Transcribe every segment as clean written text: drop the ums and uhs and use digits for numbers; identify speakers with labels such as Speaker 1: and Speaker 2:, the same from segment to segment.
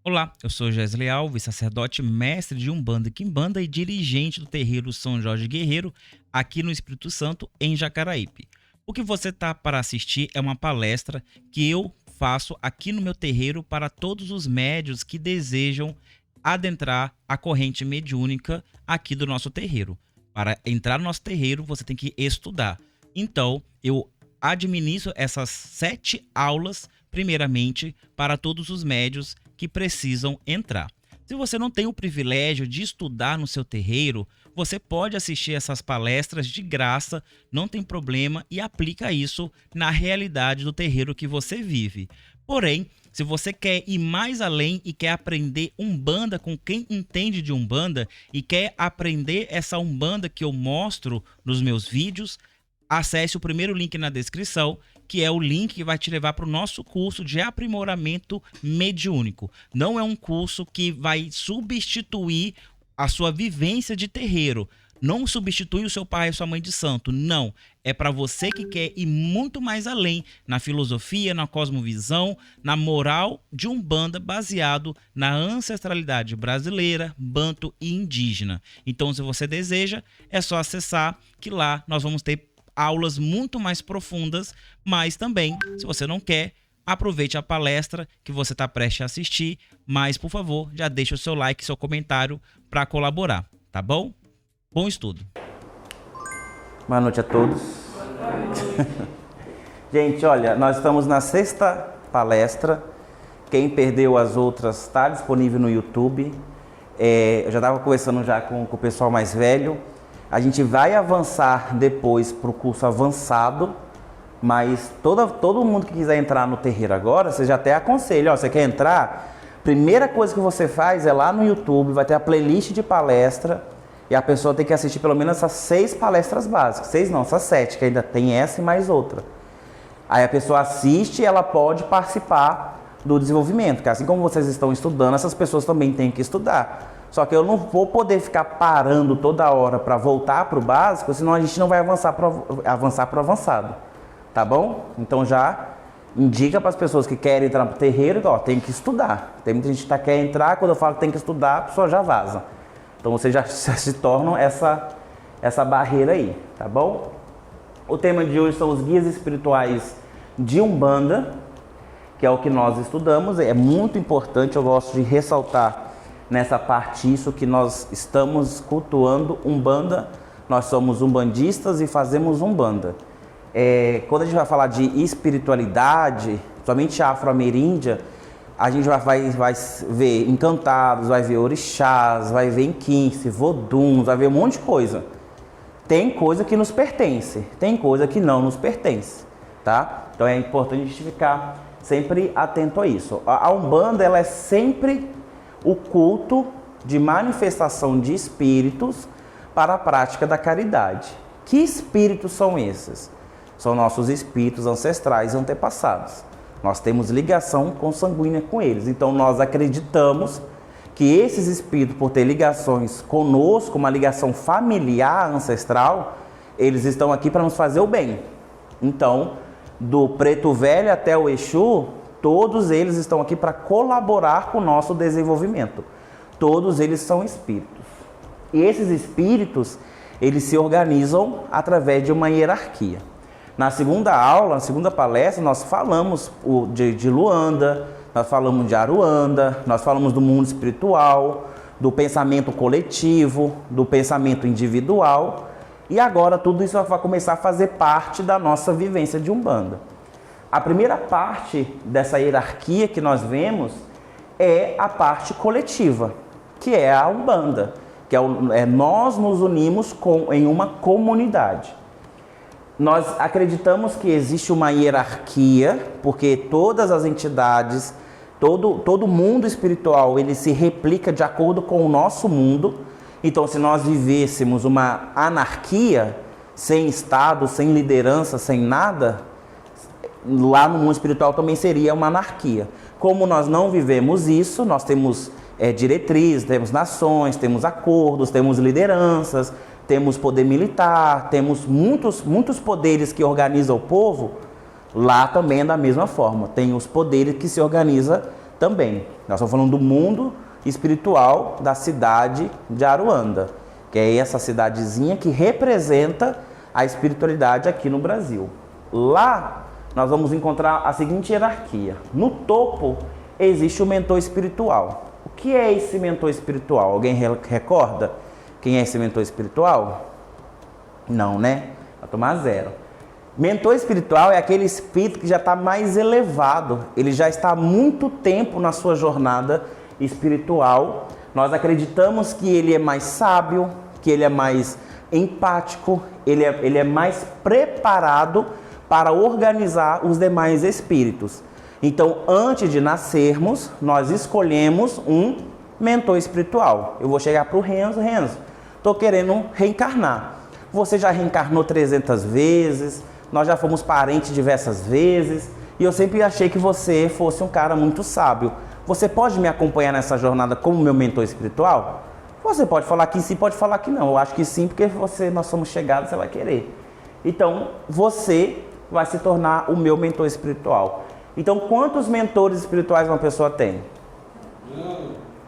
Speaker 1: Olá, eu sou Gesley Alves, sacerdote, mestre de Umbanda e Quimbanda e dirigente do terreiro São Jorge Guerreiro, aqui no Espírito Santo, em Jacaraípe. O que você está para assistir é uma palestra que eu faço aqui no meu terreiro para todos os médios que desejam adentrar a corrente mediúnica aqui do nosso terreiro. Para entrar no nosso terreiro, você tem que estudar. Então, eu administro essas 7 aulas, primeiramente, para todos os médios que precisam entrar. Se você não tem o privilégio de estudar no seu terreiro, você pode assistir essas palestras de graça, não tem problema, e aplica isso na realidade do terreiro que você vive. Porém, se você quer ir mais além e quer aprender Umbanda com quem entende de Umbanda e quer aprender essa Umbanda que eu mostro nos meus vídeos, acesse o primeiro link na descrição, que é o link que vai te levar para o nosso curso de aprimoramento mediúnico. Não é um curso que vai substituir a sua vivência de terreiro. Não substitui o seu pai e sua mãe de santo. Não. É para você que quer ir muito mais além na filosofia, na cosmovisão, na moral de Umbanda baseado na ancestralidade brasileira, banto e indígena. Então, se você deseja, é só acessar que lá nós vamos ter aulas muito mais profundas, mas também, se você não quer, aproveite a palestra que você está prestes a assistir, mas, por favor, já deixa o seu like, seu comentário para colaborar, tá bom? Bom estudo.
Speaker 2: Boa noite a todos. Gente, olha, nós estamos na 6ª palestra. Quem perdeu as outras está disponível no YouTube. Eu já estava conversando já com o pessoal mais velho. A gente vai avançar depois para o curso avançado, mas todo mundo que quiser entrar no terreiro agora, você já até aconselha, ó, você quer entrar? Primeira coisa que você faz é lá no YouTube, vai ter a playlist de palestra e a pessoa tem que assistir pelo menos essas 6 palestras básicas. 6 não, essas 7, que ainda tem essa e mais outra. Aí a pessoa assiste e ela pode participar do desenvolvimento, que assim como vocês estão estudando, essas pessoas também têm que estudar. Só que eu não vou poder ficar parando toda hora para voltar para o básico, senão a gente não vai avançar para o avançado, tá bom? Então já indica para as pessoas que querem entrar para o terreiro, ó, tem que estudar. Tem muita gente que quer entrar, quando eu falo que tem que estudar, a pessoa já vaza. Então vocês já se tornam essa barreira aí, tá bom? O tema de hoje são os guias espirituais de Umbanda, que é o que nós estudamos. É muito importante, eu gosto de ressaltar nessa parte isso, que nós estamos cultuando Umbanda, nós somos umbandistas e fazemos Umbanda. Quando a gente vai falar de espiritualidade, somente afro-ameríndia, a gente vai ver encantados, vai ver orixás, vai ver inquince, voduns, vai ver um monte de coisa. Tem coisa que nos pertence, tem coisa que não nos pertence, tá? Então é importante a gente ficar sempre atento a isso. A Umbanda, ela é sempre o culto de manifestação de espíritos para a prática da caridade. Que espíritos são esses? São nossos espíritos ancestrais e antepassados. Nós temos ligação consanguínea com eles. Então nós acreditamos que esses espíritos, por ter ligações conosco, uma ligação familiar ancestral, eles estão aqui para nos fazer o bem. Então, do Preto Velho até o Exu, todos eles estão aqui para colaborar com o nosso desenvolvimento. Todos eles são espíritos. E esses espíritos, eles se organizam através de uma hierarquia. Na segunda aula, na segunda palestra, nós falamos de Luanda, nós falamos de Aruanda, nós falamos do mundo espiritual, do pensamento coletivo, do pensamento individual. E agora tudo isso vai começar a fazer parte da nossa vivência de Umbanda. A primeira parte dessa hierarquia que nós vemos é a parte coletiva, que é a Umbanda, que nós nos unimos em uma comunidade. Nós acreditamos que existe uma hierarquia, porque todas as entidades, todo mundo espiritual, ele se replica de acordo com o nosso mundo. Então, se nós vivêssemos uma anarquia, sem Estado, sem liderança, sem nada, lá no mundo espiritual também seria uma anarquia. Como nós não vivemos isso, nós temos diretrizes, temos nações, temos acordos, temos lideranças, temos poder militar, temos muitos poderes que organizam o povo. Lá também é da mesma forma, tem os poderes que se organizam também. Nós estamos falando do mundo espiritual da cidade de Aruanda, que é essa cidadezinha que representa a espiritualidade aqui no Brasil. Lá nós vamos encontrar a seguinte hierarquia. No topo existe o mentor espiritual. O que é esse mentor espiritual? Alguém recorda quem é esse mentor espiritual? Não, né? Vai tomar 0. Mentor espiritual é aquele espírito que já está mais elevado. Ele já está há muito tempo na sua jornada espiritual. Nós acreditamos que ele é mais sábio, que ele é mais empático, ele é mais preparado para organizar os demais espíritos. Então, antes de nascermos, nós escolhemos um mentor espiritual. Eu vou chegar para o Renzo. Renzo, estou querendo reencarnar. Você já reencarnou 300 vezes, nós já fomos parentes diversas vezes, e eu sempre achei que você fosse um cara muito sábio. Você pode me acompanhar nessa jornada como meu mentor espiritual? Você pode falar que sim, pode falar que não. Eu acho que sim, porque nós somos chegados, você vai querer. Então, você vai se tornar o meu mentor espiritual. Então, quantos mentores espirituais uma pessoa tem?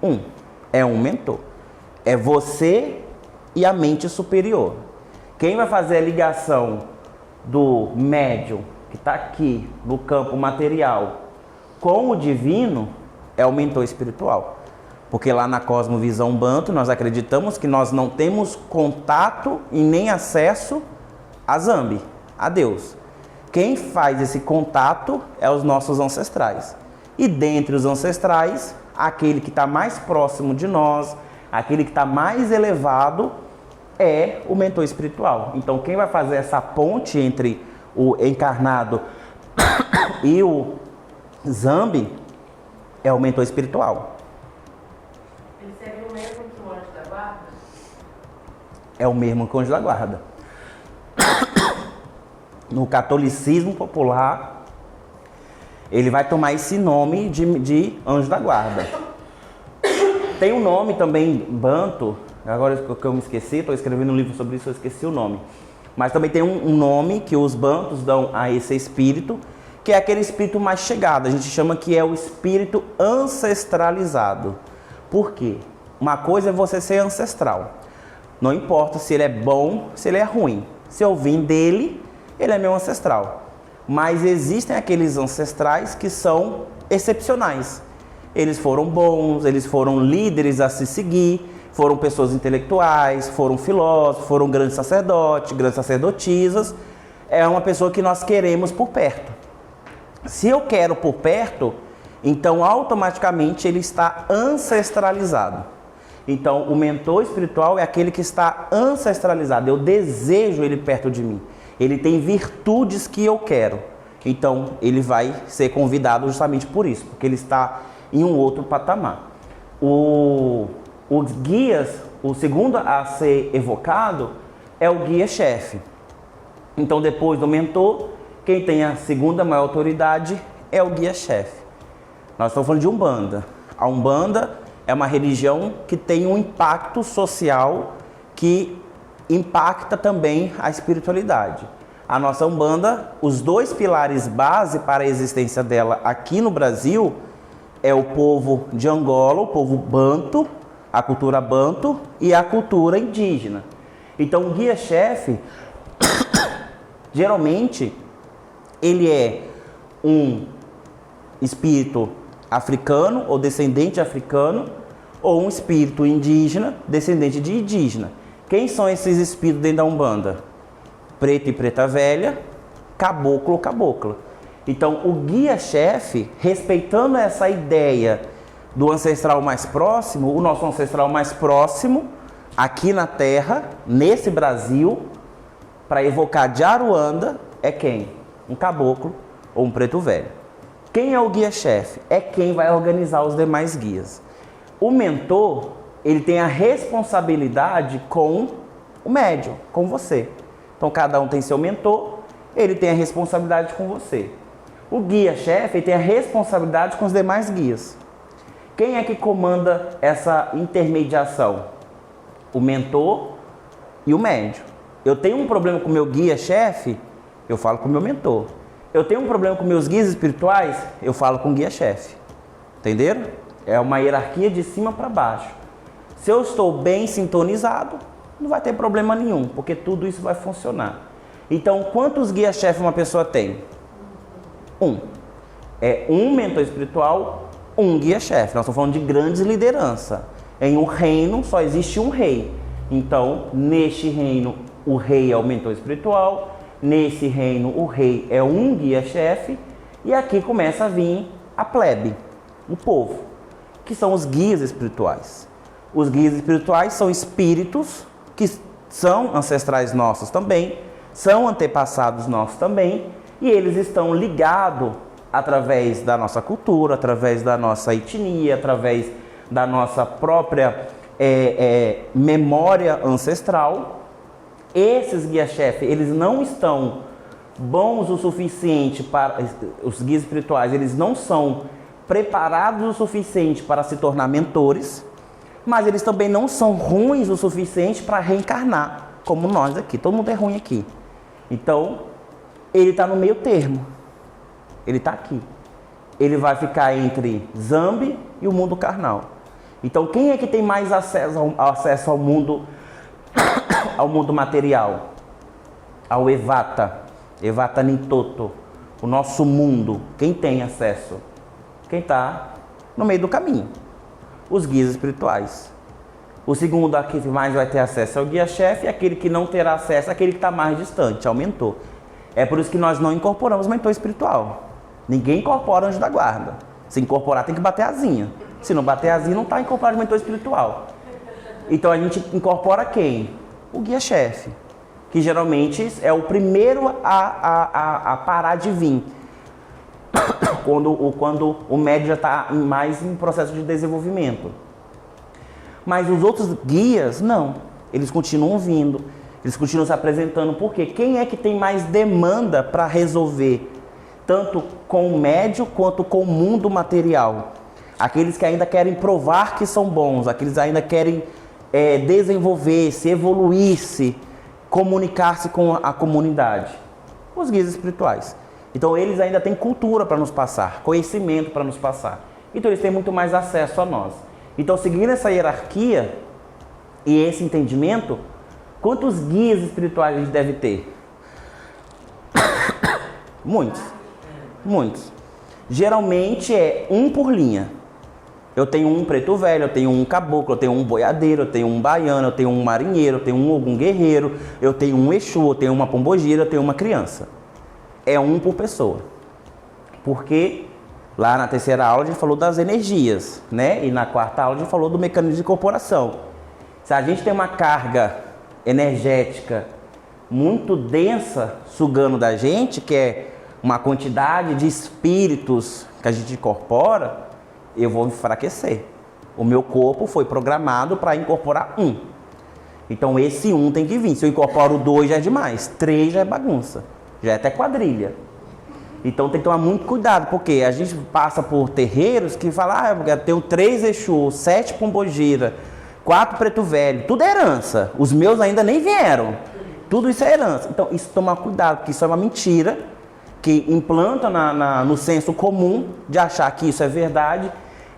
Speaker 2: Um. É um mentor. É você e a mente superior. Quem vai fazer a ligação do médium, que está aqui no campo material, com o divino, é o mentor espiritual. Porque lá na Cosmovisão Banto, nós acreditamos que nós não temos contato e nem acesso a Zambi, a Deus. Quem faz esse contato é os nossos ancestrais. E dentre os ancestrais, aquele que está mais próximo de nós, aquele que está mais elevado, é o mentor espiritual. Então, quem vai fazer essa ponte entre o encarnado e o Zambi é o mentor espiritual.
Speaker 3: Ele seria o mesmo que o anjo da guarda?
Speaker 2: É o mesmo que o anjo da guarda. No catolicismo popular, ele vai tomar esse nome de anjo da guarda. Tem um nome também, Banto, agora que eu me esqueci, estou escrevendo um livro sobre isso, eu esqueci o nome. Mas também tem um nome que os Bantos dão a esse espírito, que é aquele espírito mais chegado. A gente chama que é o espírito ancestralizado. Por quê? Uma coisa é você ser ancestral. Não importa se ele é bom, se ele é ruim. Se eu vim dele, ele é meu ancestral. Mas existem aqueles ancestrais que são excepcionais. Eles foram bons, eles foram líderes a se seguir, foram pessoas intelectuais, foram filósofos, foram grandes sacerdotes, grandes sacerdotisas. É uma pessoa que nós queremos por perto. Se eu quero por perto, então automaticamente ele está ancestralizado. Então o mentor espiritual é aquele que está ancestralizado. Eu desejo ele perto de mim. Ele tem virtudes que eu quero. Então ele vai ser convidado justamente por isso, porque ele está em um outro patamar. Os guias, o segundo a ser evocado é o guia-chefe. Então, depois do mentor, quem tem a segunda maior autoridade é o guia-chefe. Nós estamos falando de Umbanda. A Umbanda é uma religião que tem um impacto social que impacta também a espiritualidade. A nossa Umbanda, os dois pilares base para a existência dela aqui no Brasil é o povo de Angola, o povo Banto, a cultura Banto e a cultura indígena. Então, o guia-chefe, geralmente, ele é um espírito africano ou descendente africano ou um espírito indígena, descendente de indígena. Quem são esses espíritos dentro da Umbanda? Preto e preta velha, caboclo ou cabocla. Então, o guia-chefe, respeitando essa ideia do ancestral mais próximo, o nosso ancestral mais próximo, aqui na Terra, nesse Brasil, para evocar de Aruanda, é quem? Um caboclo ou um preto velho. Quem é o guia-chefe? É quem vai organizar os demais guias. O mentor, ele tem a responsabilidade com o médium, com você. Então, cada um tem seu mentor, ele tem a responsabilidade com você. O guia-chefe tem a responsabilidade com os demais guias. Quem é que comanda essa intermediação? O mentor e o médium. Eu tenho um problema com o meu guia-chefe, eu falo com o meu mentor. Eu tenho um problema com meus guias espirituais, eu falo com o guia-chefe. Entenderam? É uma hierarquia de cima para baixo. Se eu estou bem sintonizado, não vai ter problema nenhum, porque tudo isso vai funcionar. Então, quantos guias-chefe uma pessoa tem? Um. É um mentor espiritual, um guia-chefe. Nós estamos falando de grandes lideranças. Em um reino só existe um rei. Então, neste reino, o rei é o mentor espiritual. Nesse reino, o rei é um guia-chefe. E aqui começa a vir a plebe, o povo, que são os guias espirituais. Os guias espirituais são espíritos que são ancestrais nossos também, são antepassados nossos também, e eles estão ligados através da nossa cultura, através da nossa etnia, através da nossa própria memória ancestral. Esses guias-chefe, eles não estão bons o suficiente para... Os guias espirituais, eles não são preparados o suficiente para se tornar mentores, mas eles também não são ruins o suficiente para reencarnar, como nós aqui. Todo mundo é ruim aqui. Então, ele está no meio termo. Ele está aqui. Ele vai ficar entre Zambi e o mundo carnal. Então, quem é que tem mais acesso ao mundo material? Ao Evata. Evata Nintoto. O nosso mundo. Quem tem acesso? Quem está no meio do caminho. Os guias espirituais. O segundo aqui que mais vai ter acesso é o guia-chefe, e aquele que não terá acesso é aquele que está mais distante, é o mentor. É por isso que nós não incorporamos mentor espiritual. Ninguém incorpora anjo da guarda. Se incorporar tem que bater asinha. Se não bater asinha, não está incorporado mentor espiritual. Então a gente incorpora quem? O guia-chefe, que geralmente é o primeiro a parar de vir. Quando o médium já está mais em processo de desenvolvimento. Mas os outros guias, não. Eles continuam vindo, eles continuam se apresentando. Por quê? Quem é que tem mais demanda para resolver? Tanto com o médium quanto com o mundo material. Aqueles que ainda querem provar que são bons, aqueles que ainda querem desenvolver-se, evoluir-se, comunicar-se com a comunidade. Os guias espirituais. Então eles ainda têm cultura para nos passar, conhecimento para nos passar. Então eles têm muito mais acesso a nós. Então, seguindo essa hierarquia e esse entendimento, quantos guias espirituais a gente deve ter? Muitos. Muitos. Geralmente é um por linha. Eu tenho um preto velho, eu tenho um caboclo, eu tenho um boiadeiro, eu tenho um baiano, eu tenho um marinheiro, eu tenho um ogum guerreiro, eu tenho um exu, eu tenho uma pombogira, eu tenho uma criança. É um por pessoa. Porque lá na terceira aula a gente falou das energias, né? E na quarta aula a gente falou do mecanismo de incorporação. Se a gente tem uma carga energética muito densa sugando da gente, que é uma quantidade de espíritos que a gente incorpora, eu vou enfraquecer. O meu corpo foi programado para incorporar um. Então esse um tem que vir. Se eu incorporo 2 já é demais, 3 já é bagunça, já é até quadrilha. Então tem que tomar muito cuidado, porque a gente passa por terreiros que falam, eu tenho 3 Exu, 7 Pombogira, 4 Preto Velho, tudo é herança. Os meus ainda nem vieram. Tudo isso é herança. Então isso tomar cuidado, porque isso é uma mentira que implanta no senso comum de achar que isso é verdade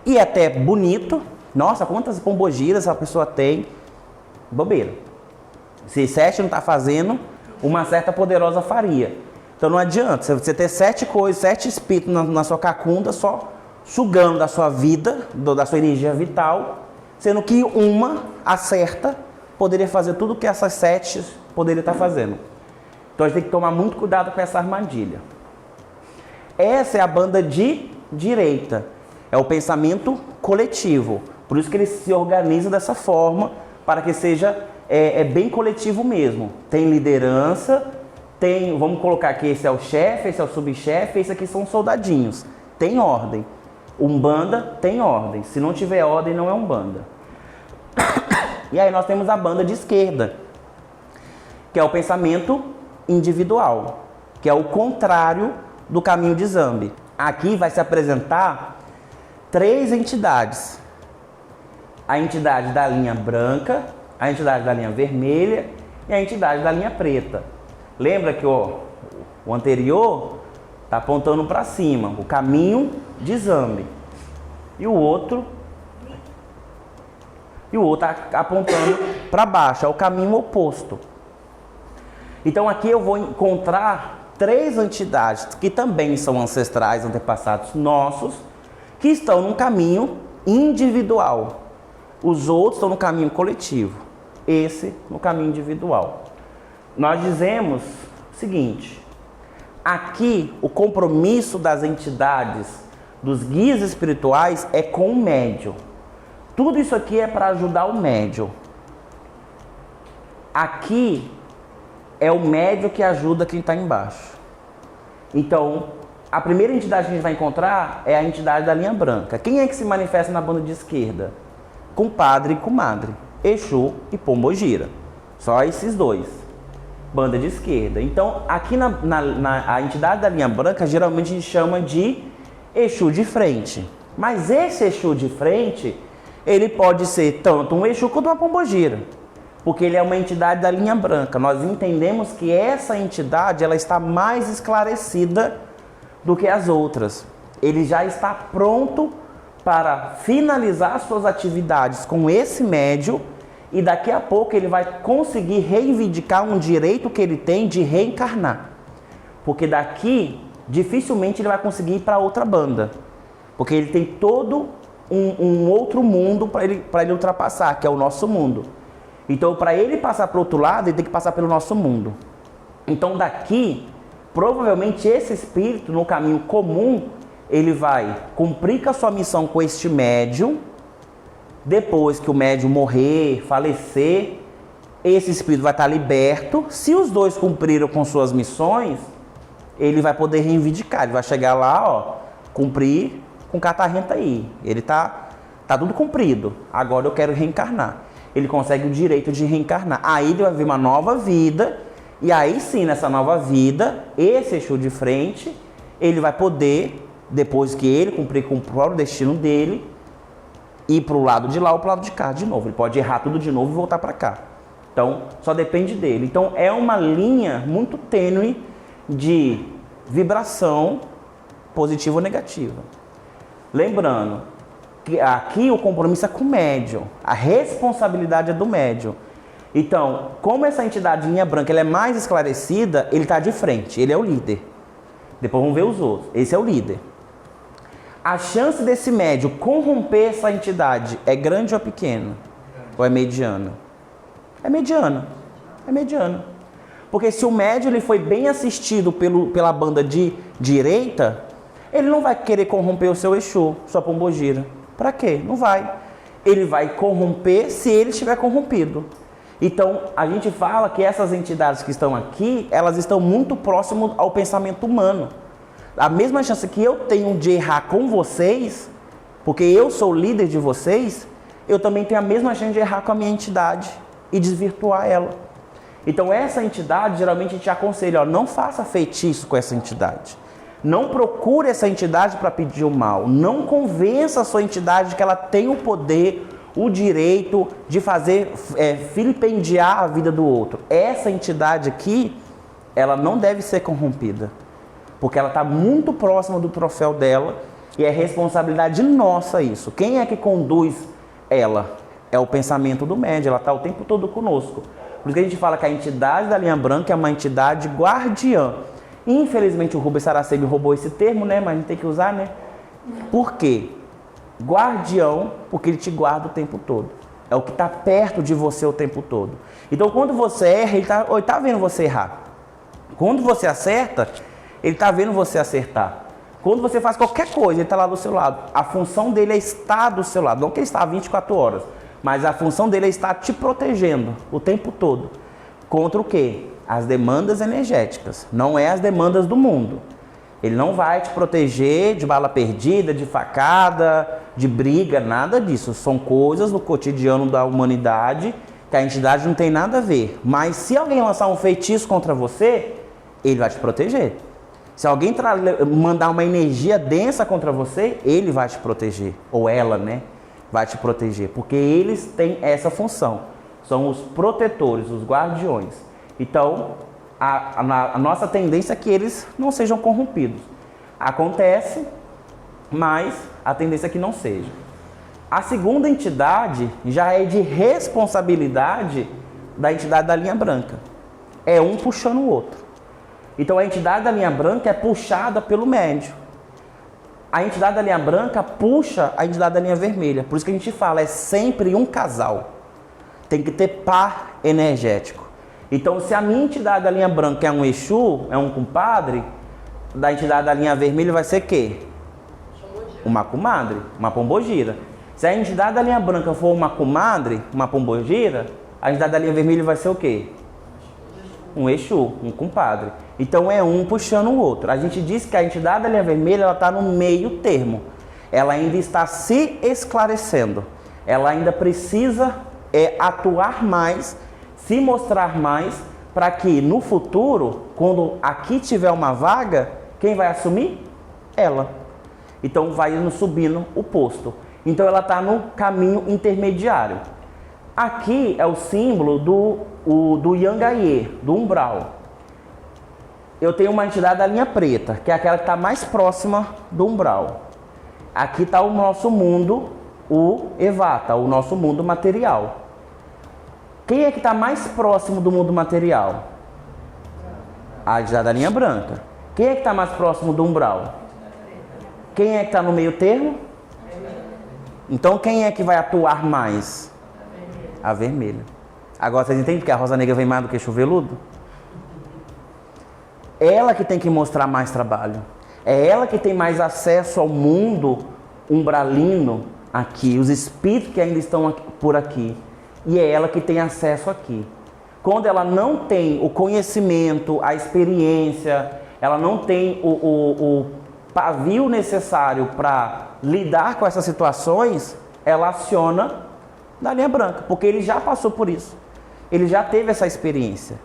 Speaker 2: e é até bonito. Nossa, quantas Pombogiras a pessoa tem? Bobeira. Se 7 não está fazendo, uma certa poderosa faria. Então não adianta você ter 7 coisas, 7 espíritos na sua cacunda, só sugando da sua vida, da sua energia vital, sendo que uma acerta poderia fazer tudo o que essas 7 poderiam estar fazendo. Então a gente tem que tomar muito cuidado com essa armadilha. Essa é a banda de direita. É o pensamento coletivo. Por isso que ele se organiza dessa forma, para que seja bem coletivo mesmo. Tem liderança, vamos colocar aqui, esse é o chefe, esse é o subchefe, esse aqui são os soldadinhos. Tem ordem. Umbanda tem ordem. Se não tiver ordem, não é Umbanda. E aí nós temos a banda de esquerda, que é o pensamento individual, que é o contrário do caminho de Zambi. Aqui vai se apresentar 3 entidades. A entidade da linha branca, a entidade da linha vermelha e a entidade da linha preta. Lembra que o anterior está apontando para cima, o caminho de Zambi. e o outro apontando para baixo, é o caminho oposto. Então aqui eu vou encontrar 3 entidades que também são ancestrais, antepassados nossos, que estão num caminho individual. Os outros estão no caminho coletivo, esse no caminho individual. Nós dizemos o seguinte: aqui o compromisso das entidades, dos guias espirituais é com o médium. Tudo isso aqui é para ajudar o médium. Aqui é o médium que ajuda quem está embaixo. Então, a primeira entidade que a gente vai encontrar é a entidade da linha branca. Quem é que se manifesta na banda de esquerda? Compadre e comadre, Exu e Pombogira. Só esses 2. Banda de esquerda. Então, aqui a entidade da linha branca, geralmente a gente chama de Exu de frente. Mas esse Exu de frente, ele pode ser tanto um Exu quanto uma Pombogira, porque ele é uma entidade da linha branca. Nós entendemos que essa entidade ela está mais esclarecida do que as outras. Ele já está pronto para finalizar suas atividades com esse médium e daqui a pouco ele vai conseguir reivindicar um direito que ele tem de reencarnar. Porque daqui, dificilmente ele vai conseguir ir para outra banda, porque ele tem todo um outro mundo para ele ultrapassar, que é o nosso mundo. Então, para ele passar para o outro lado, ele tem que passar pelo nosso mundo. Então, daqui, provavelmente esse espírito, no caminho comum, ele vai cumprir com a sua missão com este médium. Depois que o médium morrer, falecer, esse espírito vai estar liberto. Se os 2 cumpriram com suas missões, ele vai poder reivindicar. Ele vai chegar lá, ó, cumprir com catarrenta aí. Ele tá tudo cumprido. Agora eu quero reencarnar. Ele consegue o direito de reencarnar. Aí ele vai ver uma nova vida. E aí sim, nessa nova vida, esse Exu de frente, ele vai poder, depois que ele cumprir com o próprio destino dele, ir para o lado de lá ou para o lado de cá de novo. Ele pode errar tudo de novo e voltar para cá. Então, só depende dele. Então, é uma linha muito tênue de vibração positiva ou negativa. Lembrando que aqui o compromisso é com o médium. A responsabilidade é do médium. Então, como essa entidade linha branca ela é mais esclarecida, ele está de frente. Ele é o líder. Depois vamos ver os outros. Esse é o líder. A chance desse médium corromper essa entidade é grande ou é pequena? Ou é mediana? É mediana. É mediana. Porque se o médium ele foi bem assistido pela banda de direita, ele não vai querer corromper o seu Exu, sua Pombogira. Para quê? Não vai. Ele vai corromper se ele estiver corrompido. Então, a gente fala que essas entidades que estão aqui, elas estão muito próximas ao pensamento humano. A mesma chance que eu tenho de errar com vocês, porque eu sou o líder de vocês, eu também tenho a mesma chance de errar com a minha entidade e desvirtuar ela. Então, essa entidade, geralmente a gente aconselha, ó, não faça feitiço com essa entidade. Não procure essa entidade para pedir o mal. Não convença a sua entidade de que ela tem o poder, o direito de fazer vilipendiar a vida do outro. Essa entidade aqui, ela não deve ser corrompida, porque ela está muito próxima do troféu dela e é responsabilidade nossa isso. Quem é que conduz ela? É o pensamento do médium, ela está o tempo todo conosco. Por isso que a gente fala que a entidade da linha branca é uma entidade guardiã. Infelizmente o Rubens Saraceni roubou esse termo, né? Mas a gente tem que usar, né? Por quê? Guardião, porque ele te guarda o tempo todo. É o que está perto de você o tempo todo. Então quando você erra, ele está vendo você errar. Quando você acerta, ele está vendo você acertar. Quando você faz qualquer coisa, ele está lá do seu lado. A função dele é estar do seu lado. Não que ele está 24 horas, mas a função dele é estar te protegendo o tempo todo. Contra o quê? As demandas energéticas. Não é as demandas do mundo. Ele não vai te proteger de bala perdida, de facada, de briga, nada disso. São coisas do cotidiano da humanidade que a entidade não tem nada a ver. Mas se alguém lançar um feitiço contra você, ele vai te proteger. Se alguém mandar uma energia densa contra você, ele vai te proteger. Ou ela, né? Vai te proteger. Porque eles têm essa função. São os protetores, os guardiões. Então, a nossa tendência é que eles não sejam corrompidos. Acontece, mas a tendência é que não seja. A segunda entidade já é de responsabilidade da entidade da linha branca. É um puxando o outro. Então a entidade da linha branca é puxada pelo médium. A entidade da linha branca puxa a entidade da linha vermelha. Por isso que a gente fala, é sempre um casal. Tem que ter par energético. Então se a minha entidade da linha branca é um Exu, é um compadre, da entidade da linha vermelha vai ser o quê? Uma comadre, uma pombogira. Se a entidade da linha branca for uma comadre, uma pombogira, a entidade da linha vermelha vai ser o quê? Um Exu, um compadre. Então é um puxando o outro. A gente diz que a entidade da linha vermelha ela está no meio termo. Ela ainda está se esclarecendo. Ela ainda precisa atuar mais, se mostrar mais, para que no futuro, quando aqui tiver uma vaga, quem vai assumir? Ela. Então vai subindo o posto. Então ela está no caminho intermediário. Aqui é o símbolo do Yangaye, do umbral. Eu tenho uma entidade da linha preta, que é aquela que está mais próxima do umbral. Aqui está o nosso mundo, o Evata, o nosso mundo material. Quem é que está mais próximo do mundo material? A entidade da linha branca. Quem é que está mais próximo do umbral? Quem é que está no meio termo? Então quem é que vai atuar mais? A vermelha. Agora vocês entendem que a rosa negra vem mais do que chuveludo? Ela que tem que mostrar mais trabalho. É ela que tem mais acesso ao mundo umbralino aqui, os espíritos que ainda estão aqui, por aqui. E é ela que tem acesso aqui. Quando ela não tem o conhecimento, a experiência, ela não tem o pavio necessário para lidar com essas situações, ela aciona da linha branca, porque ele já passou por isso. Ele já teve essa experiência.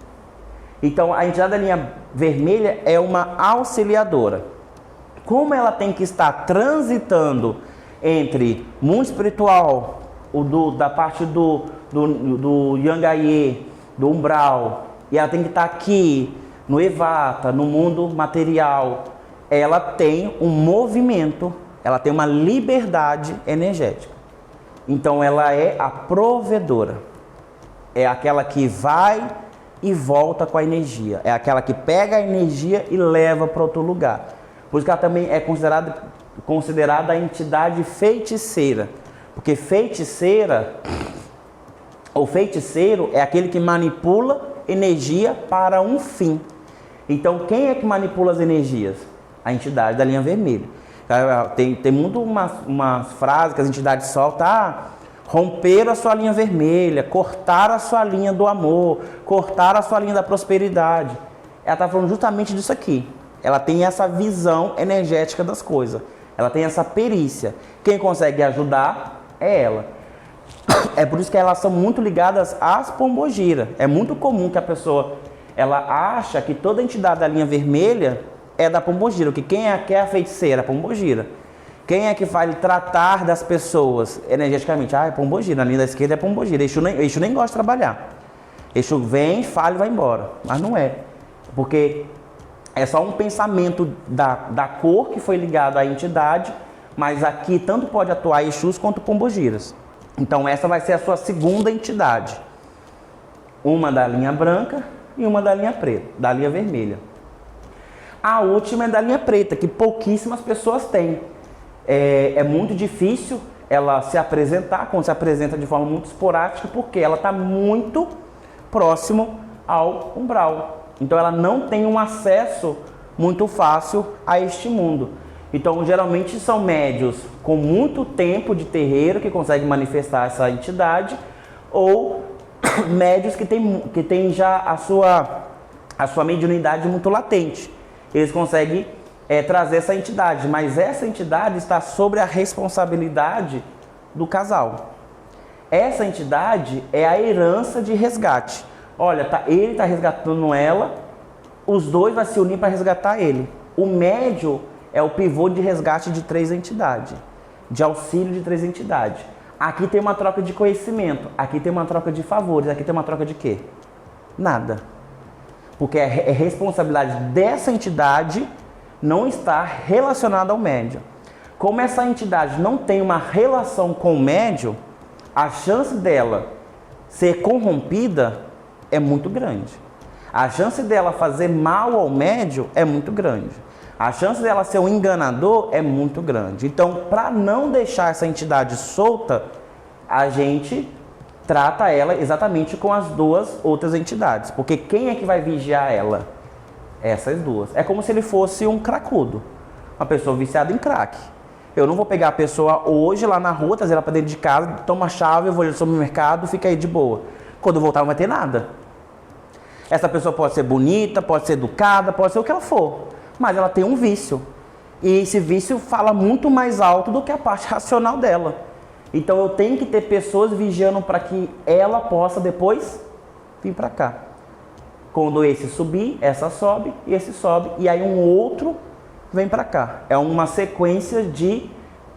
Speaker 2: Então, a entidade da linha vermelha é uma auxiliadora. Como ela tem que estar transitando entre mundo espiritual, da parte do Yangaye, do umbral, e ela tem que estar aqui, no Evata, no mundo material, ela tem um movimento, ela tem uma liberdade energética. Então, ela é a provedora. É aquela que vai e volta com a energia. É aquela que pega a energia e leva para outro lugar. Por isso que ela também é considerada a entidade feiticeira. Porque feiticeira, ou feiticeiro, é aquele que manipula energia para um fim. Então, quem é que manipula as energias? A entidade da linha vermelha. Tem muito umas frases que as entidades soltam, romper a sua linha vermelha, cortar a sua linha do amor, cortar a sua linha da prosperidade. Ela está falando justamente disso aqui. Ela tem essa visão energética das coisas. Ela tem essa perícia. Quem consegue ajudar é ela. É por isso que elas são muito ligadas às pombogiras. É muito comum que a pessoa ela acha que toda entidade da linha vermelha é da pombogira. Que quem é a feiticeira? A pombogira. Quem é que vai tratar das pessoas energeticamente? É pombogira. Na linha da esquerda é pombogira. Exu nem gosta de trabalhar. Exu vem, fala e vai embora. Mas não é. Porque é só um pensamento da cor que foi ligado à entidade, mas aqui tanto pode atuar Exus quanto pombogiras. Então essa vai ser a sua segunda entidade. Uma da linha branca e uma da linha preta, da linha vermelha. A última é da linha preta, que pouquíssimas pessoas têm. É muito difícil ela se apresentar, quando se apresenta de forma muito esporádica, porque ela está muito próximo ao umbral. Então ela não tem um acesso muito fácil a este mundo. Então geralmente são médios com muito tempo de terreiro que conseguem manifestar essa entidade, ou médios que têm já a sua mediunidade muito latente. Eles conseguem trazer essa entidade, mas essa entidade está sobre a responsabilidade do casal. Essa entidade é a herança de resgate. Olha, ele está resgatando ela, os dois vão se unir para resgatar ele. O médio é o pivô de resgate de 3 entidades, de auxílio de 3 entidades. Aqui tem uma troca de conhecimento, aqui tem uma troca de favores, aqui tem uma troca de quê? Nada. Porque é responsabilidade dessa entidade não estar relacionada ao médium. Como essa entidade não tem uma relação com o médium, a chance dela ser corrompida é muito grande. A chance dela fazer mal ao médium é muito grande. A chance dela ser um enganador é muito grande. Então, para não deixar essa entidade solta, a gente trata ela exatamente com as duas outras entidades. Porque quem é que vai vigiar ela? Essas duas. É como se ele fosse um cracudo. Uma pessoa viciada em crack. Eu não vou pegar a pessoa hoje lá na rua, trazer ela para dentro de casa, toma a chave, eu vou no supermercado, fica aí de boa. Quando eu voltar não vai ter nada. Essa pessoa pode ser bonita, pode ser educada, pode ser o que ela for. Mas ela tem um vício. E esse vício fala muito mais alto do que a parte racional dela. Então eu tenho que ter pessoas vigiando para que ela possa depois vir para cá. Quando esse subir, essa sobe, e esse sobe, e aí um outro vem para cá. É uma sequência de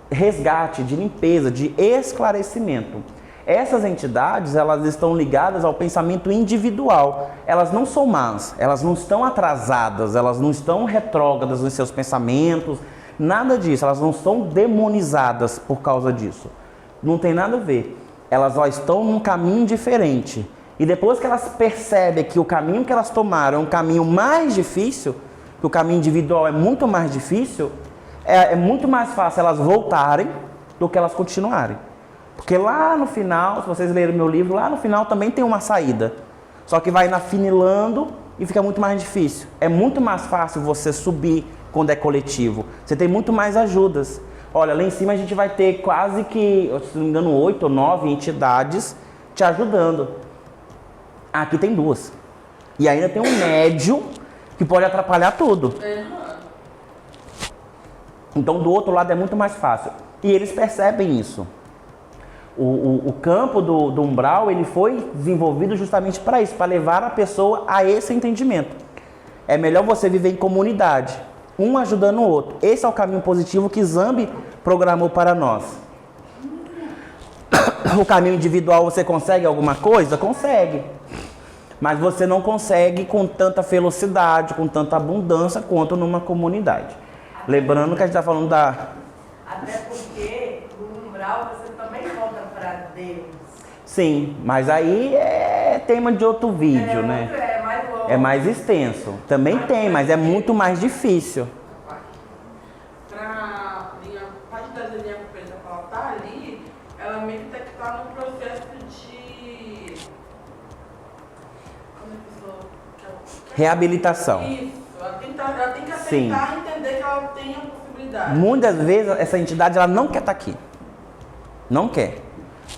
Speaker 2: resgate, de limpeza, de esclarecimento. Essas entidades, elas estão ligadas ao pensamento individual. Elas não são más, elas não estão atrasadas, elas não estão retrógradas nos seus pensamentos, nada disso. Elas não estão demonizadas por causa disso. Não tem nada a ver. Elas só estão num caminho diferente. E depois que elas percebem que o caminho que elas tomaram é um caminho mais difícil, que o caminho individual é muito mais difícil, é muito mais fácil elas voltarem do que elas continuarem. Porque lá no final, se vocês lerem meu livro, lá no final também tem uma saída. Só que vai afinilando e fica muito mais difícil. É muito mais fácil você subir quando é coletivo. Você tem muito mais ajudas. Olha, lá em cima a gente vai ter quase que, se não me engano, 8 ou 9 entidades te ajudando. Aqui tem 2. E ainda tem um médium que pode atrapalhar tudo. Então do outro lado é muito mais fácil. E eles percebem isso. O campo do umbral, ele foi desenvolvido justamente para isso, para levar a pessoa a esse entendimento. É melhor você viver em comunidade, um ajudando o outro. Esse é o caminho positivo que Zambi programou para nós. O caminho individual, você consegue alguma coisa? Consegue. Mas você não consegue com tanta velocidade, com tanta abundância quanto numa comunidade. Lembrando que a gente está falando da...
Speaker 3: Até porque no umbral você também volta para Deus.
Speaker 2: Sim, mas aí é tema de outro vídeo, né?
Speaker 3: É mais longo.
Speaker 2: É mais extenso. Também tem, mas é muito mais difícil.
Speaker 3: Para a parte da linha preta, ela tá ali, ela meio que tem que estar no processo de... Como é que eu sou?
Speaker 2: Reabilitação.
Speaker 3: Isso, ela tem que aceitar
Speaker 2: Sim.
Speaker 3: e entender que ela tem a possibilidade.
Speaker 2: Muitas vezes essa entidade ela não quer estar aqui. Não quer.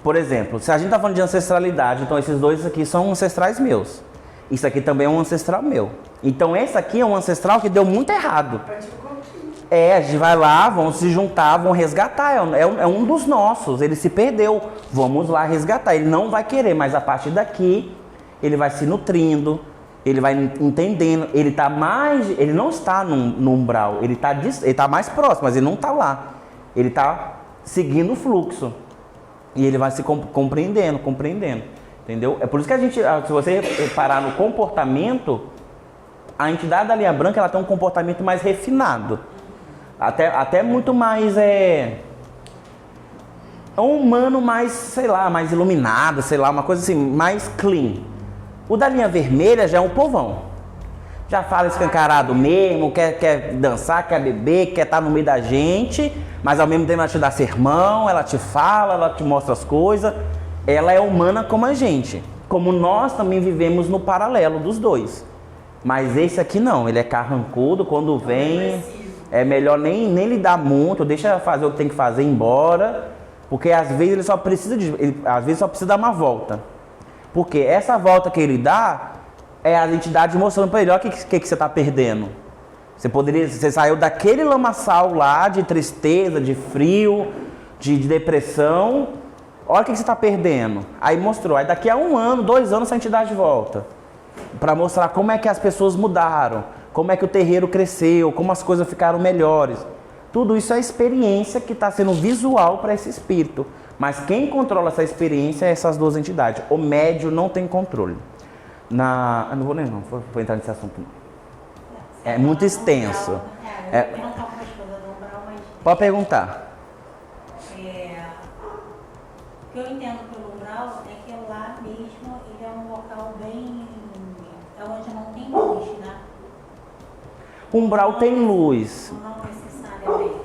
Speaker 2: Por exemplo, se a gente está falando de ancestralidade, então esses dois aqui são ancestrais meus. Isso aqui também é um ancestral meu. Então esse aqui é um ancestral que deu muito errado. A gente vai lá, vão se juntar, vão resgatar. É um dos nossos, ele se perdeu. Vamos lá resgatar. Ele não vai querer, mas a partir daqui ele vai se nutrindo, ele vai entendendo. Ele não está no umbral, ele está mais próximo, mas ele não está lá. Ele está seguindo o fluxo. E ele vai se compreendendo. Entendeu? É por isso que a gente, se você reparar no comportamento, a entidade da linha branca ela tem um comportamento mais refinado. Até muito mais um humano mais, sei lá, mais iluminado, sei lá, uma coisa assim, mais clean. O da linha vermelha já é um povão. Já fala escancarado mesmo, quer dançar, quer beber, quer estar no meio da gente, mas ao mesmo tempo ela te dá sermão, ela te fala, ela te mostra as coisas. Ela é humana como a gente, como nós também vivemos no paralelo dos dois. Mas esse aqui não, ele é carrancudo, quando vem é melhor nem lidar muito, deixa fazer o que tem que fazer, ir embora, porque às vezes ele só precisa dar uma volta. Porque essa volta que ele dá é as entidades mostrando para ele, olha o que você está perdendo. Você saiu daquele lamaçal lá de tristeza, de frio, de depressão. Olha o que você está perdendo. Aí mostrou. Aí daqui a 1 ano, 2 anos, essa entidade volta. Para mostrar como é que as pessoas mudaram, como é que o terreiro cresceu, como as coisas ficaram melhores. Tudo isso é experiência que está sendo visual para esse espírito. Mas quem controla essa experiência é essas 2 entidades. O médium não tem controle. Eu não vou ler não, vou entrar nesse assunto não. É muito extenso.
Speaker 4: Eu não estava com a esposa do umbral, mas
Speaker 2: Pode perguntar.
Speaker 4: O que eu entendo pelo umbral é que lá mesmo ele é um local bem... é onde não tem luz, né?
Speaker 2: O umbral tem luz.
Speaker 4: Não necessariamente.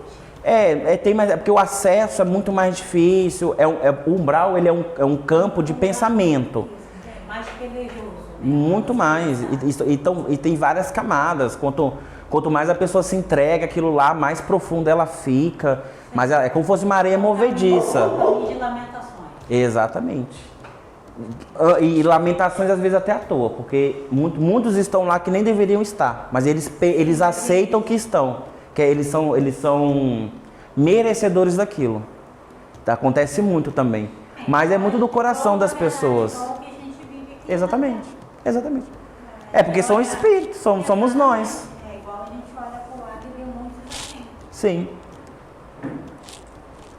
Speaker 2: Tem mais, porque o acesso é muito mais difícil. O umbral ele é um campo de pensamento.
Speaker 4: Mais pelejoso.
Speaker 2: Muito mais. E tem várias camadas. Quanto mais a pessoa se entrega, aquilo lá, mais profundo ela fica. Mas é como se fosse uma areia movediça.
Speaker 4: De lamentações.
Speaker 2: Exatamente. E lamentações às vezes até à toa, porque muitos estão lá que nem deveriam estar, mas eles aceitam que estão, que eles são merecedores daquilo. Acontece muito também, mas é muito do coração das pessoas. Exatamente, exatamente. É porque são espíritos, somos nós.
Speaker 4: É igual a gente olha pro lado e vê muitos assim.
Speaker 2: Sim.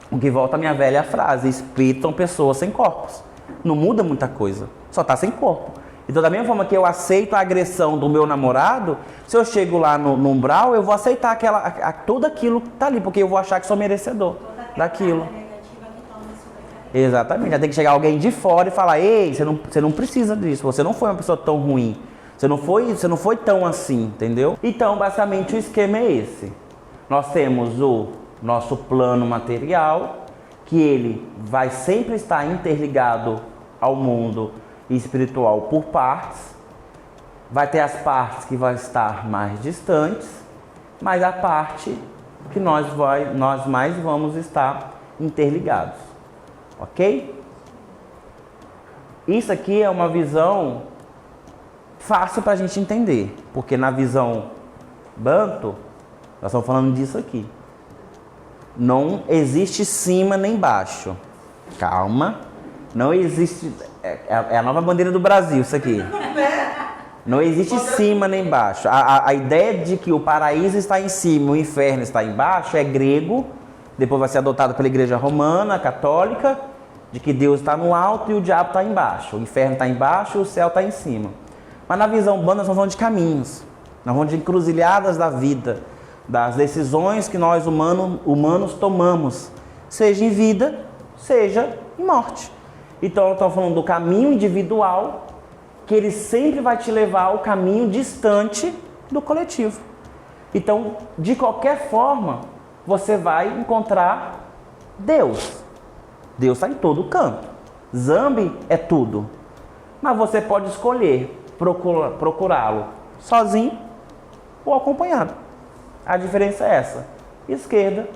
Speaker 2: O que volta à minha velha frase: espíritos são pessoas sem corpos. Não muda muita coisa, só está sem corpo. Então, da mesma forma que eu aceito a agressão do meu namorado, se eu chego lá no umbral, eu vou aceitar tudo aquilo que está ali, porque eu vou achar que sou merecedor daquilo. Exatamente, já tem que chegar alguém de fora e falar: ei, você não precisa disso, você não foi uma pessoa tão ruim, você não foi tão assim, entendeu? Então, basicamente, o esquema é esse. Nós temos o nosso plano material, que ele vai sempre estar interligado ao mundo espiritual por partes. Vai ter as partes que vão estar mais distantes, mas a parte que nós mais vamos estar interligados. Ok? Isso aqui é uma visão fácil para a gente entender, porque na visão Banto, nós estamos falando disso aqui. Não existe cima nem baixo. Calma. Não existe... É a nova bandeira do Brasil, isso aqui. Não existe cima nem baixo. A ideia de que o paraíso está em cima e o inferno está embaixo é grego. Depois vai ser adotado pela igreja romana, católica, de que Deus está no alto e o diabo está embaixo. O inferno está embaixo e o céu está em cima. Mas na visão Banda, nós estamos falando de caminhos. Nós vamos de encruzilhadas da vida, das decisões que nós humanos tomamos, seja em vida, seja em morte. Então, nós estamos falando do caminho individual, que ele sempre vai te levar ao caminho distante do coletivo. Então, de qualquer forma, você vai encontrar Deus. Deus está em todo canto. Zambi é tudo. Mas você pode escolher procurá-lo sozinho ou acompanhado. A diferença é essa: esquerda,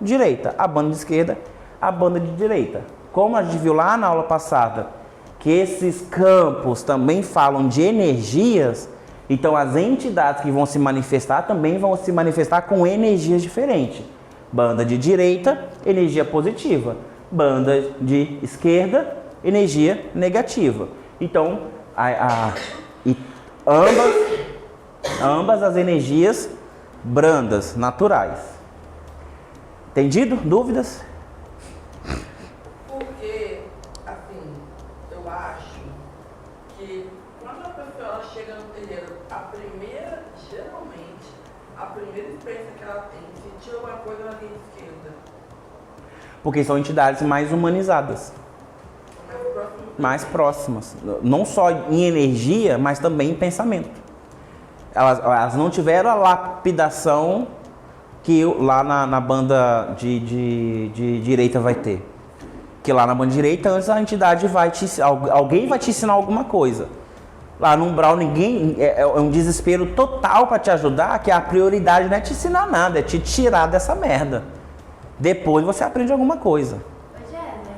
Speaker 2: direita. A banda de esquerda, a banda de direita. Como a gente viu lá na aula passada, que esses campos também falam de energias, então as entidades que vão se manifestar também vão se manifestar com energias diferentes. Banda de direita, energia positiva. Banda de esquerda, energia negativa. Então, ambas as energias brandas, naturais. Entendido? Dúvidas?
Speaker 3: Porque, assim, eu acho que quando a pessoa chega no terreiro, geralmente, a primeira experiência que ela tem, sentir alguma coisa na linha esquerda.
Speaker 2: Porque são entidades mais humanizadas. Mais próximas. Não só em energia, mas também em pensamento. Elas não tiveram a lapidação que lá na banda de direita vai ter. Que lá na banda direita, antes a entidade alguém vai te ensinar alguma coisa. Lá no umbral é um desespero total para te ajudar, que a prioridade não é te ensinar nada, é te tirar dessa merda. Depois você aprende alguma coisa.
Speaker 5: Ô Jéssica,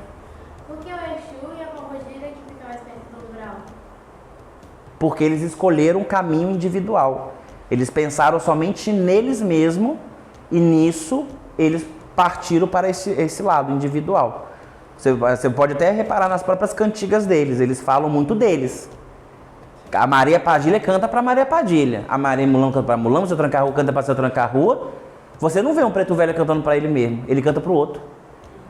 Speaker 5: por que o Exu e a Pombogira que ficam mais perto do umbral?
Speaker 2: Porque eles escolheram um caminho individual. Eles pensaram somente neles mesmos e nisso eles partiram para esse lado individual. Você pode até reparar nas próprias cantigas deles, eles falam muito deles. A Maria Padilha canta para Maria Padilha, a Maria Mulão canta para Mulão, o seu Tranca-Rua canta para seu Tranca-Rua. Você não vê um preto velho cantando para ele mesmo, ele canta para o outro.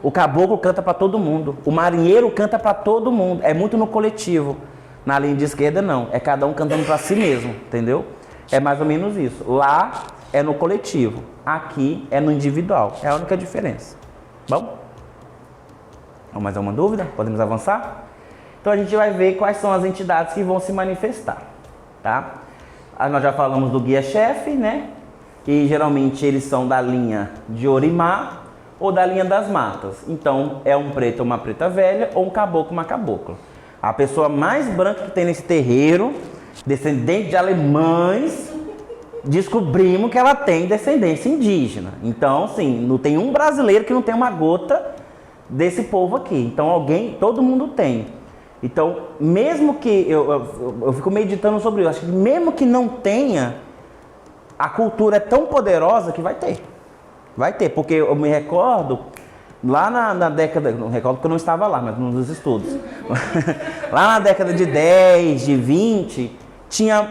Speaker 2: O caboclo canta para todo mundo, o marinheiro canta para todo mundo, é muito no coletivo. Na linha de esquerda não, é cada um cantando para si mesmo, entendeu? É mais ou menos isso. Lá é no coletivo, aqui é no individual, é a única diferença. Bom? Mais alguma dúvida? Podemos avançar? Então a gente vai ver quais são as entidades que vão se manifestar, tá? Nós já falamos do guia-chefe, né? E geralmente eles são da linha de Orimá ou da linha das matas. Então é um preto ou uma preta velha ou um caboclo, uma cabocla. A pessoa mais branca que tem nesse terreiro, descendente de alemães, descobrimos que ela tem descendência indígena. Então, assim, não tem um brasileiro que não tem uma gota desse povo aqui. Então, todo mundo tem. Então, mesmo que, eu fico meditando sobre isso, acho que mesmo que não tenha, a cultura é tão poderosa que vai ter. Vai ter, porque eu me recordo, lá na década, não recordo porque eu não estava lá, mas nos estudos. Lá na década de 10, de 20, tinha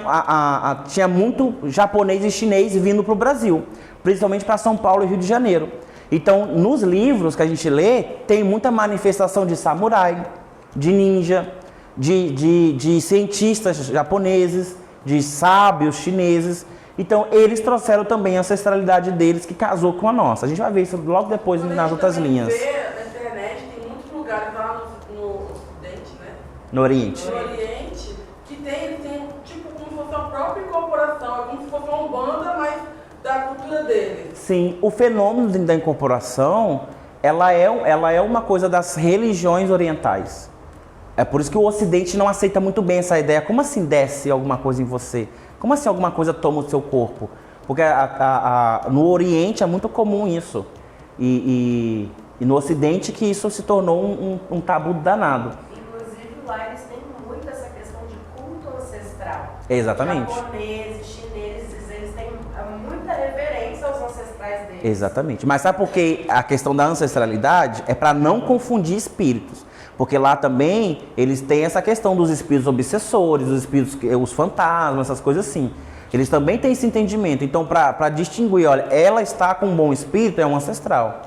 Speaker 2: muito japonês e chinês vindo para o Brasil, principalmente para São Paulo e Rio de Janeiro. Então, nos livros que a gente lê, tem muita manifestação de samurai, de ninja, de cientistas japoneses, de sábios chineses. Então, eles trouxeram também a ancestralidade deles, que casou com a nossa. A gente vai ver isso logo depois nas outras linhas.
Speaker 3: Na internet tem muitos lugares lá no Ocidente, né?
Speaker 2: No Oriente.
Speaker 3: No Oriente, que tem tipo como se fosse a própria incorporação, é como se fosse uma Umbanda, mas da cultura deles.
Speaker 2: Sim, o fenômeno da incorporação, ela é uma coisa das religiões orientais. É por isso que o Ocidente não aceita muito bem essa ideia. Como assim desce alguma coisa em você? Como assim alguma coisa toma o seu corpo? Porque no Oriente é muito comum isso. E no Ocidente que isso se tornou um tabu danado.
Speaker 6: Inclusive lá eles têm muito essa questão de culto ancestral.
Speaker 2: Exatamente.
Speaker 6: Japoneses, chineses, eles têm muita reverência aos ancestrais deles.
Speaker 2: Exatamente. Mas sabe por que a questão da ancestralidade é para não confundir espíritos? Porque lá também eles têm essa questão dos espíritos obsessores, os fantasmas, essas coisas assim. Eles também têm esse entendimento. Então, para distinguir, olha, ela está com um bom espírito, é um ancestral.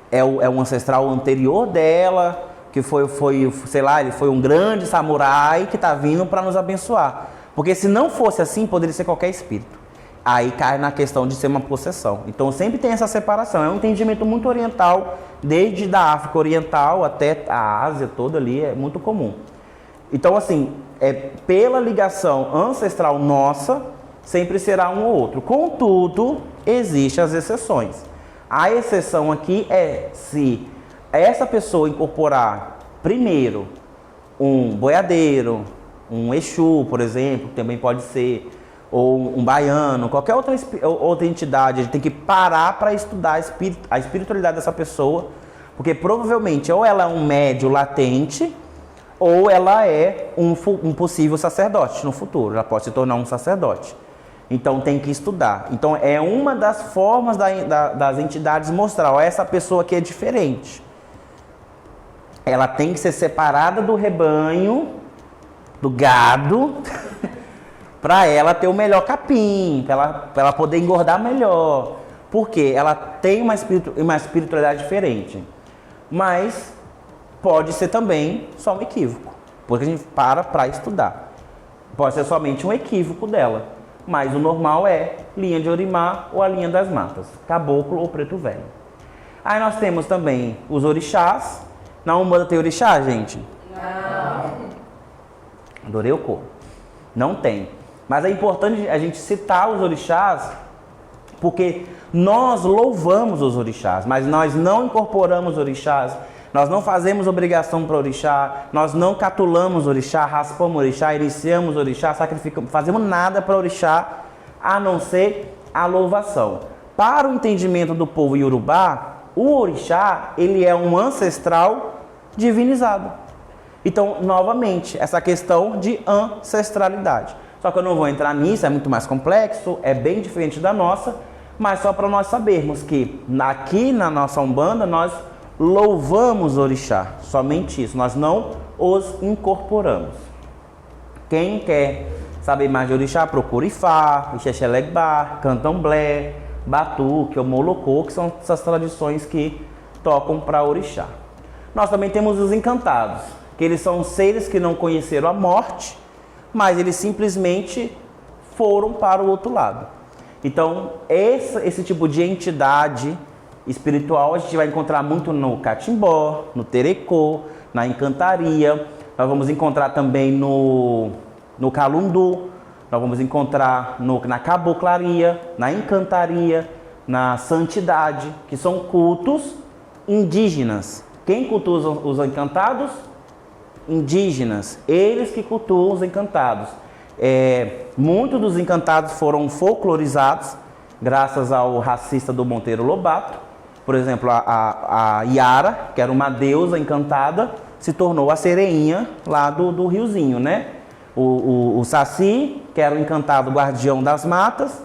Speaker 2: É um ancestral anterior dela, que sei lá, ele foi um grande samurai que está vindo para nos abençoar. Porque se não fosse assim, poderia ser qualquer espírito. Aí cai na questão de ser uma possessão. Então sempre tem essa separação. É um entendimento muito oriental, desde da África Oriental até a Ásia toda ali, é muito comum. Então assim, pela ligação ancestral nossa, sempre será um ou outro. Contudo, existem as exceções. A exceção aqui é se essa pessoa incorporar primeiro um boiadeiro, um Exu, por exemplo, que também pode ser, ou um baiano, qualquer outra entidade, a gente tem que parar para estudar a espiritualidade dessa pessoa, porque provavelmente ou ela é um médium latente, ou ela é um possível sacerdote no futuro, ela pode se tornar um sacerdote. Então tem que estudar. Então é uma das formas das entidades mostrar, ó, essa pessoa aqui é diferente. Ela tem que ser separada do rebanho, do gado, para ela ter o melhor capim, para ela poder engordar melhor. Porque ela tem uma espiritualidade diferente. Mas pode ser também só um equívoco. Porque a gente para estudar. Pode ser somente um equívoco dela. Mas o normal é linha de Orimá ou a linha das matas. Caboclo ou preto velho. Aí nós temos também os orixás. Na Umbanda tem orixá, gente?
Speaker 3: Não.
Speaker 2: Adorei o cor. Não tem. Mas é importante a gente citar os orixás, porque nós louvamos os orixás, mas nós não incorporamos orixás, nós não fazemos obrigação para orixá, nós não catulamos orixá, raspamos orixá, iniciamos orixá, sacrificamos, fazemos nada para orixá, a não ser a louvação. Para o entendimento do povo iorubá, o orixá, ele é um ancestral divinizado. Então, novamente, essa questão de ancestralidade. Só que eu não vou entrar nisso, é muito mais complexo, é bem diferente da nossa, mas só para nós sabermos que aqui na nossa Umbanda nós louvamos orixá, somente isso, nós não os incorporamos. Quem quer saber mais de orixá, procura Ifá, Ixexelegbá, Candomblé, Batuque, Omolocô, que são essas tradições que tocam para orixá. Nós também temos os encantados, que eles são seres que não conheceram a morte, mas eles simplesmente foram para o outro lado. Então, esse tipo de entidade espiritual a gente vai encontrar muito no catimbó, no terecô, na encantaria. Nós vamos encontrar também no calundu, nós vamos encontrar na caboclaria, na encantaria, na santidade, que são cultos indígenas. Quem cultua os encantados? Indígenas. Eles que cultuam os encantados. Muitos dos encantados foram folclorizados graças ao racista do Monteiro Lobato. Por exemplo, a Yara, que era uma deusa encantada, se tornou a sereinha lá do riozinho, né? O Saci, que era o encantado guardião das matas,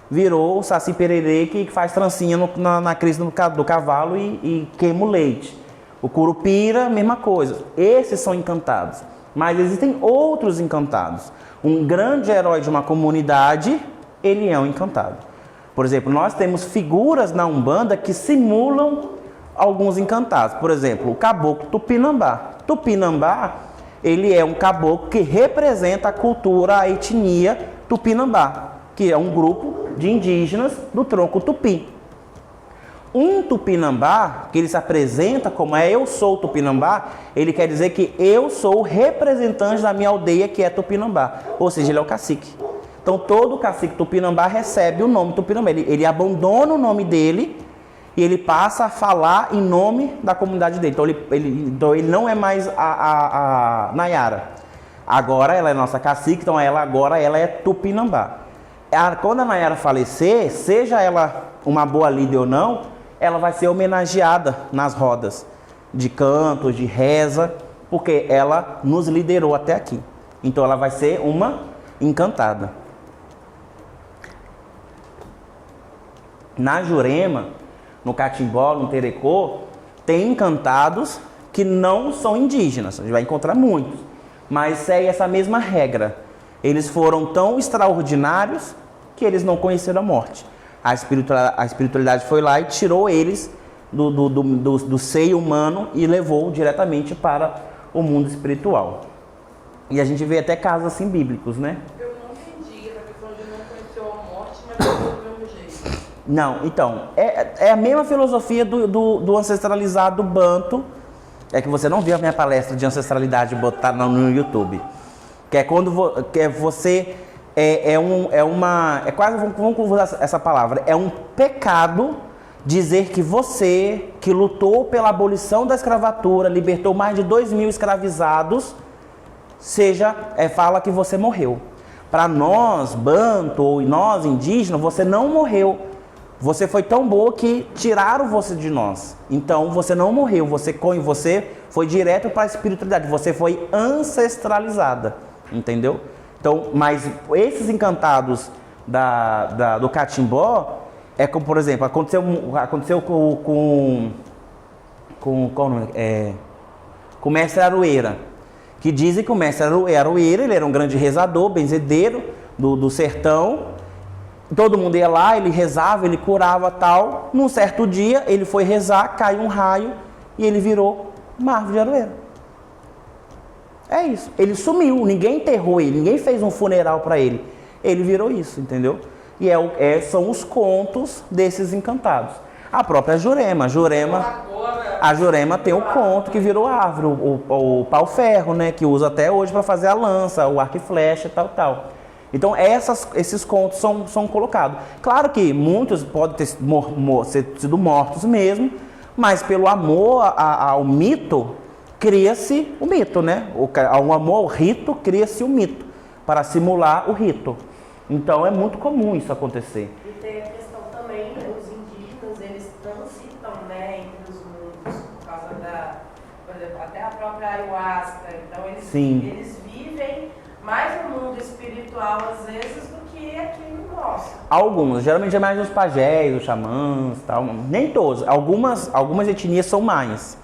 Speaker 2: virou o Saci Pererê, que faz trancinha na crista do cavalo e queima o leite. O Curupira, mesma coisa. Esses são encantados. Mas existem outros encantados. Um grande herói de uma comunidade, ele é um encantado. Por exemplo, nós temos figuras na Umbanda que simulam alguns encantados. Por exemplo, o caboclo Tupinambá. Tupinambá, ele é um caboclo que representa a cultura, a etnia Tupinambá, que é um grupo de indígenas do tronco Tupi. Um Tupinambá, que ele se apresenta como eu sou Tupinambá, ele quer dizer que eu sou o representante da minha aldeia, que é Tupinambá. Ou seja, ele é o cacique. Então, todo cacique Tupinambá recebe o nome Tupinambá. Ele abandona o nome dele e ele passa a falar em nome da comunidade dele. Então, ele não é mais a Nayara. Agora ela é nossa cacique, então agora ela é Tupinambá. Quando a Nayara falecer, seja ela uma boa líder ou não, ela vai ser homenageada nas rodas de canto, de reza, porque ela nos liderou até aqui. Então ela vai ser uma encantada. Na Jurema, no catimbó, no terecô, tem encantados que não são indígenas. A gente vai encontrar muitos, mas segue essa mesma regra. Eles foram tão extraordinários que eles não conheceram a morte. A espiritualidade foi lá e tirou eles do seio humano e levou diretamente para o mundo espiritual. E a gente vê até casos assim bíblicos, né?
Speaker 3: Eu não entendi essa questão de não conhecer a morte, mas foi do mesmo jeito.
Speaker 2: Não, então, é a mesma filosofia do ancestralizado banto. É que você não viu a minha palestra de ancestralidade botar no YouTube. Que é quando você... vamos usar essa palavra, é um pecado dizer que você, que lutou pela abolição da escravatura, libertou mais de 2.000 escravizados, fala que você morreu. Para nós, banto, ou nós, indígenas, você não morreu. Você foi tão boa que tiraram você de nós. Então, você não morreu, você foi direto para a espiritualidade, você foi ancestralizada, entendeu? Então, mas esses encantados do catimbó, é como, por exemplo, aconteceu com o mestre Aroeira, que dizem que o mestre Aroeira, ele era um grande rezador, benzedeiro do sertão. Todo mundo ia lá, ele rezava, ele curava tal. Num certo dia, ele foi rezar, caiu um raio e ele virou uma árvore de aroeira. É isso. Ele sumiu, ninguém enterrou ele, ninguém fez um funeral para ele. Ele virou isso, entendeu? E são os contos desses encantados. A própria Jurema. A Jurema tem o conto que virou árvore, o pau-ferro, né? Que usa até hoje para fazer a lança, o arco e flecha e tal. Então esses contos são colocados. Claro que muitos podem ter sido mortos mesmo, mas pelo amor ao mito, cria-se o mito, né? Ao amor ao rito, cria-se o mito, para simular o rito. Então é muito comum isso acontecer.
Speaker 6: E tem a questão também, os indígenas, eles transitam, né, entre os mundos, por causa por exemplo, até a própria ayahuasca. Então eles vivem mais no mundo espiritual, às vezes, do que aqui no nosso.
Speaker 2: Alguns, geralmente é mais os pajés, os xamãs, tal. Nem todos. Algumas etnias são mais.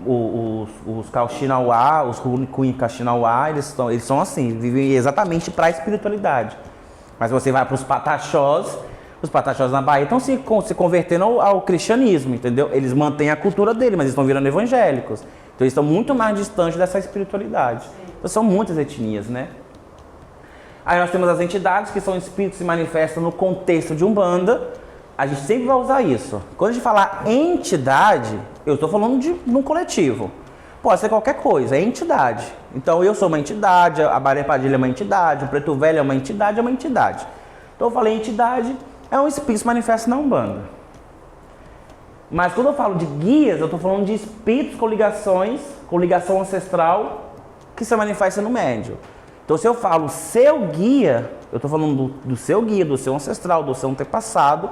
Speaker 2: Os Cauxinauá, os Runicunha Caxinauá, eles são assim, vivem exatamente para a espiritualidade. Mas você vai para os Pataxós na Bahia estão se convertendo ao cristianismo, entendeu? Eles mantêm a cultura dele, mas eles estão virando evangélicos. Então eles estão muito mais distantes dessa espiritualidade. Então são muitas etnias, né? Aí nós temos as entidades, que são espíritos que se manifestam no contexto de Umbanda. A gente sempre vai usar isso. Quando a gente falar entidade, eu estou falando de um coletivo. Pode ser qualquer coisa, é entidade. Então eu sou uma entidade, a Maria Padilha é uma entidade, o Preto Velho é uma entidade, Então eu falei entidade, é um espírito que se manifesta na Umbanda. Mas quando eu falo de guias, eu estou falando de espíritos com ligação ancestral, que se manifesta no médium. Então se eu falo seu guia, eu estou falando do seu guia, do seu ancestral, do seu antepassado,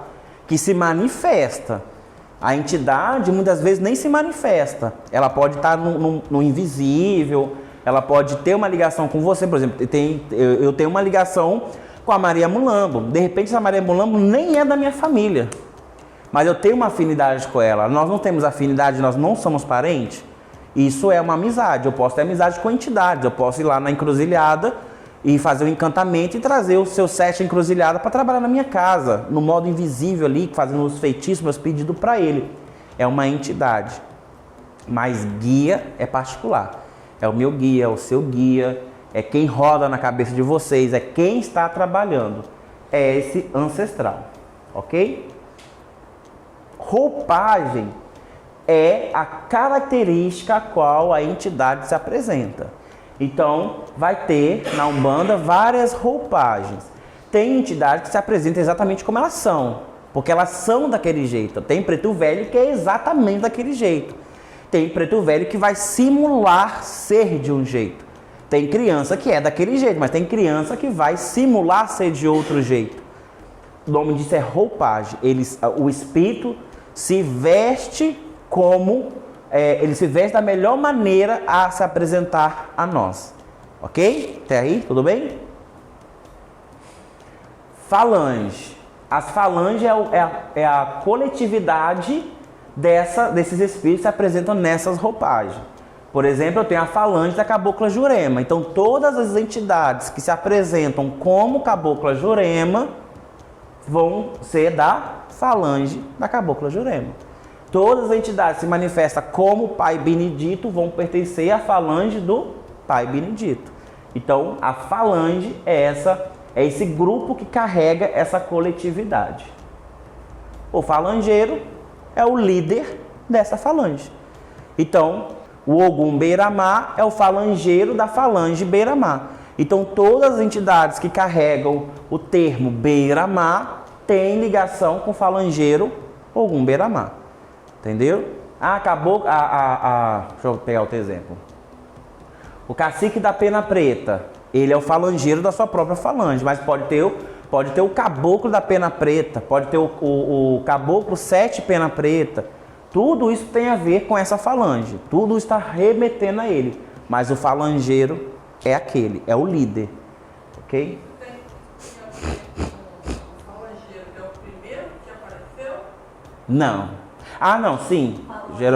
Speaker 2: que se manifesta. A entidade muitas vezes nem se manifesta. Ela pode estar no invisível, ela pode ter uma ligação com você. Por exemplo, eu tenho uma ligação com a Maria Mulambo. De repente, essa Maria Mulambo nem é da minha família, mas eu tenho uma afinidade com ela. Nós não temos afinidade, nós não somos parentes. Isso é uma amizade. Eu posso ter amizade com entidades. Eu posso ir lá na encruzilhada e fazer um encantamento e trazer o seu 7 encruzilhada para trabalhar na minha casa, no modo invisível ali, fazendo os feitiços, meus pedidos para ele. É uma entidade. Mas guia é particular. É o meu guia, é o seu guia, é quem roda na cabeça de vocês, é quem está trabalhando. É esse ancestral, ok? Roupagem é a característica a qual a entidade se apresenta. Então, vai ter na Umbanda várias roupagens. Tem entidades que se apresentam exatamente como elas são, porque elas são daquele jeito. Tem Preto Velho que é exatamente daquele jeito. Tem Preto Velho que vai simular ser de um jeito. Tem criança que é daquele jeito, mas tem criança que vai simular ser de outro jeito. O nome disso é roupagem. O espírito se veste como... ele se veste da melhor maneira a se apresentar a nós. Ok? Até aí? Tudo bem? Falange. As falanges é a coletividade desses espíritos que se apresentam nessas roupagens. Por exemplo, eu tenho a falange da Cabocla Jurema. Então, todas as entidades que se apresentam como Cabocla Jurema vão ser da falange da Cabocla Jurema. Todas as entidades que se manifestam como Pai Benedito vão pertencer à falange do Pai Benedito. Então, a falange é esse grupo que carrega essa coletividade. O falangeiro é o líder dessa falange. Então, o Ogum Beiramá é o falangeiro da falange Beiramá. Então, todas as entidades que carregam o termo Beiramá têm ligação com o falangeiro Ogum Beiramá. Entendeu? Acabou. Deixa eu pegar outro exemplo. O cacique da Pena Preta, ele é o falangeiro da sua própria falange, mas pode ter o caboclo da Pena Preta, pode ter o caboclo 7 Pena Preta. Tudo isso tem a ver com essa falange. Tudo está remetendo a ele. Mas o falangeiro é aquele, é o líder. Ok?
Speaker 3: O falangeiro é o primeiro que apareceu?
Speaker 2: Não. Não, sim.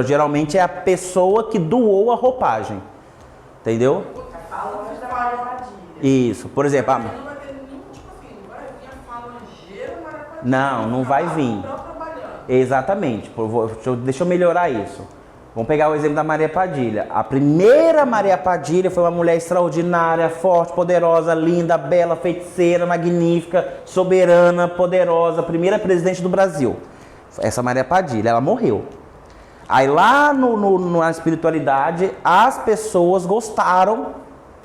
Speaker 2: Geralmente é a pessoa que doou a roupagem. Entendeu?
Speaker 6: A falange da Maria Padilha.
Speaker 2: Isso. Por exemplo,
Speaker 3: Não vai ter nenhum, tipo assim, não vai vir a falangeira Marapadilha.
Speaker 2: não vai vir.
Speaker 3: Estão trabalhando.
Speaker 2: Exatamente. Deixa eu melhorar isso. Vamos pegar o exemplo da Maria Padilha. A primeira Maria Padilha foi uma mulher extraordinária, forte, poderosa, linda, bela, feiticeira, magnífica, soberana, poderosa, primeira presidente do Brasil. Essa Maria Padilha, ela morreu. Aí lá na espiritualidade, as pessoas gostaram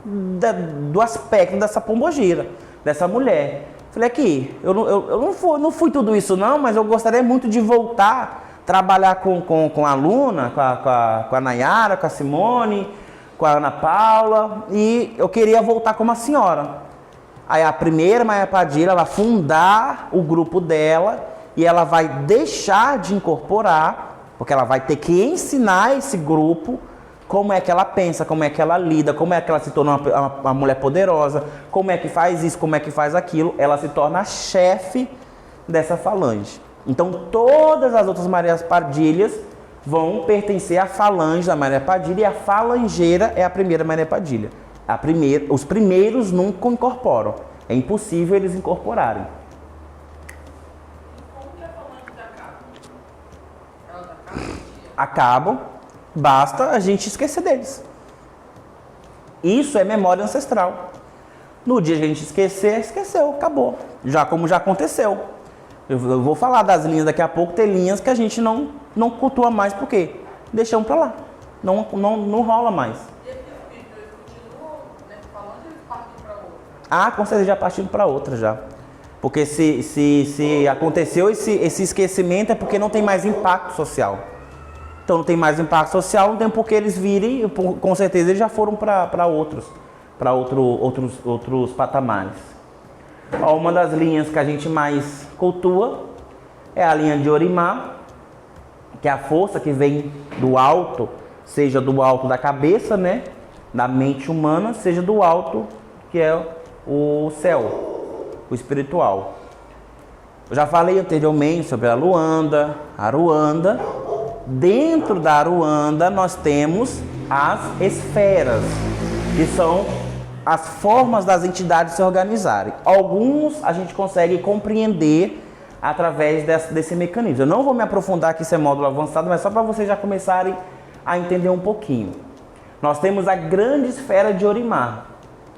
Speaker 2: do aspecto dessa pombogira, dessa mulher. Falei aqui, eu não fui tudo isso não, mas eu gostaria muito de voltar trabalhar com a Luna, com a Nayara, com a Simone, com a Ana Paula, e eu queria voltar como a senhora. Aí a primeira Maria Padilha, ela fundar o grupo dela, e ela vai deixar de incorporar, porque ela vai ter que ensinar esse grupo como é que ela pensa, como é que ela lida, como é que ela se torna uma mulher poderosa, como é que faz isso, como é que faz aquilo. Ela se torna a chefe dessa falange. Então, todas as outras Marias Padilhas vão pertencer à falange da Maria Padilha, e a falangeira é a primeira Maria Padilha. Os primeiros nunca incorporam. É impossível eles incorporarem.
Speaker 3: Como que a falange acaba? Elas acabam?
Speaker 2: Acabam, basta a gente esquecer deles. Isso é memória ancestral. No dia que a gente esquecer, esqueceu, acabou. Como já aconteceu. Eu vou falar das linhas daqui a pouco, tem linhas que a gente não cultua mais, por quê? Deixamos para lá. Não rola mais.
Speaker 3: E esse espírito, eles continuam, né, falando e eles partem para outra?
Speaker 2: Ah, com certeza já partindo para outra já. Porque se aconteceu esse esquecimento é porque não tem mais impacto social. Então não tem mais impacto social, não tem por que eles virem, com certeza eles já foram para outros patamares. Ó, uma das linhas que a gente mais cultua é a linha de Orimá, que é a força que vem do alto, seja do alto da cabeça, né, da mente humana, seja do alto, que é o céu, o espiritual. Eu já falei anteriormente sobre a Luanda, a Aruanda. Dentro da Aruanda nós temos as esferas, que são as formas das entidades se organizarem. Alguns a gente consegue compreender através desse mecanismo. Eu não vou me aprofundar aqui, isso é módulo avançado, mas só para vocês já começarem a entender um pouquinho. Nós temos a grande esfera de Orimá,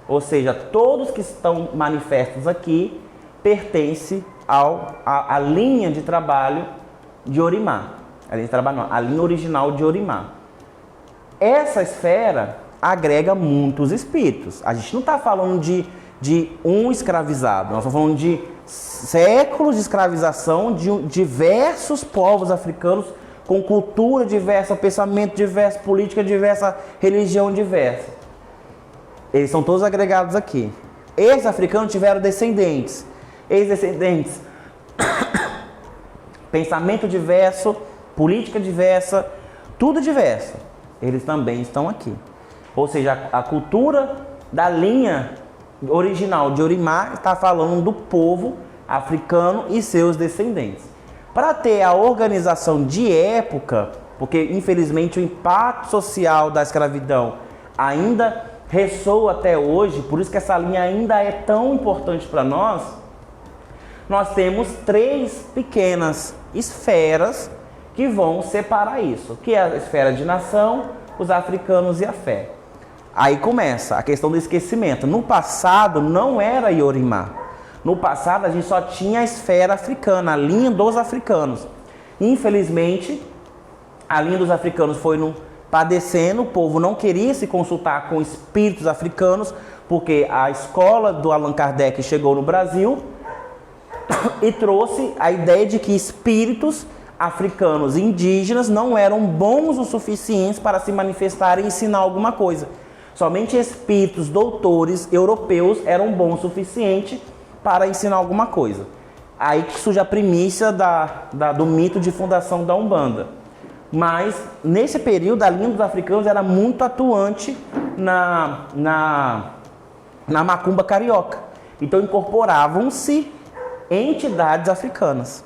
Speaker 2: ou seja, todos que estão manifestos aqui pertencem à linha de trabalho de Orimá. A linha original de Orimá. Essa esfera agrega muitos espíritos. A gente não está falando de um escravizado, nós estamos falando de séculos de escravização de diversos povos africanos com cultura diversa, pensamento diverso, política diversa, religião diversa. Eles são todos agregados aqui. Esses africanos tiveram descendentes. Ex-descendentes. Pensamento diverso, política diversa, tudo diverso. Eles também estão aqui. Ou seja, a cultura da linha original de Orimá está falando do povo africano e seus descendentes. Para ter a organização de época, porque infelizmente o impacto social da escravidão ainda ressoa até hoje, por isso que essa linha ainda é tão importante para nós, nós temos 3 pequenas esferas que vão separar isso, que é a esfera de nação, os africanos e a fé. Aí começa a questão do esquecimento. No passado não era Yorimá. No passado a gente só tinha a esfera africana, a linha dos africanos. Infelizmente, a linha dos africanos foi padecendo, o povo não queria se consultar com espíritos africanos, porque a escola do Allan Kardec chegou no Brasil e trouxe a ideia de que espíritos africanos indígenas não eram bons o suficientes para se manifestarem e ensinar alguma coisa. Somente espíritos doutores europeus eram bons o suficiente para ensinar alguma coisa. Aí que surge a primícia do mito de fundação da Umbanda. Mas, nesse período, a linha dos africanos era muito atuante na macumba carioca. Então, incorporavam-se entidades africanas.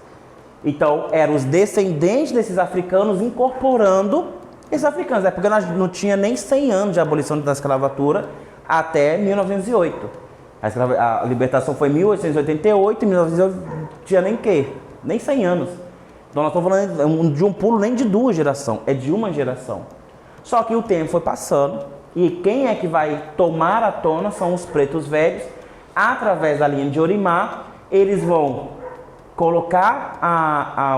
Speaker 2: Então, eram os descendentes desses africanos incorporando esses africanos. É porque nós não tinha nem 100 anos de abolição da escravatura até 1908. A libertação foi em 1888, em 1908 não tinha nem quê? Nem 100 anos. Então, nós estamos falando de um pulo nem de 2 gerações, é de uma geração. Só que o tempo foi passando e quem é que vai tomar a tona são os pretos velhos. Através da linha de Orimá, eles vão colocar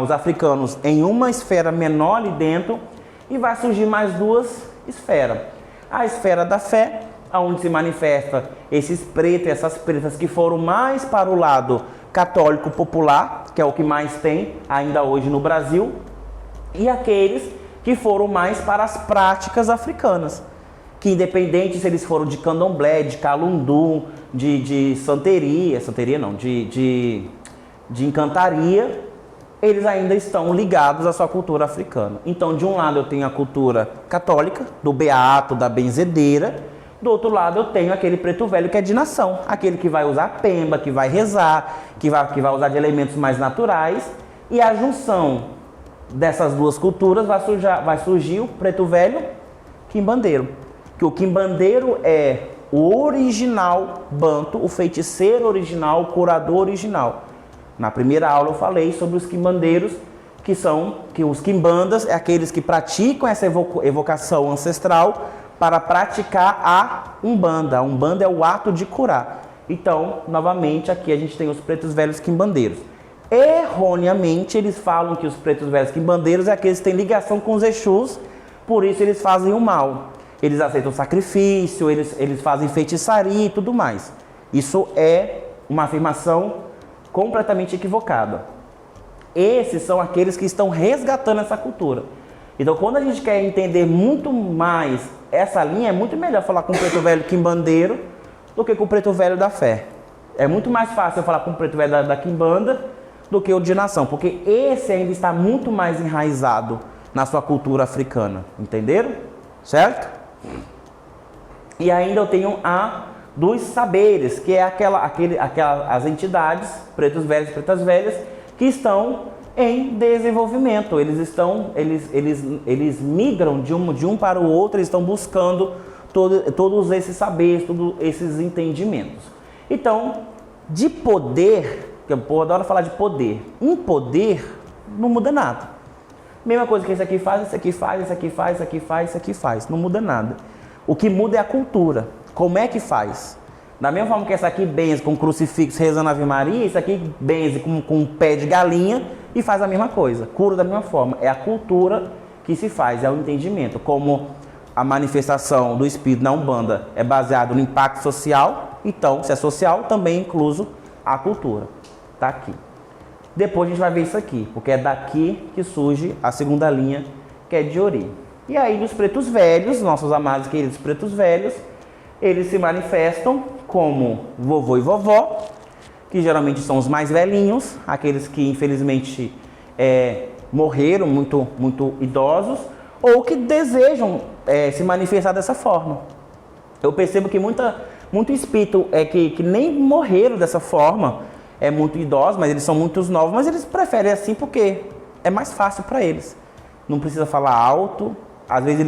Speaker 2: os africanos em uma esfera menor ali dentro e vai surgir mais 2 esferas. A esfera da fé, onde se manifesta esses pretos e essas pretas que foram mais para o lado católico popular, que é o que mais tem ainda hoje no Brasil, e aqueles que foram mais para as práticas africanas, que independente se eles foram de candomblé, de calundu, de santeria não, de encantaria, eles ainda estão ligados à sua cultura africana. Então, de um lado eu tenho a cultura católica, do beato, da benzedeira, do outro lado eu tenho aquele preto velho que é de nação, aquele que vai usar pemba, que vai rezar, que vai usar de elementos mais naturais, e a junção dessas 2 culturas vai surgir o preto velho quimbandeiro, que o quimbandeiro é o original banto, o feiticeiro original, o curador original. Na primeira aula eu falei sobre os quimbandeiros, que os quimbandas é aqueles que praticam essa evocação ancestral para praticar a Umbanda. A Umbanda é o ato de curar. Então, novamente, aqui a gente tem os pretos velhos quimbandeiros. Erroneamente, eles falam que os pretos velhos quimbandeiros é aqueles que têm ligação com os Exus, por isso eles fazem o mal. Eles aceitam sacrifício, eles fazem feitiçaria e tudo mais. Isso é uma afirmação completamente equivocada. Esses são aqueles que estão resgatando essa cultura. Então, quando a gente quer entender muito mais essa linha, é muito melhor falar com o preto velho quimbandeiro do que com o preto velho da fé. É muito mais fácil eu falar com o preto velho da quimbanda do que o de nação, porque esse ainda está muito mais enraizado na sua cultura africana. Entenderam? Certo? E ainda eu tenho a dos saberes, que é as entidades, pretos velhos e pretas velhas, que estão em desenvolvimento. Eles migram de um para o outro, eles estão buscando todos esses saberes, todos esses entendimentos. Então, de poder, que eu adoro falar de poder, em poder não muda nada. Mesma coisa que esse aqui faz, esse aqui faz, esse aqui faz, esse aqui faz, esse aqui faz, não muda nada. O que muda é a cultura. Como é que faz? Da mesma forma que essa aqui benze com crucifixo rezando a Ave Maria, esse aqui benze com um pé de galinha e faz a mesma coisa, cura da mesma forma. É a cultura que se faz, é o entendimento. Como a manifestação do espírito na Umbanda é baseado no impacto social, então, se é social, também é incluso a cultura. Tá aqui. Depois a gente vai ver isso aqui, porque é daqui que surge a segunda linha, que é de Ori. E aí, dos pretos velhos, nossos amados queridos pretos velhos, eles se manifestam como vovô e vovó, que geralmente são os mais velhinhos, aqueles que infelizmente morreram muito idosos, ou que desejam se manifestar dessa forma. Eu percebo que muito espírito que nem morreram dessa forma, muito idosos, mas eles são muito novos, mas eles preferem assim porque é mais fácil para eles. Não precisa falar alto, às vezes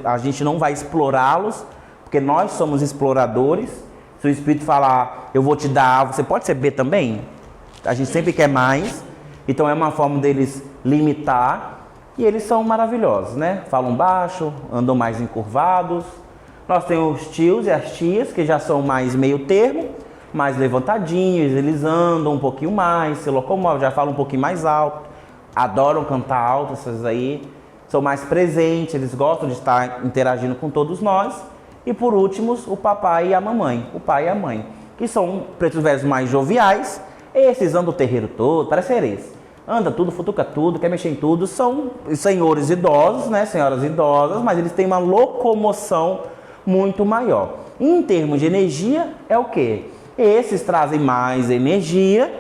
Speaker 2: a gente não vai explorá-los, porque nós somos exploradores. Se o espírito falar, eu vou te dar A, você pode ser B também? A gente sempre quer mais, então é uma forma deles limitar, e eles são maravilhosos, né? Falam baixo, andam mais encurvados. Nós temos os tios e as tias, que já são mais meio termo, mais levantadinhos, eles andam um pouquinho mais, se locomovem, já falam um pouquinho mais alto, adoram cantar alto, essas aí, são mais presentes, eles gostam de estar interagindo com todos nós. E por último, o papai e a mamãe, o pai e a mãe, que são pretos velhos mais joviais. Esses andam o terreiro todo, parece herês. Anda tudo, futuca tudo, quer mexer em tudo. São senhores idosos, né? Senhoras idosas, mas eles têm uma locomoção muito maior. Em termos de energia, é o quê? Esses trazem mais energia,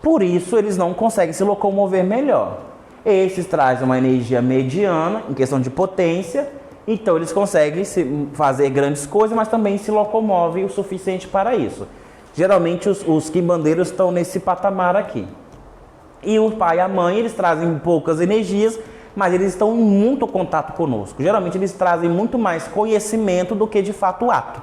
Speaker 2: por isso eles não conseguem se locomover melhor. Esses trazem uma energia mediana, em questão de potência, então eles conseguem fazer grandes coisas, mas também se locomovem o suficiente para isso. Geralmente os quimbandeiros estão nesse patamar aqui. E o pai e a mãe, eles trazem poucas energias, mas eles estão em muito contato conosco. Geralmente eles trazem muito mais conhecimento do que de fato o ato.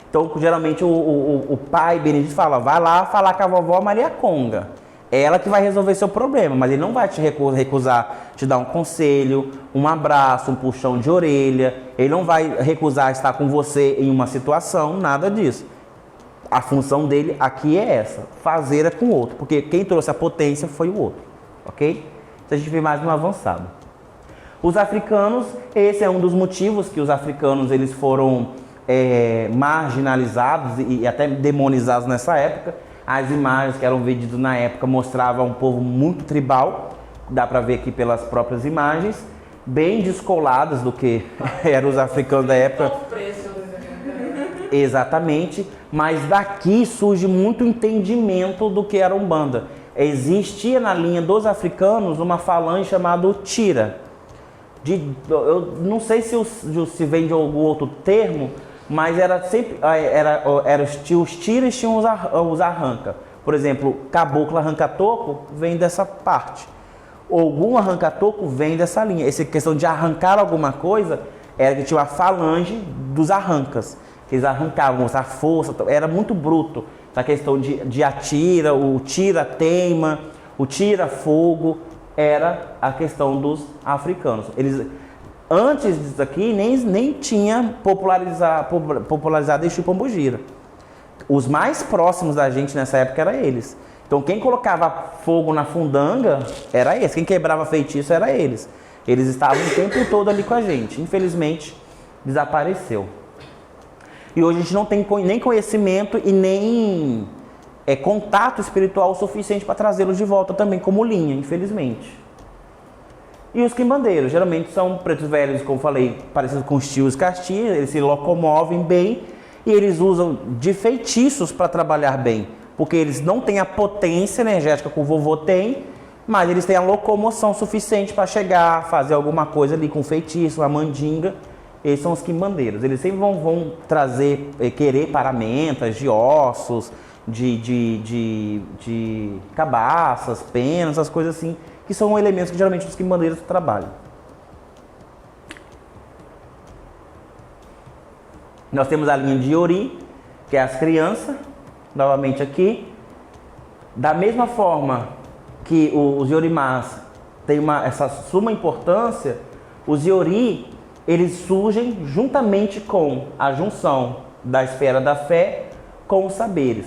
Speaker 2: Então, geralmente o pai Benedito fala, vai lá falar com a vovó Maria Conga. É ela que vai resolver seu problema, mas ele não vai te recusar te dar um conselho, um abraço, um puxão de orelha. Ele não vai recusar estar com você em uma situação, nada disso. A função dele aqui é essa, fazer com o outro, porque quem trouxe a potência foi o outro, ok? Então a gente vê mais um avançado. Os africanos, esse é um dos motivos que os africanos eles foram marginalizados e até demonizados nessa época. As imagens que eram vendidas na época mostravam um povo muito tribal, dá para ver aqui pelas próprias imagens, bem descoladas do que eram os africanos da época. Exatamente, mas daqui surge muito entendimento do que era Umbanda. Existia na linha dos africanos uma falange chamada Tira. Eu não sei se vem de algum outro termo, mas era sempre os tiras tinham os arranca. Por exemplo, caboclo arranca-toco vem dessa parte. Algum arranca-toco vem dessa linha. Essa questão de arrancar alguma coisa era que tinha uma falange dos arrancas. Eles arrancavam, mostrar força, era muito bruto. Essa questão de atira, o tira-teima, o tira-fogo, era a questão dos africanos. Eles, antes disso aqui, nem tinha popularizado Exu Pombogira. os mais próximos da gente nessa época eram eles. Então quem colocava fogo na fundanga era esse, quem quebrava feitiço era eles. Eles estavam o tempo todo ali com a gente. Infelizmente, desapareceu. E hoje a gente não tem nem conhecimento e nem contato espiritual suficiente para trazê-los de volta também como linha, infelizmente. E os quimbandeiros, geralmente são pretos velhos, como falei, parecidos com os tios Caxias, eles se locomovem bem e eles usam de feitiços para trabalhar bem. Porque eles não têm a potência energética que o vovô tem, mas eles têm a locomoção suficiente para chegar, fazer alguma coisa ali com feitiço, uma mandinga. Esses são os quimbandeiros. Eles sempre vão trazer, querer paramentas de ossos, de cabaças, penas, essas coisas assim, que são elementos que geralmente os quimbandeiros trabalham. Nós temos a linha de Iori, que é as crianças. Novamente aqui, da mesma forma que os Iorimás têm essa suma importância, os Iori, eles surgem juntamente com a junção da esfera da fé com os saberes.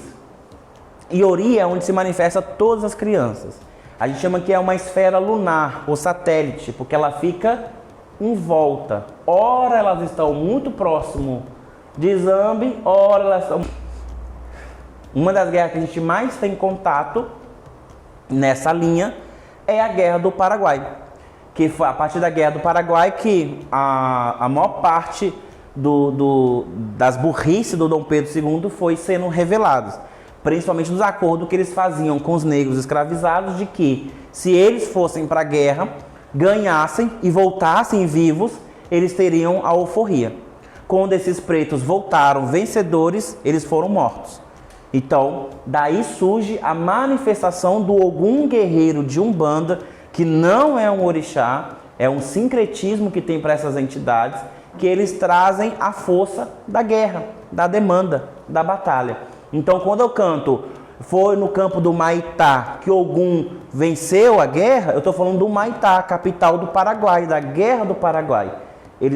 Speaker 2: Iori é onde se manifesta todas as crianças. A gente chama que é uma esfera lunar, ou satélite, porque ela fica em volta. Ora elas estão muito próximo de Zambi, ora elas estão... Uma das guerras que a gente mais tem contato nessa linha é a Guerra do Paraguai. Que foi a partir da Guerra do Paraguai que a maior parte das burrices do Dom Pedro II foi sendo reveladas. Principalmente nos acordos que eles faziam com os negros escravizados, de que se eles fossem para a guerra, ganhassem e voltassem vivos, eles teriam a alforria. Quando esses pretos voltaram vencedores, eles foram mortos. Então, daí surge a manifestação do Ogum guerreiro de Umbanda, que não é um orixá, é um sincretismo que tem para essas entidades, que eles trazem a força da guerra, da demanda, da batalha. Então, quando eu canto, foi no campo do Maitá que Ogum venceu a guerra, eu estou falando do Maitá, capital do Paraguai, da Guerra do Paraguai.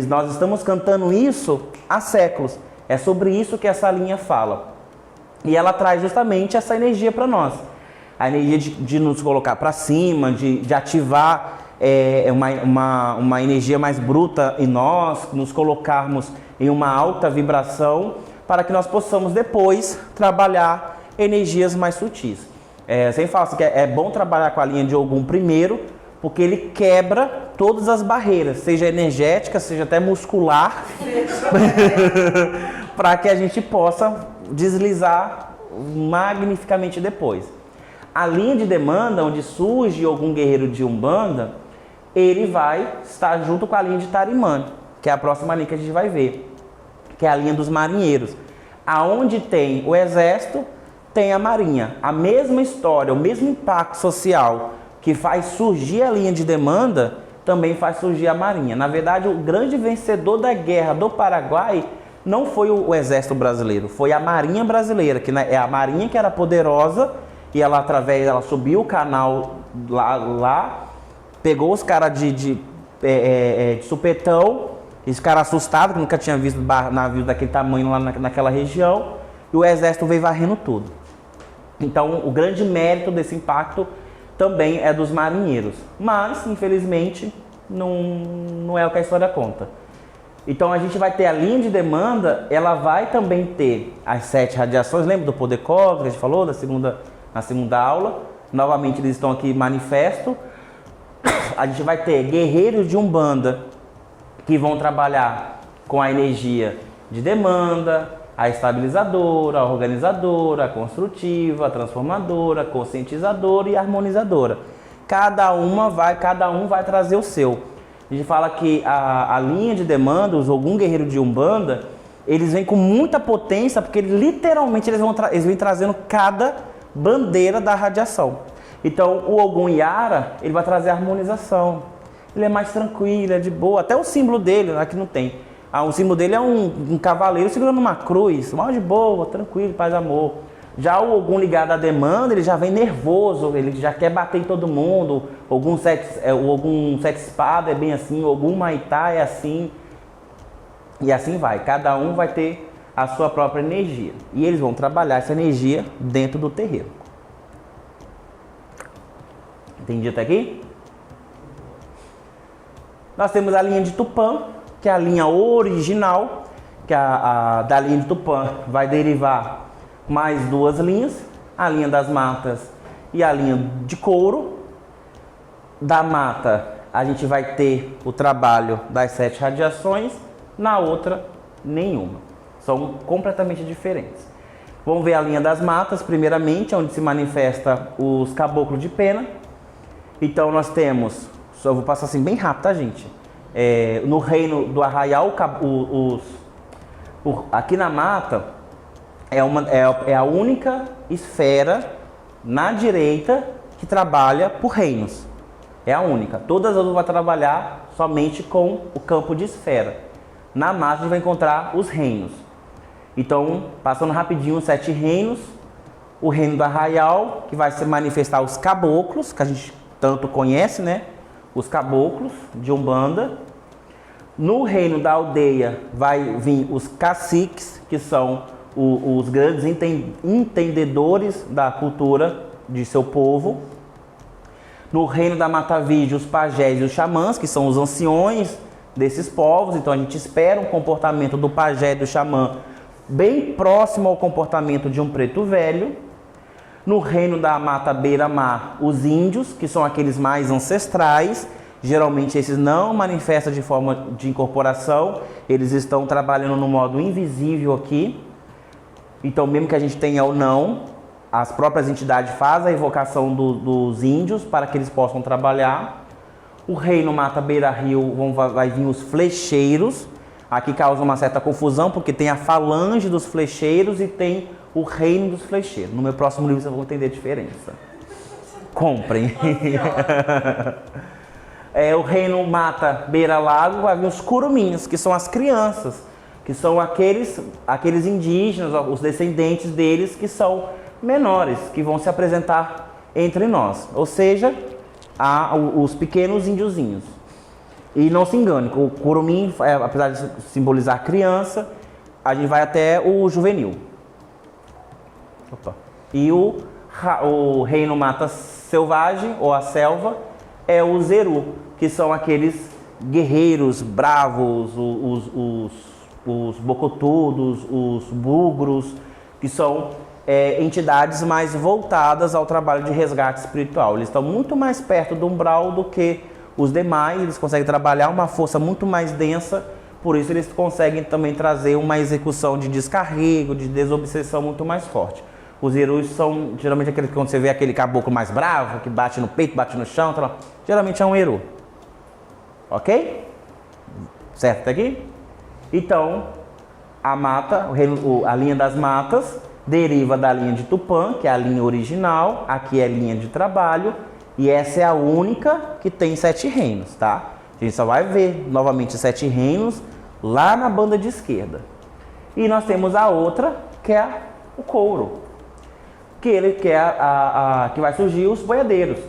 Speaker 2: Nós estamos cantando isso há séculos. É sobre isso que essa linha fala. E ela traz justamente essa energia para nós. A energia de nos colocar para cima, de ativar uma energia mais bruta em nós, nos colocarmos em uma alta vibração, para que nós possamos depois trabalhar energias mais sutis. Sempre falo assim, que é bom trabalhar com a linha de Ogum primeiro, porque ele quebra todas as barreiras, seja energética, seja até muscular, para que a gente possa deslizar magnificamente depois. A linha de demanda, onde surge algum guerreiro de Umbanda, ele vai estar junto com a linha de Tarimã, que é a próxima linha que a gente vai ver, que é a linha dos marinheiros. Aonde tem o exército, tem a marinha. A mesma história, o mesmo impacto social que faz surgir a linha de demanda, também faz surgir a marinha. Na verdade, o grande vencedor da Guerra do Paraguai não foi o exército brasileiro, foi a marinha brasileira, que é a marinha que era poderosa, e ela subiu o canal lá pegou os caras de supetão, os caras assustados, que nunca tinha visto navio daquele tamanho lá naquela região, e o exército veio varrendo tudo. Então, o grande mérito desse impacto também é dos marinheiros, mas, infelizmente, não é o que a história conta. Então, a gente vai ter a linha de demanda, ela vai também ter as 7 radiações, lembra do poder cósmico que a gente falou na segunda aula? Novamente, eles estão aqui manifesto. A gente vai ter guerreiros de Umbanda que vão trabalhar com a energia de demanda, a estabilizadora, a organizadora, a construtiva, a transformadora, a conscientizadora e a harmonizadora. Cada um vai trazer o seu. A gente fala que a linha de demanda, os Ogum guerreiro de Umbanda, eles vêm com muita potência, porque literalmente eles vêm trazendo cada bandeira da radiação. Então, o Ogum Yara, ele vai trazer a harmonização. Ele é mais tranquilo, é de boa. Até o símbolo dele, aqui não tem. O símbolo dele é um cavaleiro segurando uma cruz, mal de boa, tranquilo, paz e amor. Já o Ogum ligado à demanda, ele já vem nervoso, ele já quer bater em todo mundo. O Ogum sete espada é bem assim, o Ogum Maitá é assim. E assim vai, cada um vai ter a sua própria energia. E eles vão trabalhar essa energia dentro do terreiro. Entendi até aqui? Nós temos a linha de Tupã, que é a linha original, que da linha de Tupã vai derivar mais 2 linhas, a linha das matas e a linha de couro. Da mata a gente vai ter o trabalho das 7 radiações, na outra nenhuma. São completamente diferentes. Vamos ver a linha das matas, primeiramente, onde se manifesta os caboclos de pena. Então nós temos, só vou passar assim bem rápido, tá, gente? No reino do arraial, aqui na mata é a única esfera na direita que trabalha por reinos. É a única. Todas as outras vão trabalhar somente com o campo de esfera. Na mata a gente vai encontrar os reinos. Então, passando rapidinho os 7 reinos, o reino do arraial, que vai se manifestar os caboclos, que a gente tanto conhece, né? Os caboclos de Umbanda. No reino da aldeia vai vir os caciques, que são os grandes entendedores da cultura de seu povo. No reino da Mata Virgem, os pajés e os xamãs, que são os anciões desses povos. Então a gente espera um comportamento do pajé e do xamã bem próximo ao comportamento de um preto velho. No reino da Mata Beira-Mar, os índios, que são aqueles mais ancestrais. Geralmente esses não manifestam de forma de incorporação, eles estão trabalhando no modo invisível aqui. Então, mesmo que a gente tenha ou não, as próprias entidades fazem a evocação dos índios para que eles possam trabalhar. O reino Mata Beira-Rio vai vir os flecheiros. Aqui causa uma certa confusão, porque tem a falange dos flecheiros e tem o reino dos flecheiros. No meu próximo livro vocês vão entender a diferença. Comprem. O reino Mata Beira-Lago vai vir os curuminhos, que são as crianças, que são aqueles indígenas, os descendentes deles que são menores, que vão se apresentar entre nós. Ou seja, os pequenos índiozinhos. E não se engane, o curumim, apesar de simbolizar criança, a gente vai até o juvenil. E o reino Mata Selvagem, ou a selva, é o Zeru, que são aqueles guerreiros bravos, os bocotudos, os bugros, que são entidades mais voltadas ao trabalho de resgate espiritual. Eles estão muito mais perto do umbral do que os demais, eles conseguem trabalhar uma força muito mais densa, por isso eles conseguem também trazer uma execução de descarrego, de desobsessão muito mais forte. Os Zerus são geralmente aqueles que quando você vê aquele caboclo mais bravo, que bate no peito, bate no chão, geralmente é um Eru. Ok? Certo até aqui? Então, a mata, a linha das matas, deriva da linha de Tupã, que é a linha original, aqui é a linha de trabalho, e essa é a única que tem 7 reinos, tá? A gente só vai ver novamente 7 reinos lá na banda de esquerda. E nós temos a outra, que é o couro, que vai surgir os boiadeiros,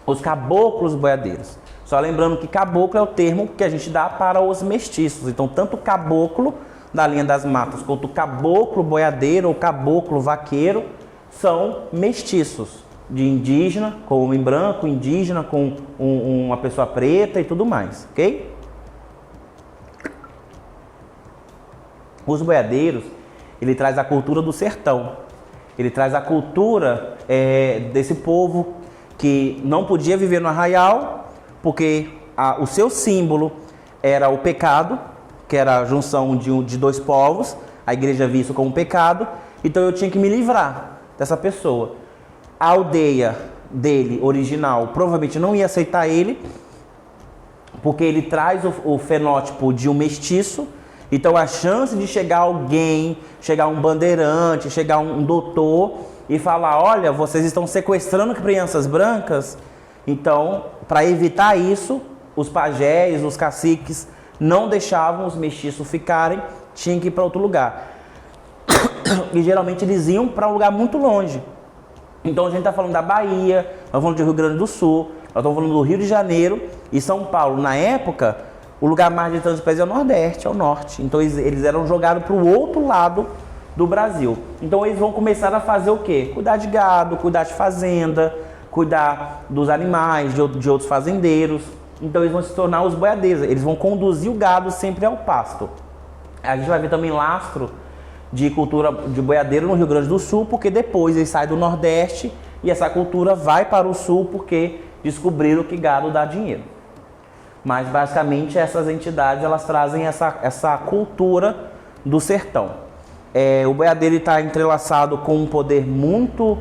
Speaker 2: os caboclos boiadeiros. Só lembrando que caboclo é o termo que a gente dá para os mestiços. Então, tanto o caboclo da linha das matas quanto o caboclo boiadeiro ou caboclo vaqueiro são mestiços, de indígena com homem branco, indígena com uma pessoa preta e tudo mais, ok? Os boiadeiros, ele traz a cultura do sertão, ele traz a cultura desse povo que não podia viver no arraial, porque o seu símbolo era o pecado, que era a junção de 2 povos, a igreja via isso como pecado, então eu tinha que me livrar dessa pessoa. A aldeia dele, original, provavelmente não ia aceitar ele, porque ele traz o fenótipo de um mestiço. Então a chance de chegar alguém, chegar um bandeirante, chegar um doutor e falar, olha, vocês estão sequestrando crianças brancas. Então, para evitar isso, os pajés, os caciques não deixavam os mestiços ficarem, tinham que ir para outro lugar. E geralmente eles iam para um lugar muito longe. Então a gente está falando da Bahia, nós estamos falando do Rio Grande do Sul, nós estamos falando do Rio de Janeiro e São Paulo. Na época, O lugar mais distante dos pés é o Nordeste, é o Norte. Então eles eram jogados para o outro lado do Brasil. Então eles vão começar a fazer o quê? Cuidar de gado, cuidar de fazenda, cuidar dos animais, de outros fazendeiros. Então eles vão se tornar os boiadeiros. Eles vão conduzir o gado sempre ao pasto. A gente vai ver também lastro de cultura de boiadeiro no Rio Grande do Sul, porque depois ele sai do Nordeste e essa cultura vai para o Sul porque descobriram que gado dá dinheiro. Mas basicamente essas entidades elas trazem essa cultura do sertão. O boiadeiro está entrelaçado com um poder muito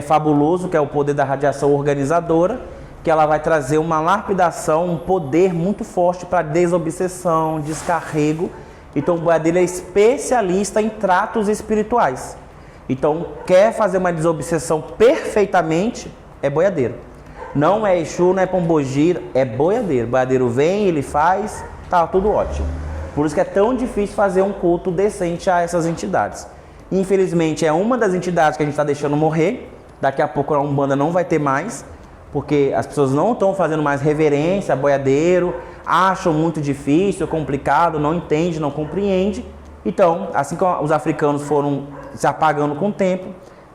Speaker 2: fabuloso, que é o poder da radiação organizadora, que ela vai trazer uma lapidação, um poder muito forte para desobsessão, descarrego. Então o boiadeiro é especialista em tratos espirituais. Então quer fazer uma desobsessão perfeitamente, é boiadeiro. Não é Exu, não é Pombogira, é boiadeiro. Boiadeiro vem, ele faz, tá tudo ótimo. Por isso que é tão difícil fazer um culto decente a essas entidades. Infelizmente é uma das entidades que a gente está deixando morrer. Daqui a pouco a Umbanda não vai ter mais, porque as pessoas não estão fazendo mais reverência a boiadeiro, acham muito difícil, complicado, não entende, não compreende. Então, assim como os africanos foram se apagando com o tempo,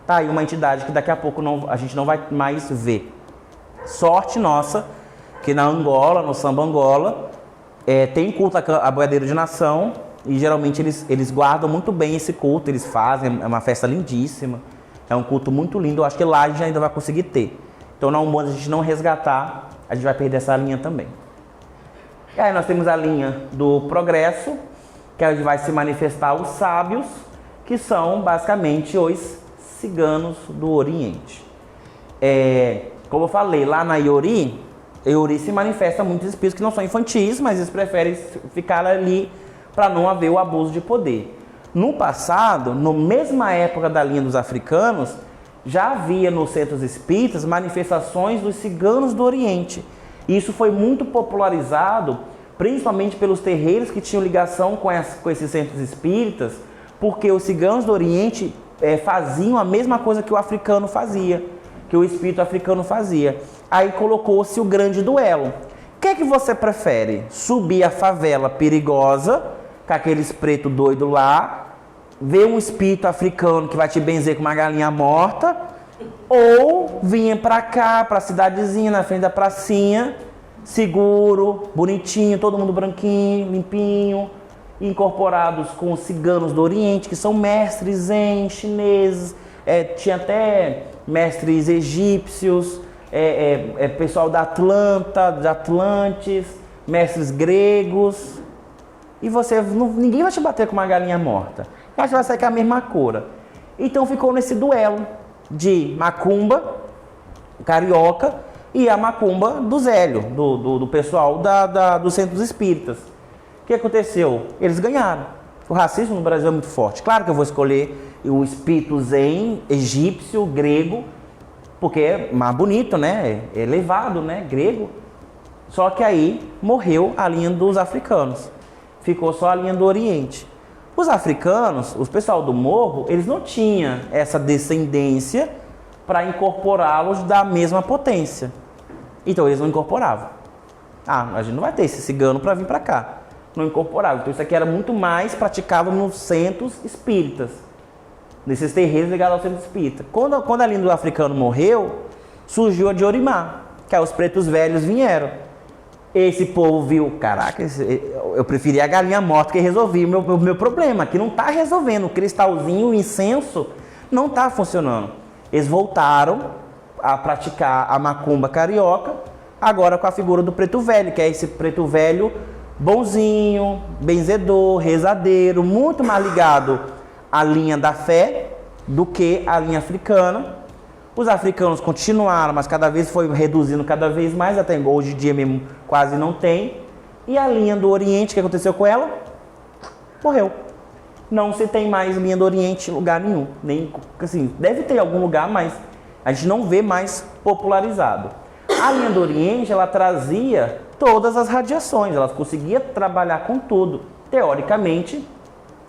Speaker 2: tá aí uma entidade que daqui a pouco a gente não vai mais ver. Sorte nossa, que na Angola, no Samba Angola, tem culto a boiadeiro de nação, e geralmente eles guardam muito bem esse culto, eles fazem, é uma festa lindíssima, é um culto muito lindo, eu acho que lá a gente ainda vai conseguir ter. Então na Umbanda, a gente não resgatar, a gente vai perder essa linha também. E aí nós temos a linha do progresso, que é onde vai se manifestar os sábios, que são basicamente os ciganos do Oriente. Como eu falei, lá na Iori se manifesta muitos espíritos que não são infantis, mas eles preferem ficar ali para não haver o abuso de poder. No passado, na mesma época da linha dos africanos, já havia nos centros espíritas manifestações dos ciganos do Oriente. Isso foi muito popularizado, principalmente pelos terreiros que tinham ligação com esses centros espíritas, porque os ciganos do Oriente faziam a mesma coisa que o africano fazia, que o espírito africano fazia. Aí colocou-se o grande duelo. O que é que você prefere? Subir a favela perigosa, com aqueles pretos doidos lá, ver um espírito africano que vai te benzer com uma galinha morta, ou vinha pra cá, pra cidadezinha, na frente da pracinha, seguro, bonitinho, todo mundo branquinho, limpinho, incorporados com os ciganos do Oriente, que são mestres zen, chineses, tinha até mestres egípcios, pessoal da Atlanta, de Atlantes, mestres gregos. E ninguém vai te bater com uma galinha morta. Eu acho que vai sair com a mesma cor. Então ficou nesse duelo de macumba carioca e a macumba do Zélio, do pessoal dos centros espíritas. O que aconteceu? Eles ganharam. O racismo no Brasil é muito forte. Claro que eu vou escolher o espírito zen, egípcio, grego, porque é mais bonito, né? É elevado, né? Grego. Só que aí morreu a linha dos africanos. Ficou só a linha do Oriente. Os africanos, os pessoal do morro, eles não tinham essa descendência para incorporá-los da mesma potência. Então eles não incorporavam. A gente não vai ter esse cigano para vir para cá. Não incorporava. Então isso aqui era muito mais praticado nos centros espíritas, nesses terreiros ligados ao centro espírita. Quando a linha do africano morreu, surgiu a de Orimá, que aí os pretos velhos vieram. Esse povo viu, caraca, eu preferia a galinha morta que resolvi o meu problema, que não está resolvendo. O cristalzinho, o incenso, não está funcionando. Eles voltaram a praticar a macumba carioca, agora com a figura do preto velho, que é esse preto velho bonzinho, benzedor, rezadeiro, muito mais ligado à linha da fé do que à linha africana. Os africanos continuaram, mas cada vez foi reduzindo cada vez mais, até hoje em dia mesmo quase não tem. E a linha do Oriente, o que aconteceu com ela? Morreu. Não se tem mais linha do Oriente em lugar nenhum. Nem, assim, deve ter em algum lugar, mas a gente não vê mais popularizado. A linha do Oriente, ela trazia todas as radiações, ela conseguia trabalhar com tudo. Teoricamente,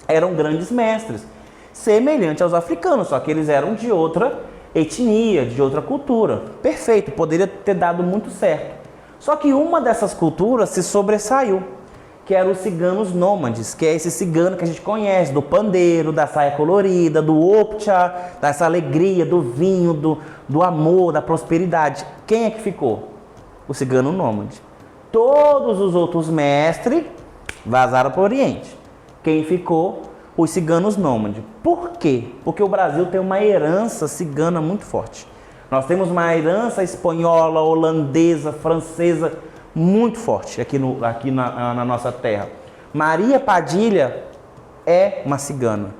Speaker 2: eram grandes mestres, semelhante aos africanos, só que eles eram de outra etnia, de outra cultura. Perfeito, poderia ter dado muito certo. Só que uma dessas culturas se sobressaiu. que eram os ciganos nômades, que é esse cigano que a gente conhece, do pandeiro, da saia colorida, do opcha, dessa alegria, do vinho, do amor, da prosperidade. Quem é que ficou? O cigano nômade. Todos os outros mestres vazaram para o Oriente. Quem ficou? Os ciganos nômades. Por quê? Porque o Brasil tem uma herança cigana muito forte. Nós temos uma herança espanhola, holandesa, francesa, muito forte aqui na nossa terra. Maria Padilha é uma cigana.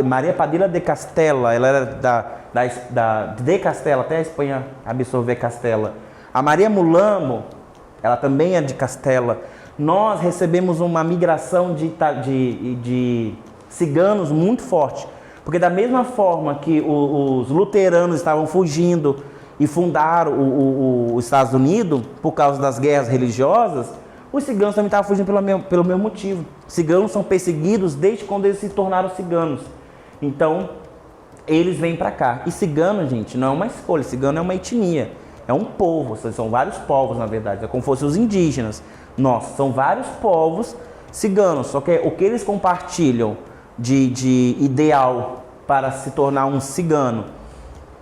Speaker 2: Maria Padilha de Castela, ela era de Castela, até a Espanha absorver Castela. A Maria Mulamo, ela também é de Castela. Nós recebemos uma migração de ciganos muito forte. Porque da mesma forma que os luteranos estavam fugindo e fundaram os Estados Unidos por causa das guerras religiosas, os ciganos também estavam fugindo pelo mesmo motivo. Ciganos são perseguidos desde quando eles se tornaram ciganos. Então, eles vêm para cá. E cigano, gente, não é uma escolha. Cigano é uma etnia. É um povo. São vários povos, na verdade. É como se fossem os indígenas. Nossa, são vários povos ciganos. Só que o que eles compartilham de ideal para se tornar um cigano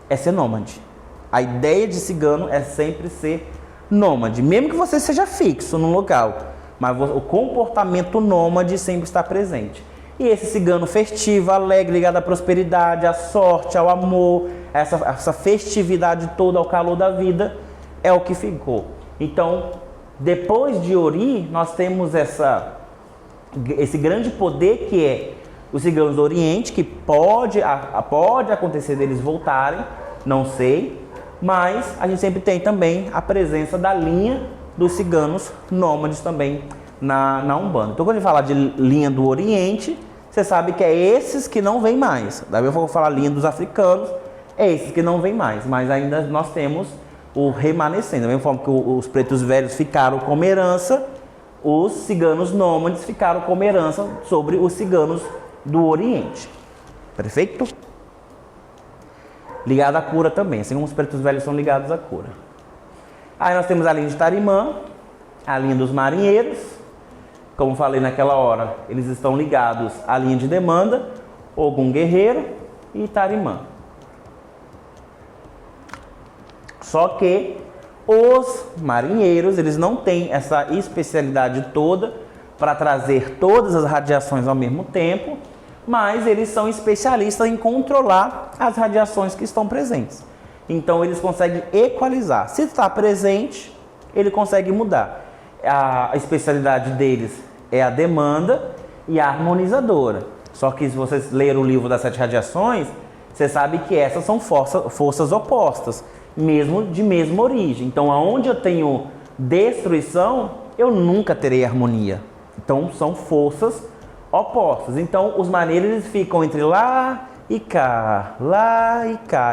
Speaker 2: é ser nômade. A ideia de cigano é sempre ser nômade, mesmo que você seja fixo num local, mas o comportamento nômade sempre está presente. E esse cigano festivo, alegre, ligado à prosperidade, à sorte, ao amor, essa festividade toda, ao calor da vida, é o que ficou. Então, depois de Ori, nós temos esse grande poder que é os ciganos do Oriente, que pode acontecer deles voltarem, não sei, mas a gente sempre tem também a presença da linha dos ciganos nômades também na Umbanda. Então, quando a gente fala de linha do Oriente, você sabe que é esses que não vêm mais. Daí eu vou falar linha dos africanos, é esses que não vêm mais, mas ainda nós temos o remanescente. Da mesma forma que os pretos velhos ficaram como herança, os ciganos nômades ficaram como herança sobre os ciganos do Oriente. Perfeito? Ligado à cura também, assim como os pretos velhos são ligados à cura. Aí nós temos a linha de Tarimã, a linha dos marinheiros. Como falei naquela hora, eles estão ligados à linha de demanda, Ogum Guerreiro e Tarimã. Só que os marinheiros, eles não têm essa especialidade toda para trazer todas as radiações ao mesmo tempo, mas eles são especialistas em controlar as radiações que estão presentes. Então eles conseguem equalizar. Se está presente, ele consegue mudar. A especialidade deles é a demanda e a harmonizadora. Só que se vocês lerem o livro das 7 radiações, você sabe que essas são forças opostas, mesmo de mesma origem. Então, aonde eu tenho destruição, eu nunca terei harmonia. Então, são forças opostas. Então, os marinheiros eles ficam entre lá e cá,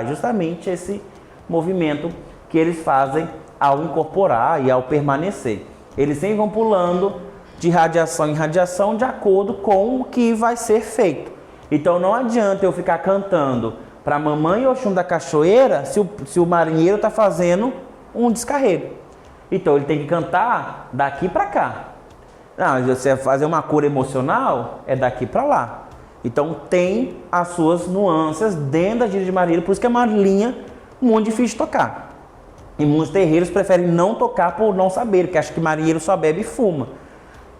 Speaker 2: justamente esse movimento que eles fazem ao incorporar e ao permanecer. Eles sempre vão pulando de radiação em radiação de acordo com o que vai ser feito. Então, não adianta eu ficar cantando para a mamãe Oxum da Cachoeira se o marinheiro está fazendo um descarrego. Então, ele tem que cantar daqui para cá. Não, você fazer uma cura emocional é daqui para lá. Então tem as suas nuances dentro da gíria de marinheiro, por isso que é uma linha muito difícil de tocar. E muitos terreiros preferem não tocar por não saber, porque acham que marinheiro só bebe e fuma.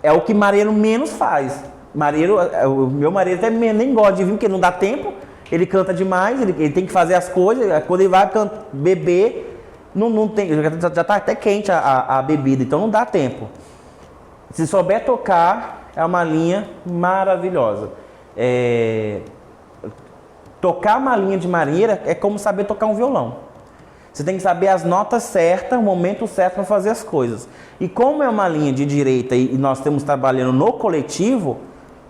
Speaker 2: É o que marinheiro menos faz. O meu marinheiro até nem gosta de vir, porque não dá tempo, ele canta demais, ele tem que fazer as coisas, quando ele vai beber, não tem, já está até quente a bebida, então não dá tempo. Se souber tocar, é uma linha maravilhosa. Tocar uma linha de marinheira é como saber tocar um violão. Você tem que saber as notas certas, o momento certo para fazer as coisas. E como é uma linha de direita e nós estamos trabalhando no coletivo,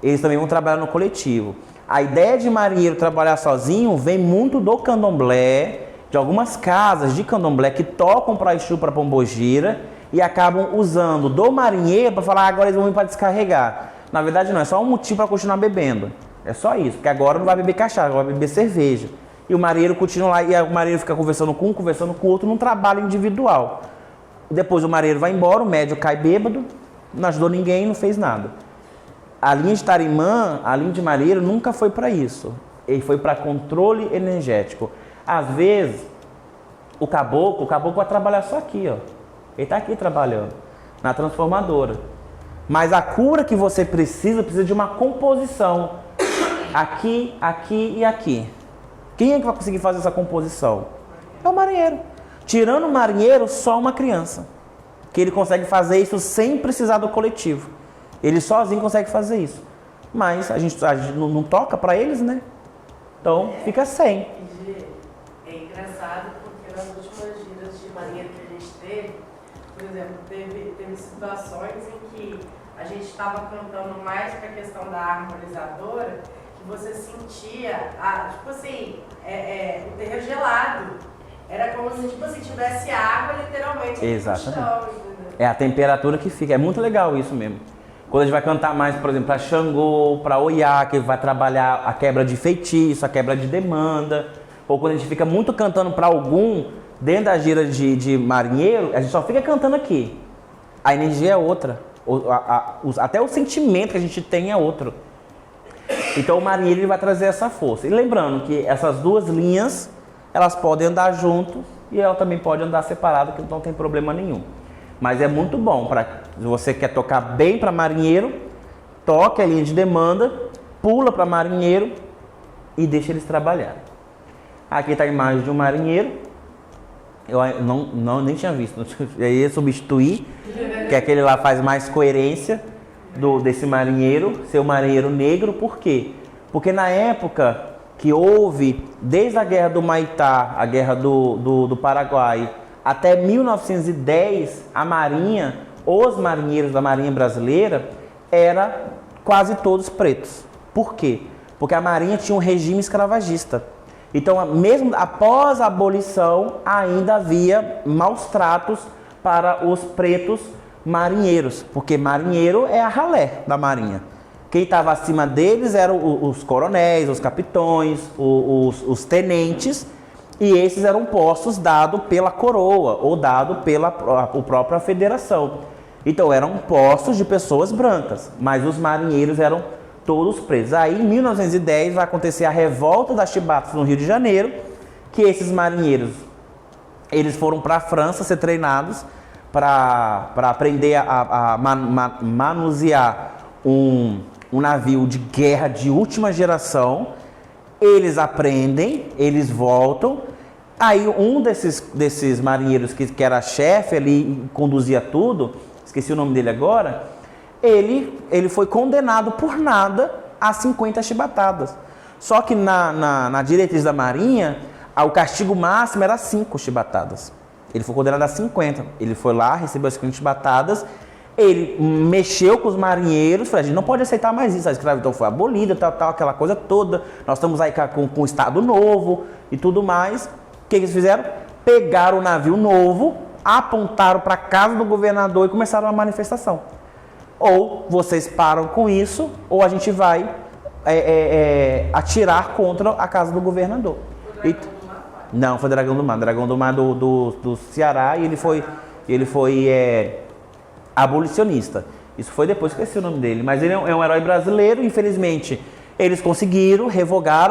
Speaker 2: eles também vão trabalhar no coletivo. A ideia de marinheiro trabalhar sozinho vem muito do candomblé, de algumas casas de candomblé que tocam para Exu, para Pombogira, e acabam usando do marinheiro para falar, agora eles vão vir para descarregar. Na verdade não, é só um motivo para continuar bebendo. É só isso, porque agora não vai beber cachaça, vai beber cerveja. E o marinheiro continua lá, e o marinheiro fica conversando com o outro num trabalho individual. Depois o marinheiro vai embora, o médium cai bêbado, não ajudou ninguém, não fez nada. A linha de tarimã, a linha de marinheiro nunca foi para isso. Ele foi para controle energético. Às vezes, o caboclo vai trabalhar só aqui, ó. Ele está aqui trabalhando, na transformadora. Mas a cura que você precisa de uma composição. Aqui, aqui e aqui. Quem é que vai conseguir fazer essa composição? É o marinheiro. Tirando o marinheiro, só uma criança. Que ele consegue fazer isso sem precisar do coletivo. Ele sozinho consegue fazer isso. Mas a gente não toca para eles, né? Então fica sem.
Speaker 6: É engraçado porque nas últimas giras de marinheiro que a gente teve, por exemplo, teve situações em que a gente estava cantando mais para a questão da harmonizadora, que você sentia, tipo assim, o terreiro gelado. Era como se, tipo assim, tivesse água literalmente
Speaker 2: Exatamente.
Speaker 6: no chão, entendeu?
Speaker 2: É a temperatura que fica. É muito legal isso mesmo. Quando a gente vai cantar mais, por exemplo, para Xangô, para Oiá, que vai trabalhar a quebra de feitiço, a quebra de demanda. Ou quando a gente fica muito cantando para algum, dentro da gira de marinheiro, a gente só fica cantando aqui. A energia é outra. Até o sentimento que a gente tem é outro. Então o marinheiro ele vai trazer essa força. E lembrando que essas duas linhas, elas podem andar junto e ela também pode andar separada, que não tem problema nenhum. Mas é muito bom, se você quer tocar bem para marinheiro, toque a linha de demanda, pula para marinheiro e deixa eles trabalharem. Aqui está a imagem de um marinheiro, eu nem tinha visto, eu ia substituir, que aquele lá faz mais coerência desse marinheiro, ser o marinheiro negro. Por quê? Porque na época que houve, desde a Guerra do Maitá, a Guerra do Paraguai, até 1910, a Marinha, os marinheiros da Marinha Brasileira, eram quase todos pretos. Por quê? Porque a Marinha tinha um regime escravagista. Então, mesmo após a abolição, ainda havia maus tratos para os pretos marinheiros. Porque marinheiro é a ralé da Marinha. Quem estava acima deles eram os coronéis, os capitões, os tenentes. E esses eram postos dados pela coroa ou dados pela própria federação. Então eram postos de pessoas brancas, mas os marinheiros eram todos presos. Aí em 1910 vai acontecer a revolta das chibatas no Rio de Janeiro, que esses marinheiros eles foram para a França ser treinados para aprender a manusear um navio de guerra de última geração. Eles aprendem, eles voltam. Aí um desses marinheiros que era chefe ali e conduzia tudo, esqueci o nome dele agora, ele foi condenado por nada a 50 chibatadas. Só que na diretriz da Marinha, o castigo máximo era 5 chibatadas. Ele foi condenado a 50. Ele foi lá, recebeu as 50 chibatadas. Ele mexeu com os marinheiros, falou, a gente não pode aceitar mais isso, a escravidão foi abolida, tal, aquela coisa toda, nós estamos aí com um Estado novo e tudo mais. O que eles fizeram? Pegaram o navio novo, apontaram para a casa do governador e começaram a manifestação. Ou vocês param com isso, ou a gente vai atirar contra a casa do governador. Não, foi Dragão do Mar do Ceará, e ele foi abolicionista. Isso foi depois que eu esqueci o nome dele, mas ele é um herói brasileiro. Infelizmente, eles conseguiram revogar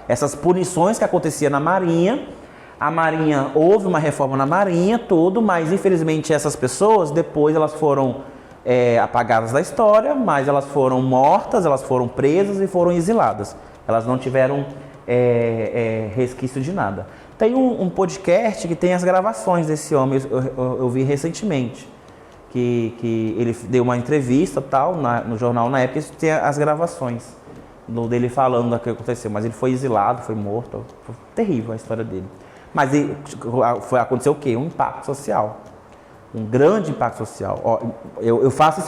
Speaker 2: essas punições que aconteciam na Marinha. A Marinha, houve uma reforma na Marinha, tudo, mas infelizmente essas pessoas, depois elas foram apagadas da história, mas elas foram mortas, elas foram presas e foram exiladas. Elas não tiveram resquício de nada. Tem um podcast que tem as gravações desse homem, eu vi recentemente. Que ele deu uma entrevista tal, no jornal na época, tem as gravações dele falando do que aconteceu, mas ele foi exilado, foi morto, foi terrível a história dele. Mas aconteceu o quê? Um impacto social, um grande impacto social. Ó, eu faço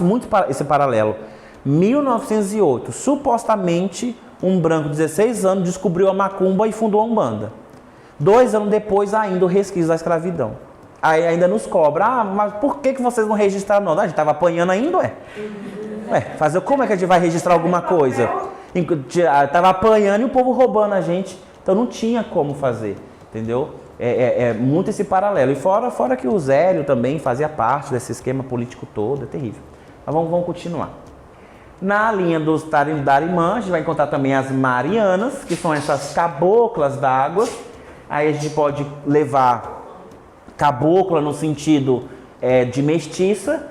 Speaker 2: esse paralelo. 1908, supostamente um branco de 16 anos descobriu a macumba e fundou a Umbanda. 2 anos depois, ainda o resquício da escravidão. Aí ainda nos cobra, mas por que vocês não registraram? Não, a gente estava apanhando ainda, como é que a gente vai registrar alguma coisa? Estava apanhando e o povo roubando a gente, então não tinha como fazer, entendeu? muito esse paralelo. E fora que o Zélio também fazia parte desse esquema político todo, é terrível. Mas vamos continuar. Na linha dos Darimã, a gente vai encontrar também as Marianas, que são essas caboclas d'água. Aí a gente pode levar cabocla no sentido de mestiça,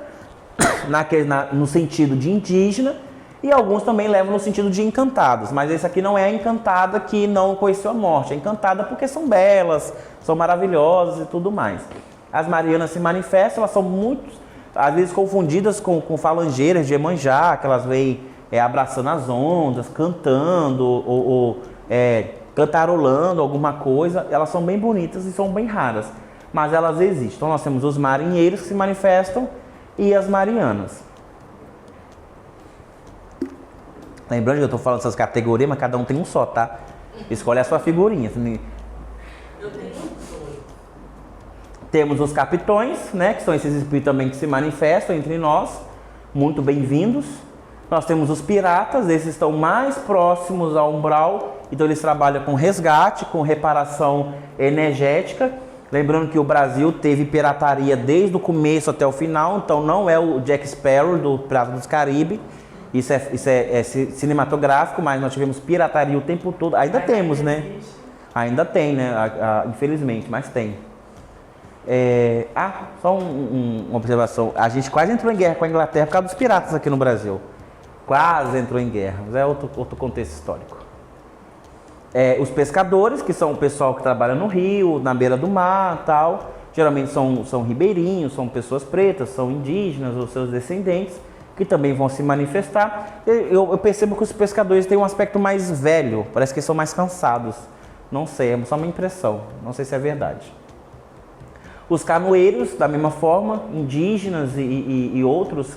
Speaker 2: no sentido de indígena, e alguns também levam no sentido de encantadas. Mas esse aqui não é a encantada que não conheceu a morte, é encantada porque são belas, são maravilhosas e tudo mais. As Marianas se manifestam, elas são muito, às vezes, confundidas com falangeiras de Iemanjá, que elas vêm abraçando as ondas, cantando ou cantarolando alguma coisa. Elas são bem bonitas e são bem raras, mas elas existem. Então nós temos os marinheiros que se manifestam e as marianas. Lembrando que eu estou falando essas categorias, mas cada um tem um só, tá? Escolhe a sua figurinha.
Speaker 3: Eu tenho dois.
Speaker 2: Temos os capitões, né, que são esses espíritos também que se manifestam entre nós, muito bem-vindos. Nós temos os piratas, esses estão mais próximos ao umbral, então eles trabalham com resgate, com reparação energética. Lembrando que o Brasil teve pirataria desde o começo até o final, então não é o Jack Sparrow do Pirata dos Caribe, isso é cinematográfico, mas nós tivemos pirataria o tempo todo, ainda temos, né? Ainda tem, né? Infelizmente, mas tem. Só uma observação. A gente quase entrou em guerra com a Inglaterra por causa dos piratas aqui no Brasil. Quase entrou em guerra, mas é outro contexto histórico. Os pescadores, que são o pessoal que trabalha no rio, na beira do mar e tal. Geralmente são ribeirinhos, são pessoas pretas, são indígenas ou seus descendentes, que também vão se manifestar. Eu percebo que os pescadores têm um aspecto mais velho, parece que eles são mais cansados. Não sei, é só uma impressão, não sei se é verdade. Os canoeiros, da mesma forma, indígenas e outros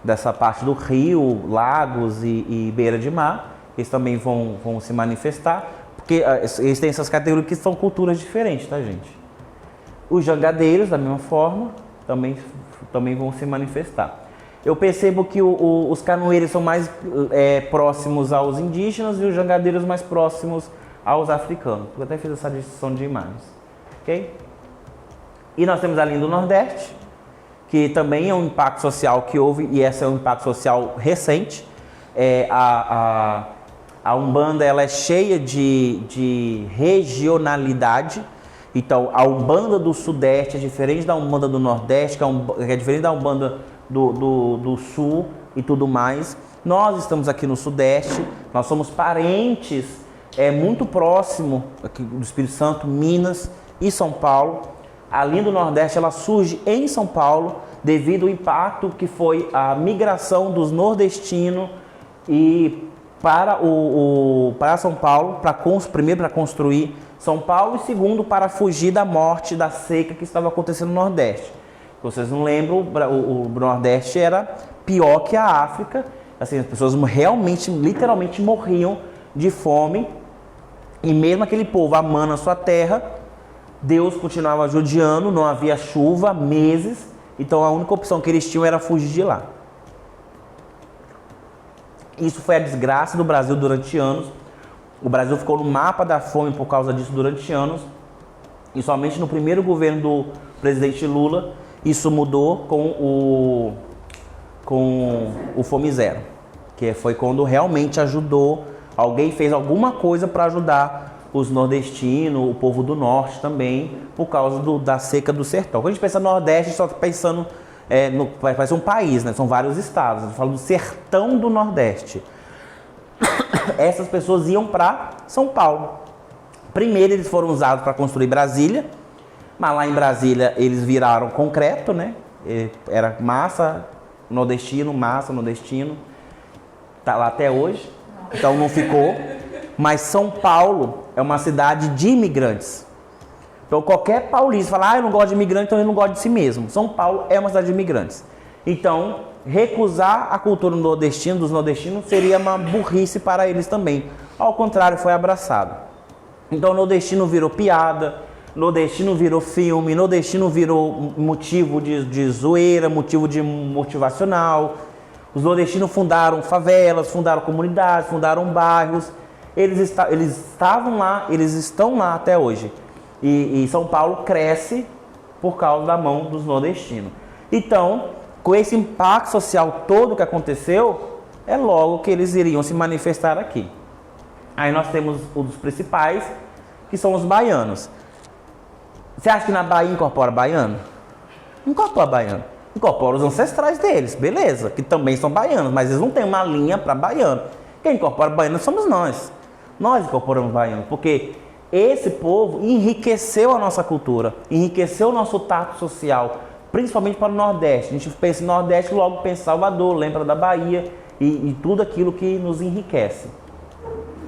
Speaker 2: dessa parte do rio, lagos e beira de mar, eles também vão se manifestar, porque eles têm essas categorias que são culturas diferentes, tá, gente? Os jangadeiros, da mesma forma, também vão se manifestar. Eu percebo que os canoeiros são mais próximos aos indígenas e os jangadeiros mais próximos aos africanos. Eu até fiz essa distinção de imagens. Ok? E nós temos a linha do Nordeste, que também é um impacto social que houve, e esse é um impacto social recente. A Umbanda ela é cheia de regionalidade. Então, a Umbanda do Sudeste é diferente da Umbanda do Nordeste, que é diferente da Umbanda do Sul e tudo mais. Nós estamos aqui no Sudeste, nós somos parentes muito próximo aqui do Espírito Santo, Minas e São Paulo. A linha do Nordeste ela surge em São Paulo devido ao impacto que foi a migração dos nordestinos e para São Paulo, primeiro para construir São Paulo e segundo para fugir da morte, da seca que estava acontecendo no Nordeste. Vocês não lembram, o Nordeste era pior que a África, assim, as pessoas realmente, literalmente morriam de fome e mesmo aquele povo amando a sua terra, Deus continuava judiando, não havia chuva há meses, então a única opção que eles tinham era fugir de lá. Isso foi a desgraça do Brasil durante anos. O Brasil ficou no mapa da fome por causa disso durante anos. E somente no primeiro governo do presidente Lula, isso mudou com o Fome Zero. Que foi quando realmente ajudou, alguém fez alguma coisa para ajudar os nordestinos, o povo do Norte também, por causa da seca do sertão. Quando a gente pensa no Nordeste, a gente só está pensando... parece um país, né? São vários estados. Eu falo do sertão do Nordeste. Essas pessoas iam para São Paulo. Primeiro eles foram usados para construir Brasília, mas lá em Brasília eles viraram concreto, né? Era massa nordestino, tá lá até hoje, então não ficou. Mas São Paulo é uma cidade de imigrantes. Então qualquer paulista fala, eu não gosto de imigrante, então ele não gosta de si mesmo. São Paulo é uma cidade de imigrantes. Então, recusar a cultura dos nordestinos seria uma burrice para eles também. Ao contrário, foi abraçado. Então, nordestino virou piada, nordestino virou filme, nordestino virou motivo de zoeira, motivo de motivacional. Os nordestinos fundaram favelas, fundaram comunidades, fundaram bairros. Eles estavam lá, eles estão lá até hoje. E São Paulo cresce por causa da mão dos nordestinos. Então, com esse impacto social todo que aconteceu, é logo que eles iriam se manifestar aqui. Aí nós temos os principais, que são os baianos. Você acha que na Bahia incorpora baiano? Não incorpora baiano. Incorpora os ancestrais deles, beleza, que também são baianos, mas eles não têm uma linha para baiano. Quem incorpora baiano somos nós. Nós incorporamos baiano, porque esse povo enriqueceu a nossa cultura, enriqueceu o nosso tato social, principalmente para o Nordeste. A gente pensa em Nordeste, logo pensa em Salvador, lembra da Bahia e tudo aquilo que nos enriquece.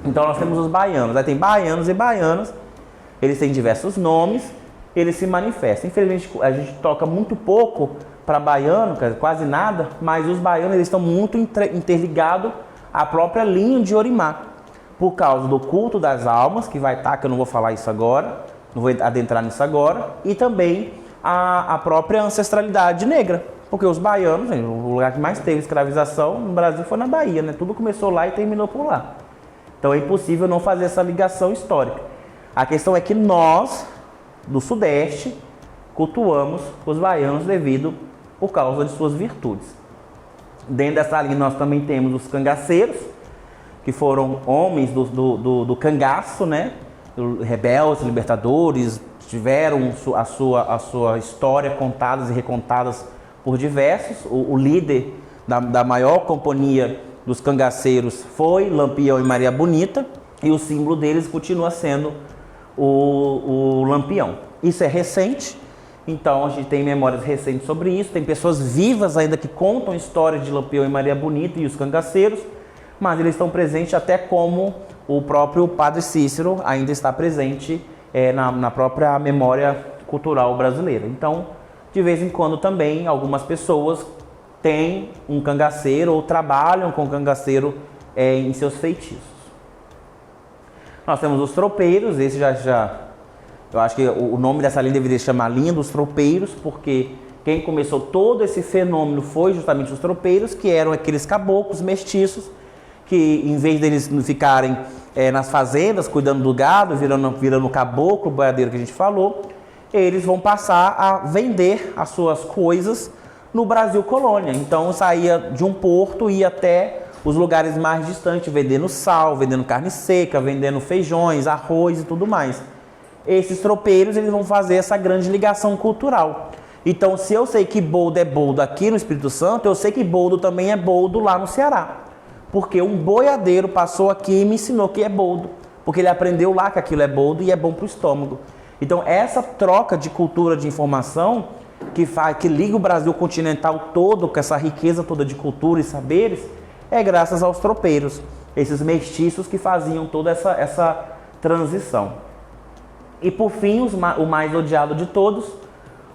Speaker 2: Então nós temos os baianos, aí tem baianos e baianas, eles têm diversos nomes, eles se manifestam. Infelizmente a gente toca muito pouco para baiano, quase nada, mas os baianos eles estão muito interligados à própria linha de Orimá, por causa do culto das almas, que vai estar, que eu não vou falar isso agora, não vou adentrar nisso agora, e também a própria ancestralidade negra, porque os baianos, o lugar que mais teve escravização no Brasil foi na Bahia, né? Tudo começou lá e terminou por lá. Então é impossível não fazer essa ligação histórica. A questão é que nós, do Sudeste, cultuamos os baianos por causa de suas virtudes. Dentro dessa linha nós também temos os cangaceiros, que foram homens do cangaço, né? Rebeldes, libertadores, tiveram a sua história contadas e recontadas por diversos. O líder da maior companhia dos cangaceiros foi Lampião e Maria Bonita, e o símbolo deles continua sendo o lampião. Isso é recente, então a gente tem memórias recentes sobre isso, tem pessoas vivas ainda que contam histórias de Lampião e Maria Bonita e os cangaceiros, mas eles estão presentes até como o próprio Padre Cícero ainda está presente na própria memória cultural brasileira. Então, de vez em quando também algumas pessoas têm um cangaceiro ou trabalham com cangaceiro em seus feitiços. Nós temos os tropeiros, esse eu acho que o nome dessa linha deveria chamar Linha dos Tropeiros, porque quem começou todo esse fenômeno foi justamente os tropeiros, que eram aqueles caboclos mestiços, que em vez deles ficarem nas fazendas, cuidando do gado, virando caboclo, boiadeiro que a gente falou, eles vão passar a vender as suas coisas no Brasil colônia. Então saía de um porto e ia até os lugares mais distantes, vendendo sal, vendendo carne seca, vendendo feijões, arroz e tudo mais. Esses tropeiros eles vão fazer essa grande ligação cultural. Então, se eu sei que boldo é boldo aqui no Espírito Santo, eu sei que boldo também é boldo lá no Ceará. Porque um boiadeiro passou aqui e me ensinou que é boldo. Porque ele aprendeu lá que aquilo é boldo e é bom para o estômago. Então, essa troca de cultura, de informação, que liga o Brasil continental todo, com essa riqueza toda de cultura e saberes, é graças aos tropeiros. Esses mestiços que faziam toda essa transição. E por fim, o mais odiado de todos,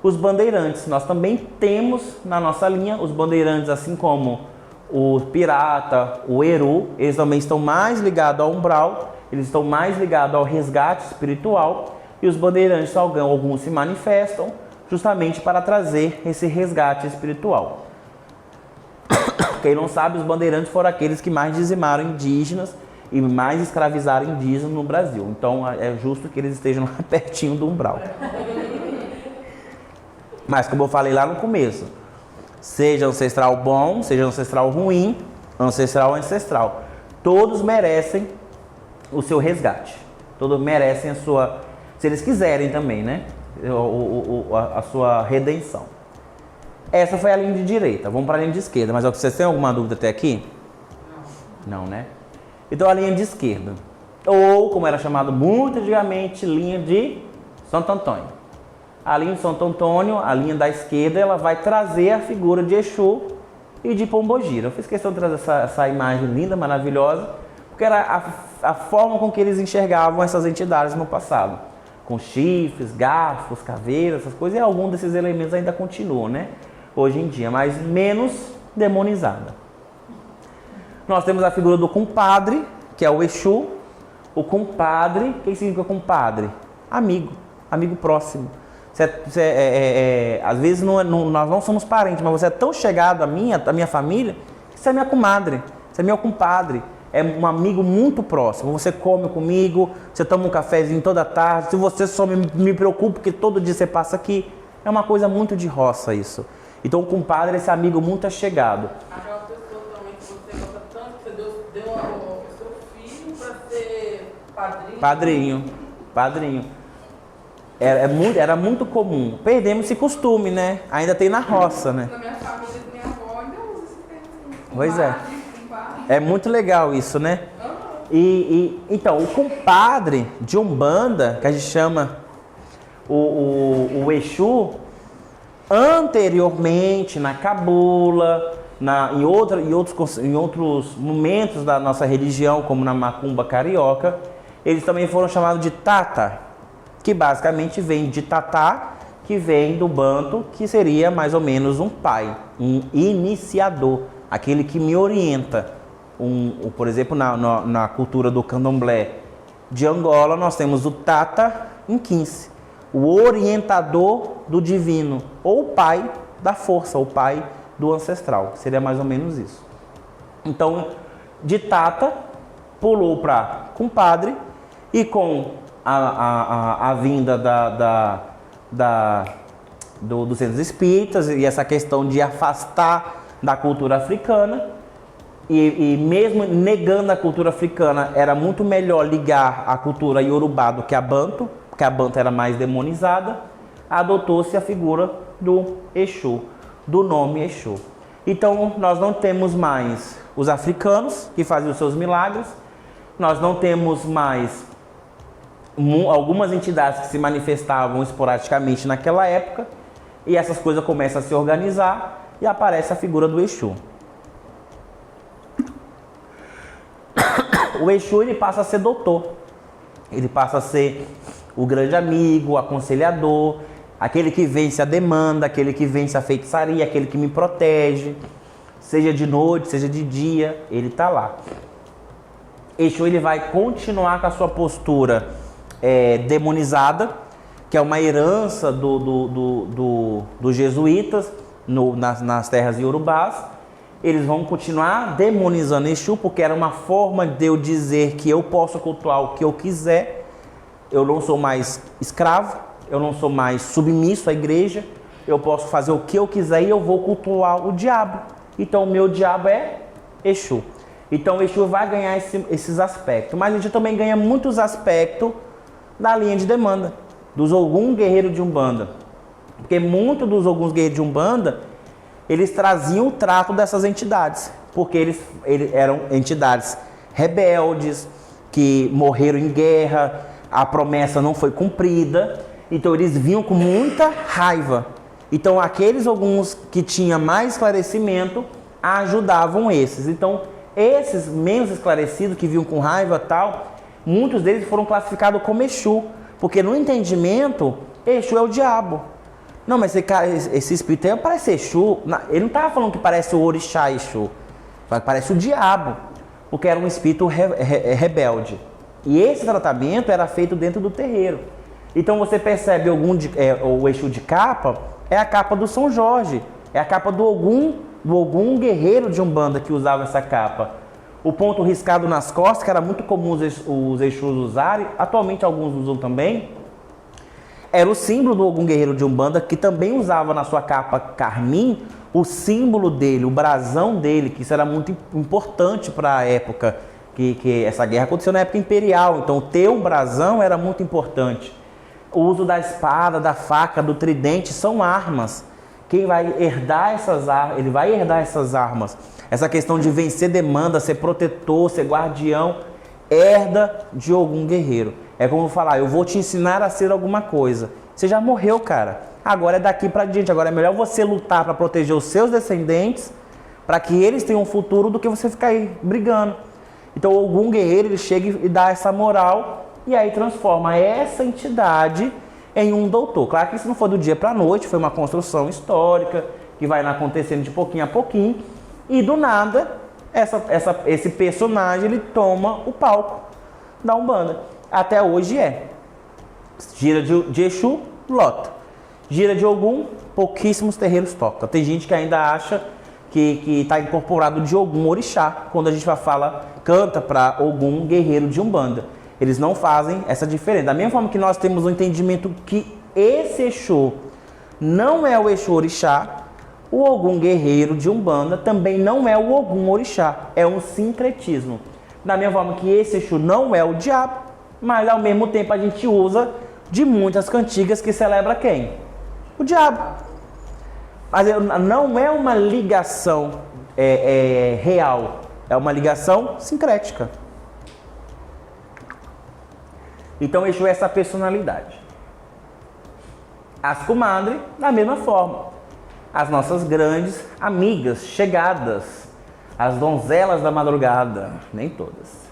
Speaker 2: os bandeirantes. Nós também temos na nossa linha os bandeirantes, assim como o pirata, o eru, eles também estão mais ligados ao umbral, eles estão mais ligados ao resgate espiritual, e os bandeirantes, alguns se manifestam justamente para trazer esse resgate espiritual. Quem não sabe, os bandeirantes foram aqueles que mais dizimaram indígenas e mais escravizaram indígenas no Brasil. Então é justo que eles estejam lá pertinho do umbral. Mas como eu falei lá no começo, seja ancestral bom, seja ancestral ruim, ancestral é ancestral. Todos merecem o seu resgate. Todos merecem a sua, se eles quiserem também, né? A sua redenção. Essa foi a linha de direita. Vamos para a linha de esquerda. Mas vocês têm alguma dúvida até aqui? Não, né? Então a linha de esquerda. Ou, como era chamado muito antigamente, linha de Santo Antônio. A linha de Santo Antônio, a linha da esquerda, ela vai trazer a figura de Exu e de Pombogira. Eu fiz questão de trazer essa imagem linda, maravilhosa, porque era a forma com que eles enxergavam essas entidades no passado. Com chifres, garfos, caveiras, essas coisas, e alguns desses elementos ainda continuam, né? Hoje em dia, mas menos demonizada. Nós temos a figura do compadre, que é o Exu. O compadre, o que significa compadre? Amigo, amigo próximo. Às vezes nós não somos parentes, mas você é tão chegado à minha família, que você é minha comadre, você é meu compadre. é um amigo muito próximo. Você come comigo, você toma um cafezinho toda tarde. Se você só me preocupa porque todo dia você passa aqui, é uma coisa muito de roça isso. Então o compadre é esse amigo muito achegado.
Speaker 3: Aquela pessoa também que você gosta tanto, que você deu o seu filho para ser padrinho.
Speaker 2: Padrinho. Era muito comum. Perdemos esse costume, né? Ainda tem na roça, né?
Speaker 3: Na minha família, minha avó ainda usa esse termo.
Speaker 2: Pois é. É muito legal isso, né? Então, o compadre de Umbanda, que a gente chama o Exu, anteriormente na cabula, em outros momentos da nossa religião, como na macumba carioca, eles também foram chamados de tata, que basicamente vem de tatá, que vem do banto, que seria mais ou menos um pai, um iniciador, aquele que me orienta. Por exemplo, na cultura do candomblé de Angola, nós temos o tata Nquince, o orientador do divino, ou o pai da força, o pai do ancestral, seria mais ou menos isso. Então, de tata, pulou para compadre, e com a vinda dos centros espíritas e essa questão de afastar da cultura africana, e mesmo negando a cultura africana, era muito melhor ligar a cultura iorubá do que a banto, porque a banto era mais demonizada, adotou-se a figura do Exu, do nome Exu. Então nós não temos mais os africanos que faziam os seus milagres, nós não temos mais algumas entidades que se manifestavam esporadicamente naquela época, e essas coisas começam a se organizar e aparece a figura do Exu. O Exu, ele passa a ser doutor, ele passa a ser o grande amigo, o aconselhador, aquele que vence a demanda, aquele que vence a feitiçaria, aquele que me protege, seja de noite, seja de dia, ele está lá. Exu, ele vai continuar com a sua postura demonizada, que é uma herança dos jesuítas nas terras iorubás. Eles vão continuar demonizando Exu, porque era uma forma de eu dizer que eu posso cultuar o que eu quiser, eu não sou mais escravo, eu não sou mais submisso à igreja, eu posso fazer o que eu quiser e eu vou cultuar o diabo. Então o meu diabo é Exu. Então o Exu vai ganhar esses aspectos, mas a gente também ganha muitos aspectos da linha de demanda, dos Ogum guerreiro de Umbanda. Porque muitos dos Oguns guerreiros de Umbanda, eles traziam o trato dessas entidades, porque eles eram entidades rebeldes, que morreram em guerra, a promessa não foi cumprida, então eles vinham com muita raiva. Então aqueles Oguns que tinham mais esclarecimento ajudavam esses. Então esses menos esclarecidos, que vinham com raiva e tal, muitos deles foram classificados como Exu, porque no entendimento, Exu é o diabo. Não, mas esse espírito aí parece Exu. Ele não estava falando que parece o orixá Exu, parece o diabo, porque era um espírito rebelde. E esse tratamento era feito dentro do terreiro. Então você percebe o Exu de capa, é a capa do São Jorge, é a capa do Ogum guerreiro de Umbanda que usava essa capa. O ponto riscado nas costas, que era muito comum os Exus usarem, atualmente alguns usam também, era o símbolo do Ogum guerreiro de Umbanda, que também usava na sua capa carmim o símbolo dele, o brasão dele, que isso era muito importante para a época, que essa guerra aconteceu na época imperial, então ter um brasão era muito importante. O uso da espada, da faca, do tridente são armas. Quem vai herdar essas armas, ele vai herdar essas armas. Essa questão de vencer demanda, ser protetor, ser guardião, herda de algum guerreiro. É como falar, eu vou te ensinar a ser alguma coisa. Você já morreu, cara. Agora é daqui pra diante. Agora é melhor você lutar para proteger os seus descendentes, para que eles tenham um futuro, do que você ficar aí brigando. Então algum guerreiro, ele chega e dá essa moral, e aí transforma essa entidade em um doutor. Claro que isso não foi do dia para a noite, foi uma construção histórica, que vai acontecendo de pouquinho a pouquinho, e do nada, esse personagem, ele toma o palco da Umbanda. Até hoje gira de Exu, lota. Gira de Ogum, pouquíssimos terreiros tocam. Tem gente que ainda acha que está incorporado de Ogum orixá, quando a gente canta para Ogum guerreiro de Umbanda. Eles não fazem essa diferença. Da mesma forma que nós temos o entendimento que esse Exu não é o Exu orixá, o Ogum guerreiro de Umbanda também não é o Ogum orixá, é um sincretismo. Da mesma forma que esse Exu não é o diabo, mas ao mesmo tempo a gente usa de muitas cantigas que celebra quem? O diabo. Mas não é uma ligação real, é uma ligação sincrética. Então Exu é essa personalidade. As comadres, da mesma forma. As nossas grandes amigas, chegadas, as donzelas da madrugada, nem todas.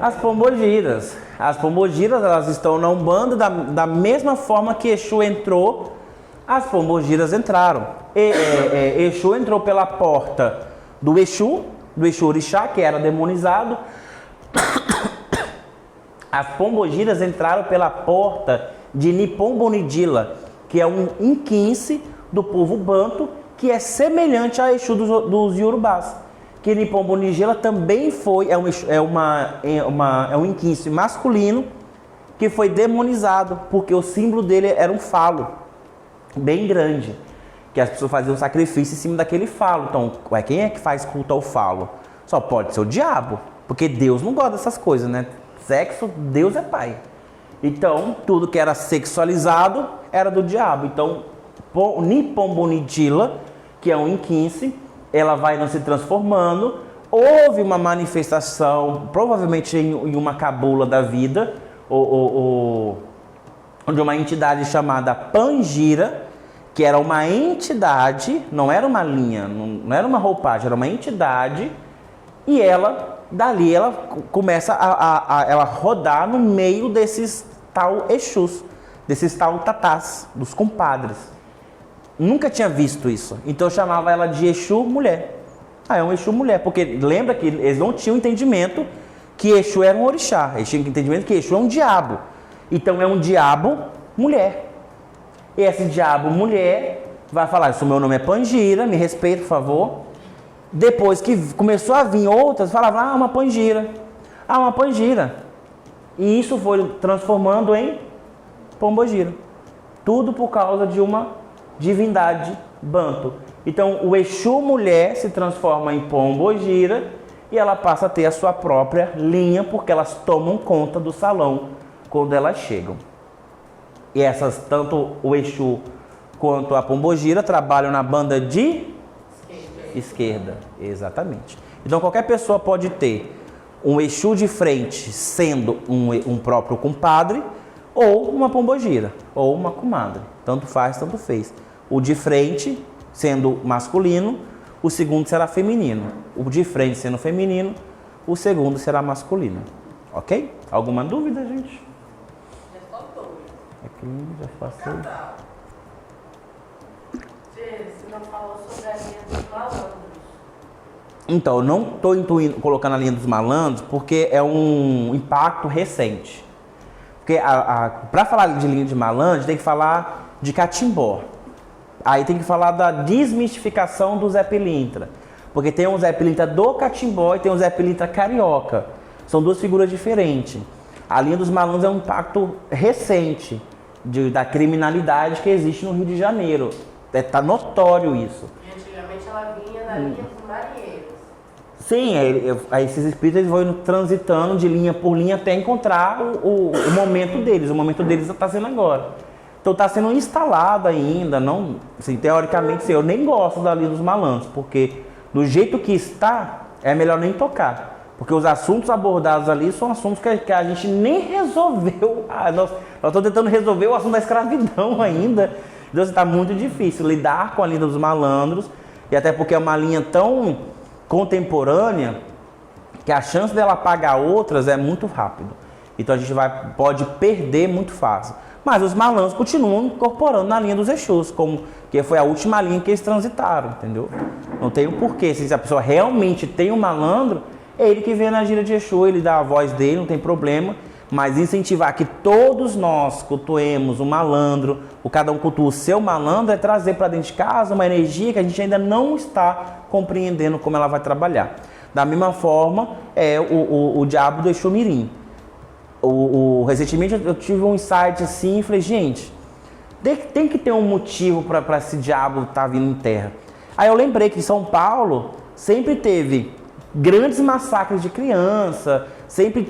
Speaker 2: As pombogiras. As pombogiras, elas estão na Umbanda da mesma forma que Exu entrou, as pombogiras entraram. Exu entrou pela porta do Exu orixá, que era demonizado. As pombogiras entraram pela porta de Nipombonidila, que é um inquince do povo banto, que é semelhante a Exu dos Yorubás. Que Nipombonidila também é um inquince masculino que foi demonizado, porque o símbolo dele era um falo bem grande, que as pessoas faziam sacrifício em cima daquele falo. Então, quem é que faz culto ao falo? Só pode ser o diabo, porque Deus não gosta dessas coisas, né? Sexo, Deus é pai. Então, tudo que era sexualizado era do diabo. Então, Nipombonidila, que é um inquince, ela vai não se transformando. Houve uma manifestação, provavelmente em uma cabula da vida, de uma entidade chamada Pangira, que era uma entidade, não era uma linha, não era uma roupagem, era uma entidade, e dali ela começa ela rodar no meio desses tal Exus, desses tal tatás, dos compadres. Nunca tinha visto isso, então eu chamava ela de Exu mulher. É um Exu mulher, porque lembra que eles não tinham entendimento que Exu era um orixá, eles tinham entendimento que Exu é um diabo. Então é um diabo mulher. E esse diabo mulher vai falar: "Isso, meu nome é Pangira, me respeita, por favor." Depois que começou a vir outras, falavam: uma Pangira. Uma Pangira. E isso foi transformando em Pombogira. Tudo por causa de uma divindade banto. Então o Exu mulher se transforma em Pombogira e ela passa a ter a sua própria linha, porque elas tomam conta do salão quando elas chegam. E essas, tanto o Exu quanto a Pombogira, trabalham na banda de esquerda. Exatamente. Então qualquer pessoa pode ter um Exu de frente sendo um próprio compadre, ou uma Pombogira, ou uma comadre. Tanto faz, tanto fez. O de frente sendo masculino, o segundo será feminino. O de frente sendo feminino, o segundo será masculino. Ok? Alguma dúvida, gente? Aqui, já passei.
Speaker 6: Você não falou sobre a linha dos malandros.
Speaker 2: Então, eu não estou colocando a linha dos malandros porque é um impacto recente. Porque para falar de linha de malandro, tem que falar de catimbó. Aí tem que falar da desmistificação do Zé Pilintra. Porque tem um Zé Pilintra do catimbó e tem um Zé Pilintra carioca. São duas figuras diferentes. A linha dos malandros é um impacto recente da criminalidade que existe no Rio de Janeiro. Está notório isso.
Speaker 6: E antigamente ela vinha na linha dos marinheiros.
Speaker 2: Sim, esses espíritos eles vão transitando de linha por linha até encontrar o momento deles. O momento deles está sendo agora. Então está sendo instalado ainda, não, assim, teoricamente, eu nem gosto da linha dos malandros, porque do jeito que está, é melhor nem tocar. Porque os assuntos abordados ali são assuntos que a gente nem resolveu. Nós estamos tentando resolver o assunto da escravidão ainda. Então está muito difícil lidar com a linha dos malandros, e até porque é uma linha tão contemporânea que a chance dela apagar outras é muito rápido. Então a gente pode perder muito fácil. Mas os malandros continuam incorporando na linha dos Exus, que foi a última linha que eles transitaram, entendeu? Não tem um porquê. Se a pessoa realmente tem um malandro, é ele que vem na gira de Exu, ele dá a voz dele, não tem problema. Mas incentivar que todos nós cultuemos o malandro, o cada um cultua o seu malandro, é trazer para dentro de casa uma energia que a gente ainda não está compreendendo como ela vai trabalhar. Da mesma forma, é o diabo do Exu Mirim. Recentemente eu tive um insight assim e falei, gente, tem que ter um motivo para esse diabo estar vindo em terra. Aí eu lembrei que em São Paulo sempre teve grandes massacres de criança, sempre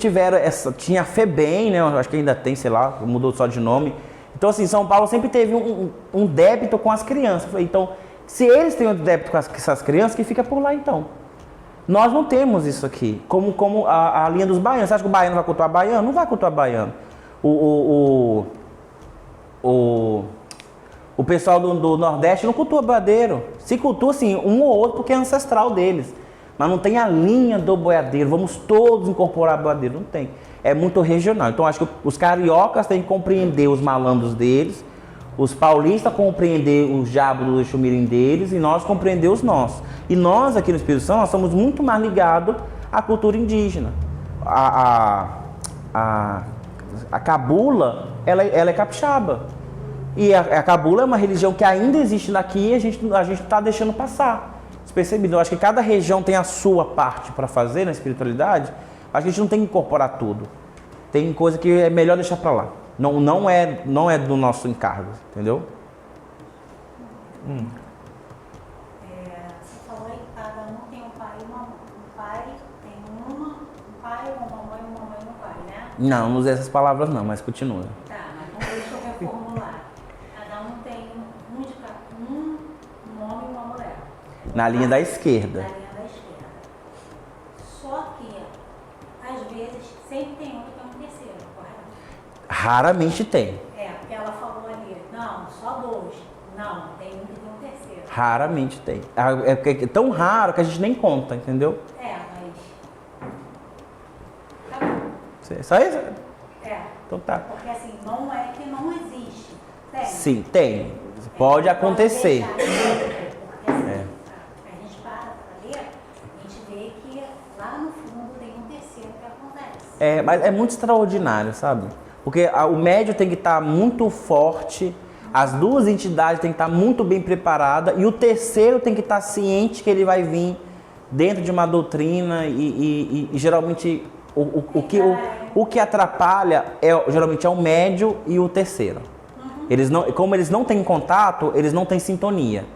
Speaker 2: tinha a FEBEM, né? Eu acho que ainda tem, sei lá, mudou só de nome. Então assim, São Paulo sempre teve um débito com as crianças. Eu falei, então, se eles têm um débito com essas crianças, que fica por lá então. Nós não temos isso aqui, como a linha dos baianos. Você acha que o baiano vai cultuar baiano? Não vai cultuar baiano. O pessoal do Nordeste não cultua boiadeiro. Se cultua, assim, um ou outro porque é ancestral deles. Mas não tem a linha do boiadeiro. Vamos todos incorporar boiadeiro. Não tem. É muito regional. Então, acho que os cariocas têm que compreender os malandros deles. Os paulistas compreender os diabos do Exu Mirim deles. E nós compreender os nossos. E nós, aqui no Espírito Santo, nós somos muito mais ligados à cultura indígena. A cabula, ela é capixaba. E a cabula é uma religião que ainda existe daqui e a gente está deixando passar. Percebido? Eu acho que cada região tem a sua parte para fazer na espiritualidade. Acho que a gente não tem que incorporar tudo. Tem coisa que é melhor deixar para lá. Não é do nosso encargo, entendeu?
Speaker 4: Você falou aí que cada um tem um pai e uma mãe. Um pai tem um pai, uma mamãe e um pai, né?
Speaker 2: Não usa essas palavras não, mas continua.
Speaker 4: Tá, mas então deixa eu reformular. Cada um tem um homem e uma mulher.
Speaker 2: Na linha da esquerda.
Speaker 4: Na linha da esquerda. Só que, às vezes, sempre tem um que tem um terceiro, correto?
Speaker 2: Raramente tem.
Speaker 4: Porque ela falou ali, não, só dois. Não, tem um que tem um terceiro.
Speaker 2: Raramente tem. É tão raro que a gente nem conta, entendeu?
Speaker 4: Mas... Tá bom.
Speaker 2: Só isso? Então tá.
Speaker 4: Porque assim, não é que não existe. Tem.
Speaker 2: Sim, tem. Pode acontecer.
Speaker 4: Porque assim, a gente para ler, a gente vê que lá no fundo tem um terceiro que acontece.
Speaker 2: Mas é muito extraordinário, sabe? Porque o médium tem que estar muito forte, as duas entidades têm que estar muito bem preparadas e o terceiro tem que estar ciente que ele vai vir dentro de uma doutrina e geralmente o que atrapalha geralmente é o médium e o terceiro. Como eles não têm contato, eles não têm sintonia.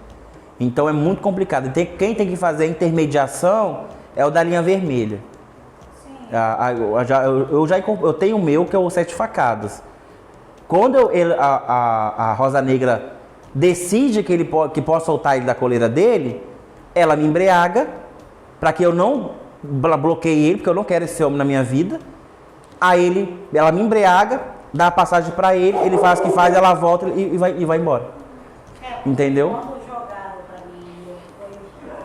Speaker 2: Então é muito complicado. Quem tem que fazer a intermediação é o da linha vermelha. Eu tenho o meu, que é o Sete Facadas. Quando a Rosa Negra decide que posso soltar ele da coleira dele, ela me embriaga, para que eu não bloqueie ele, porque eu não quero esse homem na minha vida. Aí ela me embriaga, dá a passagem para ele, ele faz o que faz, ela volta e vai embora. Entendeu?
Speaker 4: Quando jogaram para mim, eu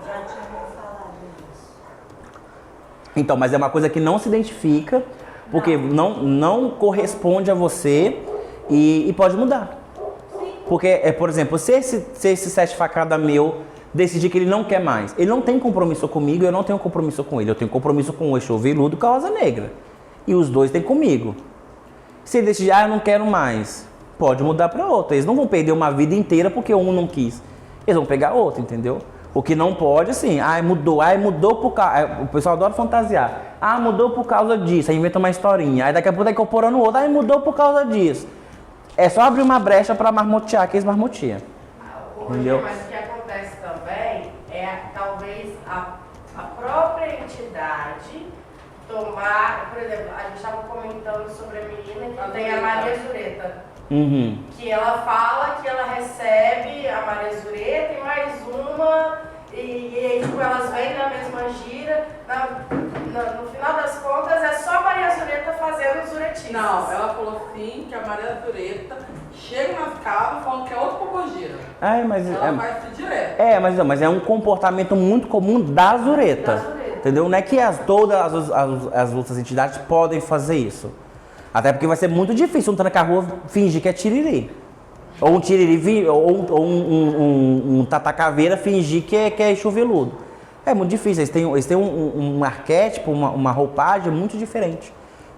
Speaker 4: já tinha falado disso.
Speaker 2: Então, mas é uma coisa que não se identifica, porque não corresponde a você e pode mudar. Porque, por exemplo, se esse Sete Facadas meu decidir que ele não quer mais, ele não tem compromisso comigo, eu não tenho compromisso com ele. Eu tenho compromisso com o Exu Veludo e com a Rosa Negra. E os dois têm comigo. Se ele decidir, eu não quero mais, pode mudar para outro. Eles não vão perder uma vida inteira porque um não quis. Eles vão pegar outro, entendeu? O que não pode, assim, mudou por causa... O pessoal adora fantasiar. Mudou por causa disso, aí inventa uma historinha. Aí daqui a pouco tá incorporando outro, mudou por causa disso. É só abrir uma brecha para marmotear, que eles marmotiam. Entendeu?
Speaker 6: Mas o que acontece também é, talvez, a própria entidade tomar... Por exemplo, a gente estava comentando sobre a menina que tem a Maria Zureta. Que ela fala que ela recebe a Maria Zureta e mais uma, e aí tipo, elas vêm na mesma gira. No final das contas, é só a Maria Zureta fazendo os zuretistas.
Speaker 3: Não, ela falou sim que a Maria Zureta chega nas casas falando que é outro popogira. Ela vai se direto.
Speaker 2: Mas é um comportamento muito comum da Zureta. Entendeu? Não é que todas as outras entidades podem fazer isso. Até porque vai ser muito difícil um tranca-rua fingir que é tiriri. Ou um tiriri, ou um tatacaveira fingir que é Exu Veludo. É muito difícil, eles têm um arquétipo, uma roupagem muito diferente.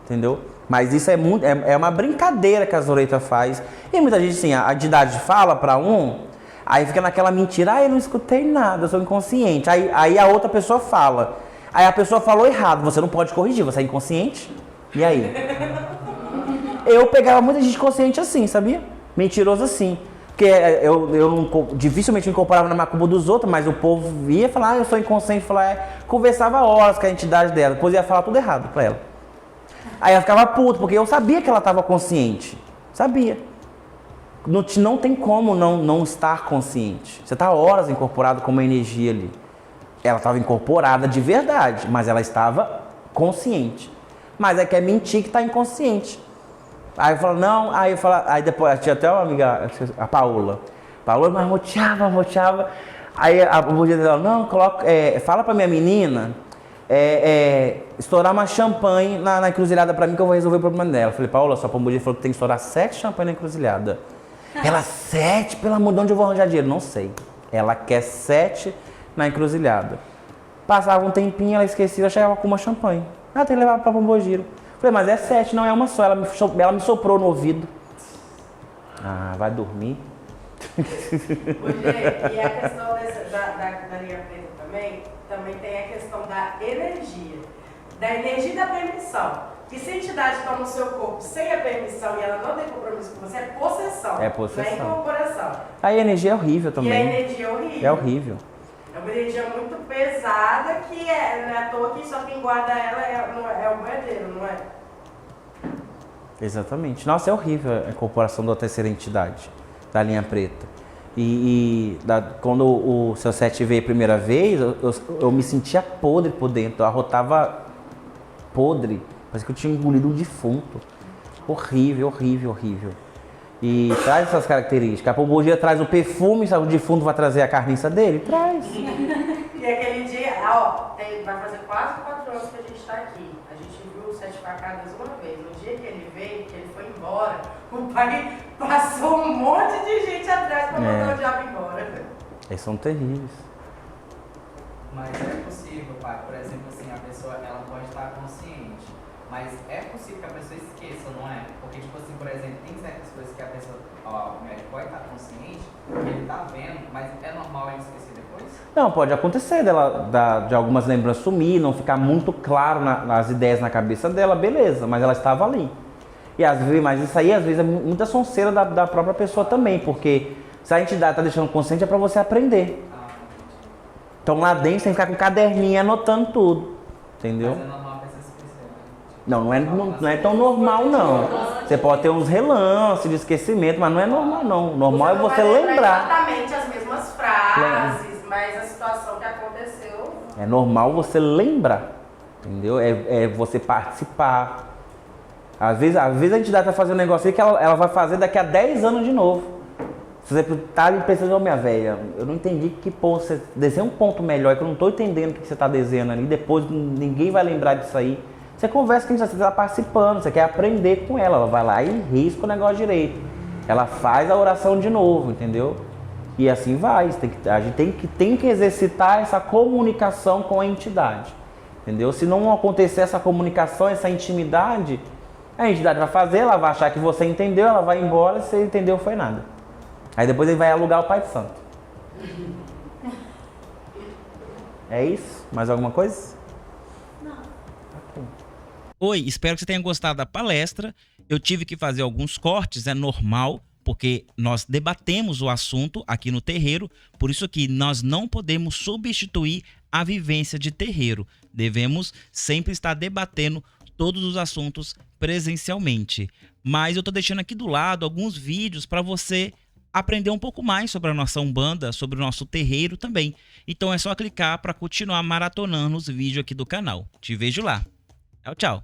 Speaker 2: entendeu? Mas isso é muito, é uma brincadeira que a Zoreita faz. E muita gente, assim, a entidade fala pra um, aí fica naquela mentira, eu não escutei nada, eu sou inconsciente. Aí a outra pessoa fala. Aí a pessoa falou errado, você não pode corrigir, você é inconsciente. E aí? Eu pegava muita gente consciente assim, sabia? Mentiroso assim. Porque eu dificilmente me comparava na macumba dos outros, mas o povo ia falar, eu sou inconsciente, conversava horas com a entidade dela, depois ia falar tudo errado pra ela. Aí ela ficava puta, porque eu sabia que ela estava consciente. Sabia. Não tem como não estar consciente. Você está horas incorporado com uma energia ali. Ela estava incorporada de verdade, mas ela estava consciente. Mas é que é mentir que está inconsciente. Aí eu falo, não, aí depois, tinha até uma amiga, a Paola. Paola, mas roteava. Aí a mulher dela, não, fala pra minha menina estourar uma champanhe na encruzilhada pra mim que eu vou resolver o problema dela. Eu falei, Paola, sua pombogira falou que tem que estourar 7 champanhes na encruzilhada. Ela, 7? Pelo amor de onde eu vou arranjar dinheiro? Não sei. Ela quer 7 na encruzilhada. Passava um tempinho, ela esquecia, ela chegava com uma champanhe. Tem que levar pra pombogira. Falei, mas é 7, não é uma só. Ela me soprou no ouvido. Vai dormir.
Speaker 6: E a questão da linha preta também tem a questão da energia e da permissão. Que se a entidade toma o seu corpo sem a permissão e ela não tem compromisso com você, é possessão.
Speaker 2: É possessão.
Speaker 6: Não é incorporação.
Speaker 2: A energia é horrível também.
Speaker 6: E a energia é horrível.
Speaker 2: É horrível.
Speaker 6: É uma energia muito pesada que não é à toa que só quem guarda ela é o boiadeiro, não é?
Speaker 2: Exatamente. Nossa, é horrível a incorporação da terceira entidade, da linha preta. Quando o seu 7 veio a primeira vez, eu me sentia podre por dentro. Eu arrotava podre. Parece que eu tinha engolido um defunto. Horrível. E traz essas características. A pombogira traz o perfume, sabe? O defunto vai trazer a carniça dele? Traz.
Speaker 6: E aquele dia, vai fazer quase 4 anos que a gente está aqui. A gente viu 7 facadas uma vez. No dia que ele veio, que ele foi embora, o pai passou um monte de gente atrás para mandar o diabo embora.
Speaker 2: Eles são terríveis.
Speaker 7: Mas é possível, pai, por exemplo, assim, a pessoa ela pode estar consciente, mas é possível que a pessoa esqueça, não é? Porque, tipo assim, por exemplo, tem certas coisas que a pessoa, o médico pode estar consciente, que ele está vendo, mas é normal ele esquecer depois?
Speaker 2: Não, pode acontecer de algumas lembranças sumir, não ficar muito claro nas ideias na cabeça dela, beleza, mas ela estava ali. Mas isso aí, às vezes, é muita sonceira da própria pessoa também, porque se a entidade está deixando consciente, é para você aprender. Então lá dentro, você tem que ficar com um caderninho anotando tudo, entendeu?
Speaker 7: Mas é normal a pessoa esquecer, né?
Speaker 2: Não é tão normal, não. Você pode ter uns relances de esquecimento, mas não é normal, não. Normal é você lembrar.
Speaker 6: Exatamente as mesmas frases, mas a situação que aconteceu...
Speaker 2: É normal você lembrar, entendeu? É você participar. Às vezes a entidade vai fazer um negócio aí que ela vai fazer daqui a 10 anos de novo. Se você tá ali pensando, minha velha, eu não entendi que ponto você desenha um ponto melhor, que eu não tô entendendo o que você tá desenhando ali, depois ninguém vai lembrar disso aí. Você conversa com a entidade, você tá participando, você quer aprender com ela vai lá e risca o negócio direito. Ela faz a oração de novo, entendeu? E assim vai, a gente tem que exercitar essa comunicação com a entidade, entendeu? Se não acontecer essa comunicação, essa intimidade, a entidade vai fazer, ela vai achar que você entendeu, ela vai embora, se você entendeu foi nada. Aí depois ele vai alugar o Pai Santo. É isso? Mais alguma coisa?
Speaker 4: Não.
Speaker 2: Ok.
Speaker 1: Oi, espero que você tenha gostado da palestra. Eu tive que fazer alguns cortes, é normal, porque nós debatemos o assunto aqui no terreiro, por isso que nós não podemos substituir a vivência de terreiro. Devemos sempre estar debatendo todos os assuntos presencialmente. Mas eu estou deixando aqui do lado alguns vídeos para você aprender um pouco mais sobre a nossa Umbanda, sobre o nosso terreiro também. Então é só clicar para continuar maratonando os vídeos aqui do canal. Te vejo lá. Tchau, tchau.